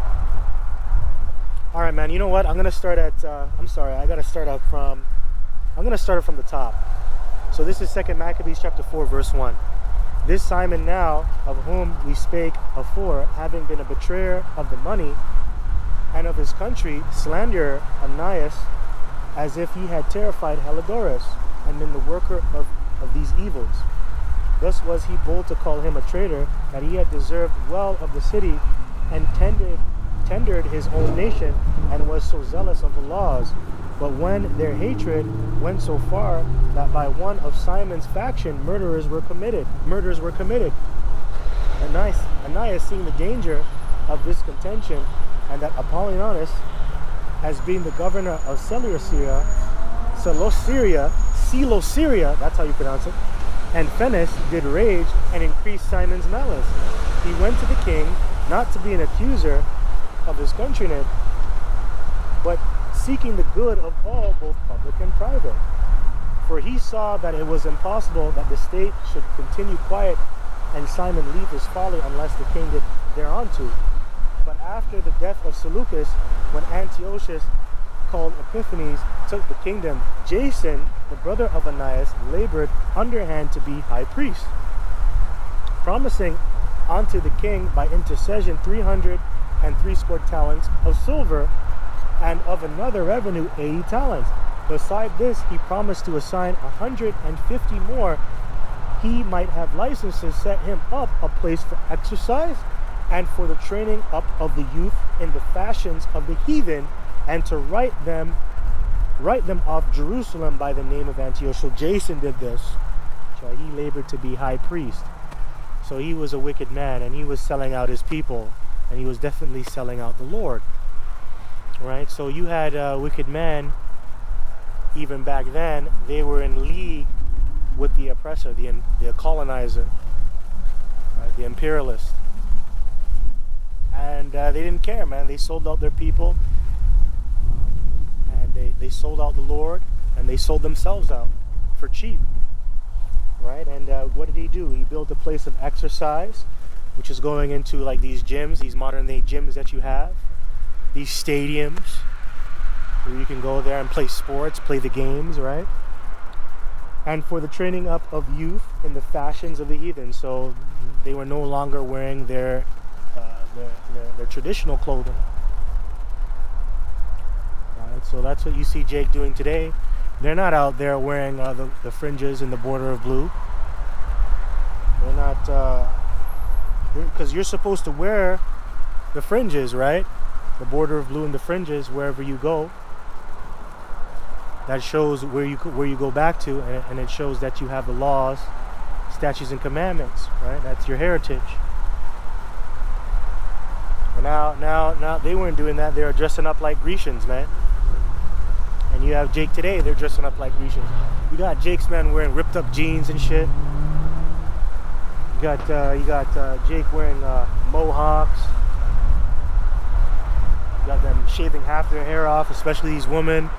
All right, man, you know what? I'm going to start at, I'm going to start it from the top. So this is Second Maccabees chapter 4, verse 1. This Simon now, of whom we spake afore, having been a betrayer of the money and of his country, slanderer Ananias, as if he had terrified Heliodorus, and been the worker of these evils. Thus was he bold to call him a traitor, that he had deserved well of the city, and tendered his own nation, and was so zealous of the laws. But when their hatred went so far that by one of Simon's faction murders were committed. Ananias, seeing the danger of this contention, and that Apollonius, as being the governor of Seleucia, that's how you pronounce it, and Phenis did rage and increase Simon's malice. He went to the king, not to be an accuser of his countrymen, but seeking the good of all, both public and private. For he saw that it was impossible that the state should continue quiet and Simon leave his folly unless the king did thereunto. But after the death of Seleucus, when Antiochus, called Epiphanes, took the kingdom, Jason, the brother of Ananias, labored underhand to be high priest, promising unto the king by intercession 360 talents of silver, and of another revenue 80 talents. Beside this, he promised to assign 150 more. He might have licenses set him up a place for exercise, and for the training up of the youth in the fashions of the heathen, and to write them off Jerusalem by the name of Antiochus. So Jason did this. So he labored to be high priest. So he was a wicked man, and he was selling out his people, and he was definitely selling out the Lord. Right? So you had wicked men, even back then, they were in league with the oppressor, the colonizer, right? The imperialist. And they didn't care, man. They sold out their people, and they sold out the Lord, and they sold themselves out for cheap. Right? And what did he do? He built a place of exercise, which is going into like these gyms, these modern day gyms that you have, these stadiums where you can go there and play sports, play the games, right? And for the training up of youth in the fashions of the heathen. So they were no longer wearing their traditional clothing. Right? So that's what you see Jake doing today. They're not out there wearing the fringes and the border of blue. They're not, because you're supposed to wear the fringes, right? The border of blue and the fringes wherever you go. That shows where you go back to, and it shows that you have the laws, statutes, and commandments, right? That's your heritage. But now they weren't doing that. They were dressing up like Grecians, man. And you have Jake today, they're dressing up like Grecians. You got Jake's man wearing ripped up jeans and shit. You got Jake wearing mohawks. You got them shaving half their hair off, especially these women.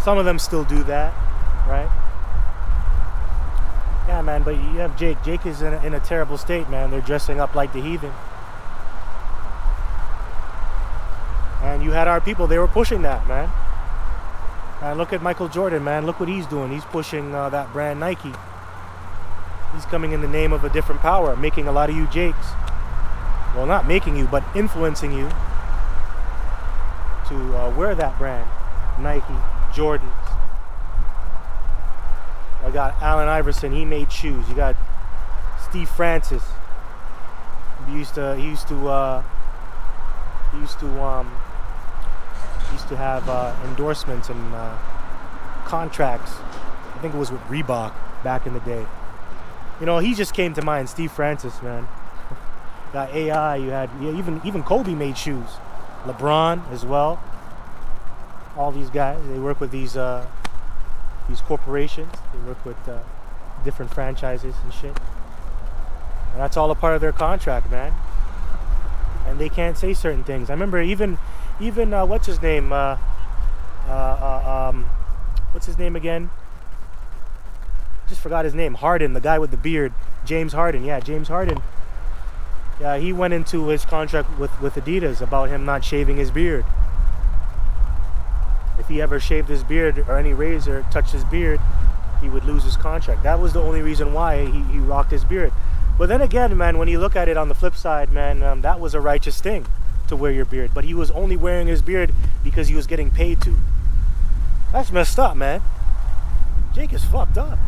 Some of them still do that, right? Yeah, man, but you have Jake. Jake is in a terrible state, man. They're dressing up like the heathen. you had our people, they were pushing that, man. And look at Michael Jordan, man. Look what he's doing. He's pushing that brand Nike. He's coming in the name of a different power, making a lot of you jakes. Well, not making you, but influencing you to wear that brand. Nike, Jordans. I got Allen Iverson, he made shoes. You got Steve Francis. He used to have endorsements and contracts. I think it was with Reebok back in the day. You know, he just came to mind. Steve Francis, man. Got AI. You had even Kobe made shoes. LeBron as well. All these guys, they work with these corporations. They work with different franchises and shit. And that's all a part of their contract, man. And they can't say certain things. I remember even what's his name? What's his name again? Just forgot his name. Harden, the guy with the beard. James Harden. Yeah, James Harden. Yeah, he went into his contract with Adidas about him not shaving his beard. If he ever shaved his beard or any razor touched his beard, he would lose his contract. That was the only reason why he rocked his beard. But then again, man, when you look at it on the flip side, man, that was a righteous thing to wear your beard. But he was only wearing his beard because he was getting paid to. That's messed up, man. Jake is fucked up.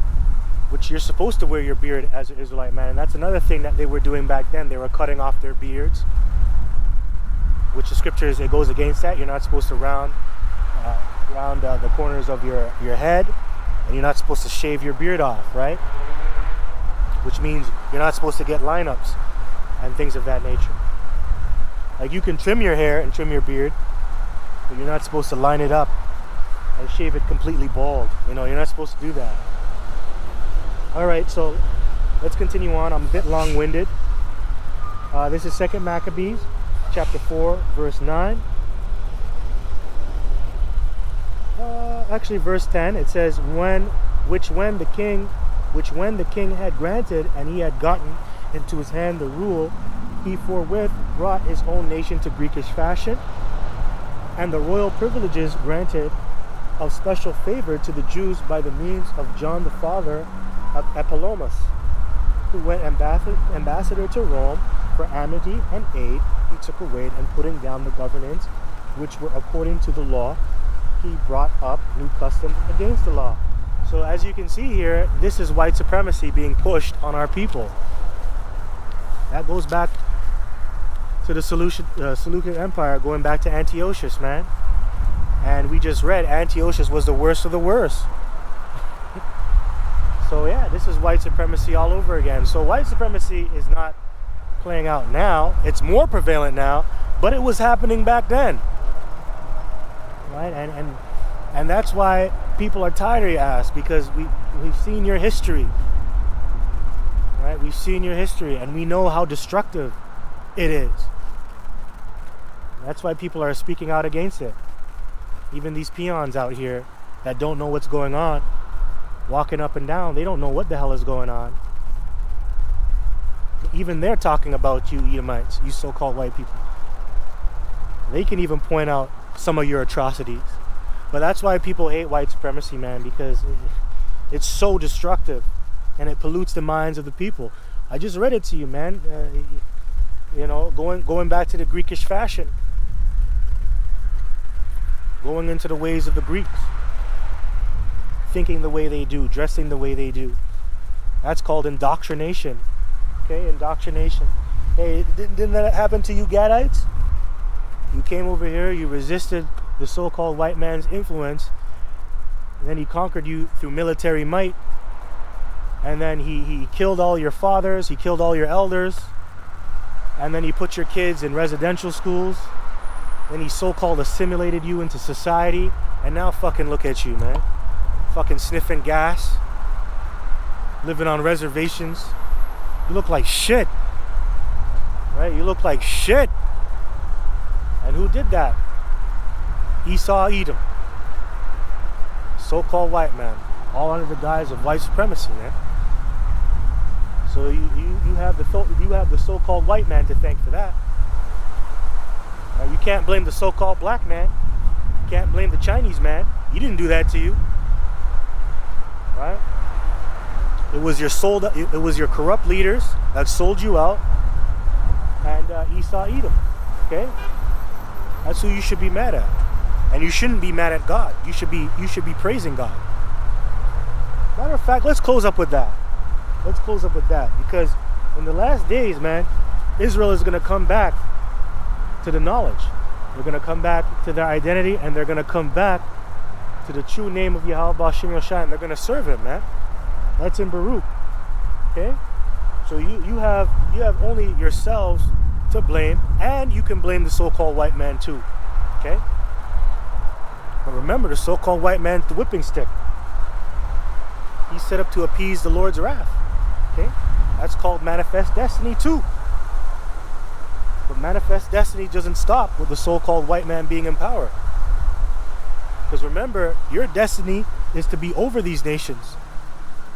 Which you're supposed to wear your beard as an Israelite, man. And that's another thing that they were doing back then. They were cutting off their beards. Which the scriptures, it goes against that. You're not supposed to round the corners of your head. And you're not supposed to shave your beard off, right? Which means you're not supposed to get lineups and things of that nature. Like you can trim your hair and trim your beard, but you're not supposed to line it up and shave it completely bald. You know, you're not supposed to do that. Alright, so let's continue on. I'm a bit long-winded. This is 2 Maccabees, chapter 4, verse 9. Actually, verse 10, it says, when the king had granted and he had gotten into his hand the rule, he forthwith brought his own nation to Greekish fashion, and the royal privileges granted of special favor to the Jews by the means of John the father of Epalomus, who went ambassador to Rome for amity and aid. He took away and putting down the governments which were according to the law. He brought up new customs against the law. So as you can see here, this is white supremacy being pushed on our people. That goes back to the Seleucid Empire, going back to Antiochus, man. And we just read Antiochus was the worst of the worst. So yeah, this is white supremacy all over again. So white supremacy is not playing out now. It's more prevalent now, but it was happening back then. Right? And that's why people are tired of your ass, because we've seen your history. Right? We've seen your history and we know how destructive it is. That's why people are speaking out against it. Even these peons out here that don't know what's going on, walking up and down, they don't know what the hell is going on. Even they're talking about you Edomites, you so-called white people. They can even point out some of your atrocities. But that's why people hate white supremacy, man, because it's so destructive and it pollutes the minds of the people. I just read it to you, man. You know, going back to the Greekish fashion, going into the ways of the Greeks, thinking the way they do, dressing the way they do. That's called indoctrination. Okay, indoctrination. Hey, didn't that happen to you Gadites? You came over here, you resisted the so-called white man's influence, and then he conquered you through military might, and then he killed all your fathers, he killed all your elders, and then he put your kids in residential schools, then he so-called assimilated you into society, and now fucking look at you, man. Fucking sniffing gas, living on reservations. You look like shit, right? You look like shit. And who did that? Esau, Edom, so-called white man, all under the guise of white supremacy, man. So you have the so-called white man to thank for that. You can't blame the so-called black man. You can't blame the Chinese man. He didn't do that to you. Right? It was your corrupt leaders that sold you out, and Esau Edom. Okay? That's who you should be mad at. And you shouldn't be mad at God. You should be praising God. Matter of fact, let's close up with that. Let's close up with that. Because in the last days, man, Israel is going to come back to the knowledge. They're going to come back to their identity, and they're going to come back to the true name of Yahweh B'Shem Yoshai, and they're going to serve him, man. That's in Baruch. Okay? So you have only yourselves to blame, and you can blame the so-called white man too. Okay? But remember, the so-called white man's the whipping stick. He's set up to appease the Lord's wrath. Okay? That's called manifest destiny too. But manifest destiny doesn't stop with the so-called white man being in power. Because remember, your destiny is to be over these nations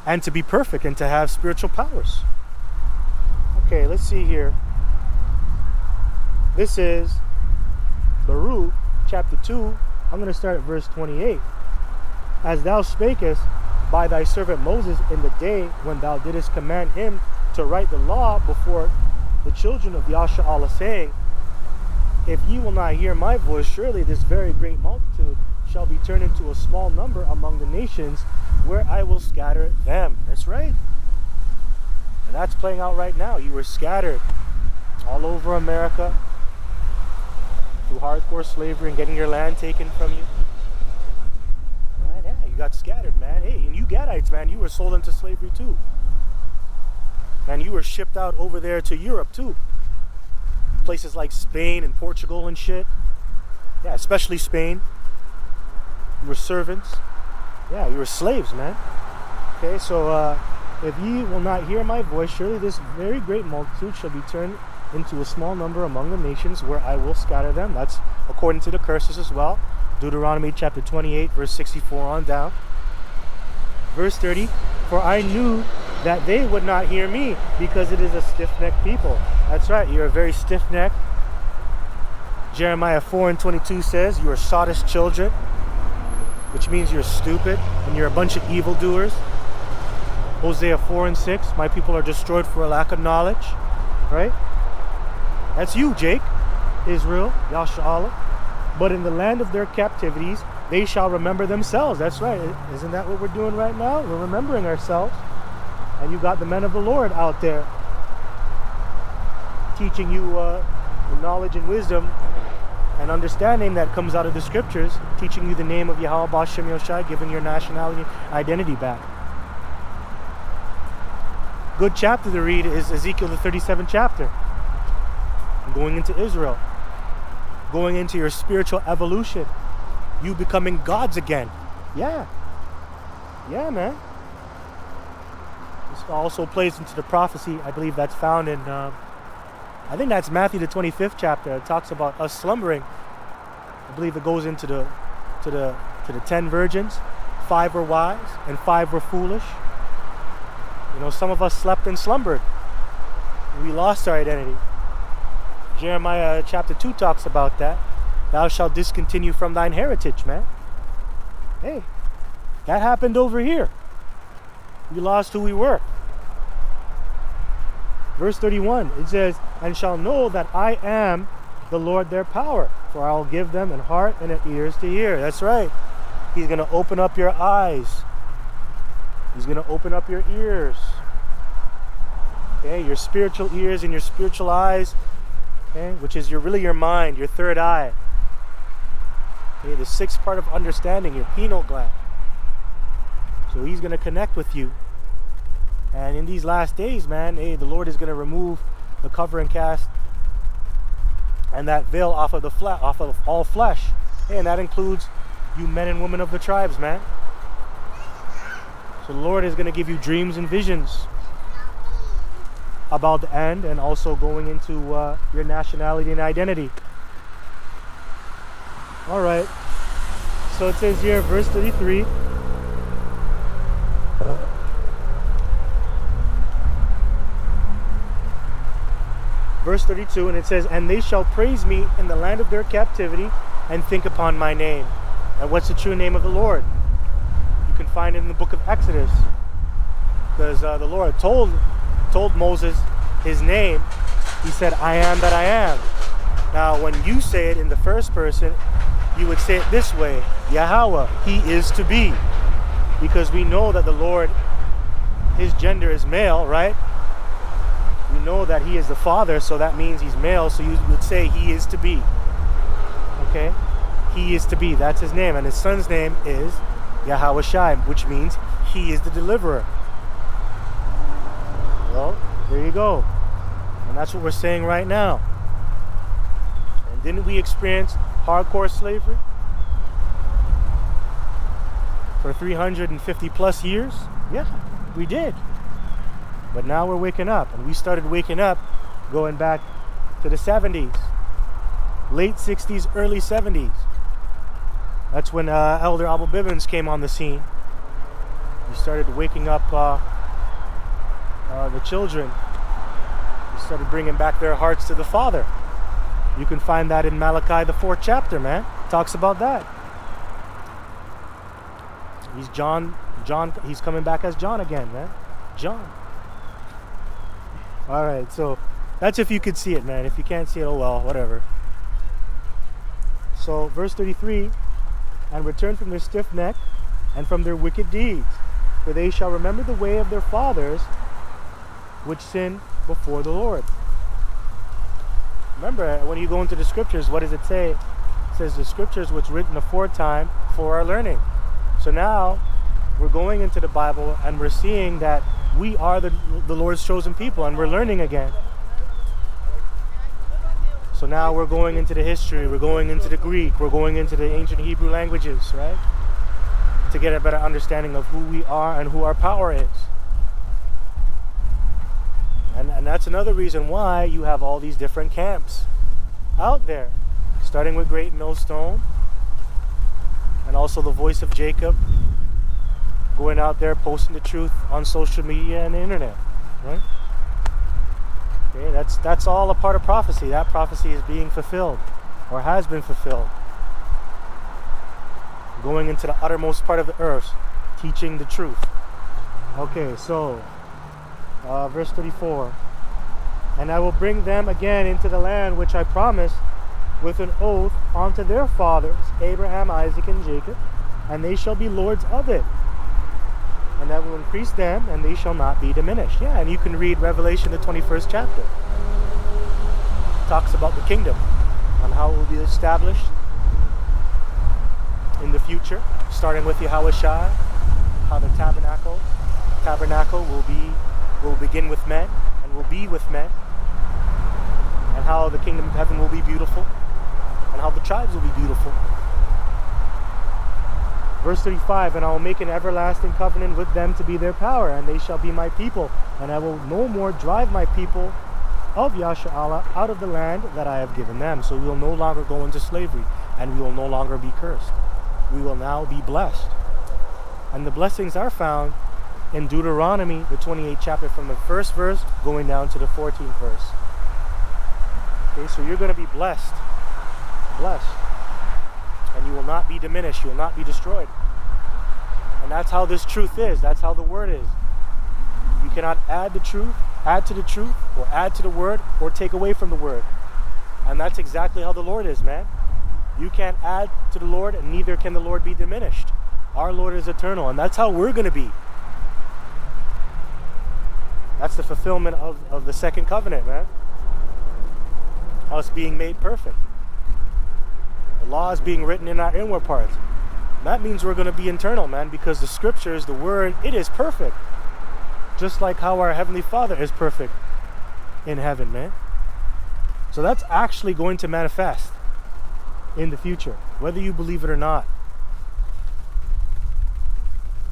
and to be perfect and to have spiritual powers. Okay, let's see here. This is Baruch chapter 2. I'm going to start at verse 28. As thou spakest by thy servant Moses in the day when thou didst command him to write the law before the children of Yasha'Allah, saying, if ye will not hear my voice, surely this very great multitude shall be turned into a small number among the nations, where I will scatter them. That's right. And that's playing out right now. You were scattered all over America through hardcore slavery and getting your land taken from you. Right? Yeah, you got scattered, man. Hey, and you Gadites, man, you were sold into slavery too. Man, you were shipped out over there to Europe too. Places like Spain and Portugal and shit. Yeah, especially Spain. You were servants. Yeah, you were slaves, man. Okay, so if ye will not hear my voice, surely this very great multitude shall be turned into a small number among the nations, where I will scatter them. That's according to the curses as well. Deuteronomy chapter 28, verse 64 on down. Verse 30, for I knew that they would not hear me, because it is a stiff-necked people. That's right, you're a very stiff-necked. Jeremiah 4 and 22 says, you are sottish children, which means you're stupid and you're a bunch of evildoers. Hosea 4 and 6, my people are destroyed for a lack of knowledge. Right? That's you, Jake, Israel, Yasha'Allah. But in the land of their captivities, they shall remember themselves. That's right. Isn't that what we're doing right now? We're remembering ourselves. And you got the men of the Lord out there teaching you the knowledge and wisdom and understanding that comes out of the scriptures, teaching you the name of Yahweh B'Shem Yoshai, giving your nationality identity back. Good chapter to read is Ezekiel the 37th chapter. Going into Israel. Going into your spiritual evolution. You becoming gods again. Yeah. Yeah, man. This also plays into the prophecy, I believe that's found in, I think that's Matthew the 25th chapter. It talks about us slumbering. I believe it goes into the 10 virgins. 5 were wise and 5 were foolish. You know, some of us slept and slumbered. We lost our identity. Jeremiah chapter 2 talks about that. Thou shalt discontinue from thine heritage, man. Hey, that happened over here. We lost who we were. Verse 31, it says, and shall know that I am the Lord their power, for I will give them an heart and an ears to hear. That's right. He's going to open up your eyes. He's going to open up your ears. Okay, your spiritual ears and your spiritual eyes, okay, which is really your mind, your third eye. Okay, the sixth part of understanding, your pineal gland. So he's going to connect with you. And in these last days, man, hey, the Lord is going to remove the covering cast and that veil off of all flesh. Hey, and that includes you men and women of the tribes, man. So the Lord is going to give you dreams and visions about the end, and also going into your nationality and identity. All right. So it says here, verse 33. verse 32, and it says, "And they shall praise me in the land of their captivity and think upon my name." And what's the true name of the Lord? You can find it in the book of Exodus. Because the Lord told Moses his name. He said, "I am that I am." Now, when you say it in the first person, you would say it this way: Yahweh, he is to be. Because we know that the Lord, his gender is male, right? We know that he is the Father, so that means he's male, so you would say he is to be. Okay? He is to be, that's his name. And his son's name is Yahweh Shai, which means he is the deliverer. Well, there you go. And that's what we're saying right now. And didn't we experience hardcore slavery for 350 plus years? Yeah, we did. But now we're waking up, and we started waking up going back to the 70s, late 60s, early 70s. That's when Elder Abel Bibbins came on the scene. We started waking up the children. We started bringing back their hearts to the Father. You can find that in Malachi, the 4th chapter, man. It talks about that. He's John, he's coming back as John again, man. John. All right, so that's if you could see it, man. If you can't see it, oh well, whatever. So verse 33, "And return from their stiff neck and from their wicked deeds, for they shall remember the way of their fathers, which sinned before the Lord." Remember, when you go into the scriptures, what does it say? It says the scriptures was written aforetime for our learning. So now we're going into the Bible and we're seeing that we are the Lord's chosen people, and we're learning again. So now we're going into the history, we're going into the Greek, we're going into the ancient Hebrew languages, right? To get a better understanding of who we are and who our power is. And that's another reason why you have all these different camps out there, starting with Great Millstone, and also the Voice of Jacob, going out there posting the truth on social media and the internet, right? Okay, that's all a part of prophecy. That prophecy is being fulfilled, or has been fulfilled. Going into the uttermost part of the earth, teaching the truth. Okay, so verse 34. "And I will bring them again into the land which I promised with an oath unto their fathers, Abraham, Isaac, and Jacob, and they shall be lords of it. And I will increase them, and they shall not be diminished." Yeah, and you can read Revelation, the 21st chapter. It talks about the kingdom, on how it will be established in the future, starting with Yahweh Shai, how the tabernacle will begin with men, and will be with men, and how the kingdom of heaven will be beautiful, and how the tribes will be beautiful. Verse 35, "And I will make an everlasting covenant with them to be their power, and they shall be my people, and I will no more drive my people of Yasha'Allah out of the land that I have given them." So we will no longer go into slavery, and we will no longer be cursed. We will now be blessed. And the blessings are found in Deuteronomy, the 28th chapter, from the first verse going down to the 14th verse. Okay, so you're going to be blessed. Blessed. And you will not be diminished. You will not be destroyed. And that's how this truth is. That's how the word is. You cannot add to the truth, or add to the word, or take away from the word. And that's exactly how the Lord is, man. You can't add to the Lord, and neither can the Lord be diminished. Our Lord is eternal, and that's how we're going to be. That's the fulfillment of the second covenant, man. Us being made perfect. The law is being written in our inward parts. That means we're going to be internal, man, because the scriptures, the word, it is perfect. Just like how our Heavenly Father is perfect in heaven, man. So that's actually going to manifest in the future, whether you believe it or not.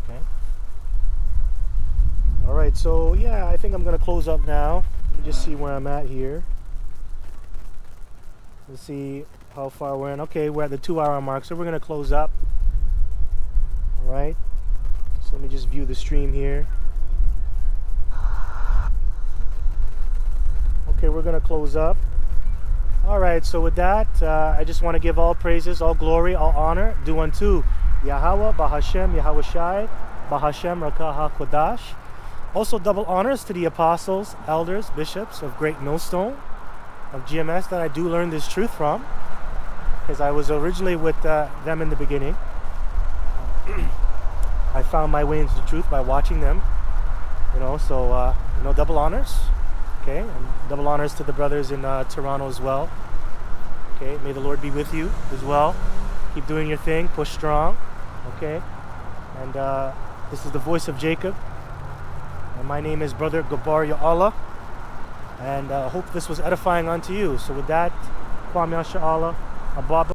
Okay. All right, so yeah, I think I'm going to close up now. Let me just see where I'm at here. Let's see how far we're in. Okay, we're at the 2-hour mark, so we're going to close up. All right. So let me just view the stream here. Okay. Okay, we're gonna close up. All right, so with that, I just want to give all praises, all glory, all honor due unto Yahweh, Bahashem, Yahweh Shai, Bahashem, Rakah HaKodash. Also double honors to the apostles, elders, bishops of Great Millstone of GMS that I do learn this truth from, because I was originally with them in the beginning. I found my way into the truth by watching them, so double honors. Okay, and double honors to the brothers in Toronto as well. Okay, may the Lord be with you as well. Keep doing your thing, push strong. Okay, and this is the voice of Jacob. And my name is Brother Gabar Ya Allah. And I hope this was edifying unto you. So with that, Kwame Asha Allah, Ababa.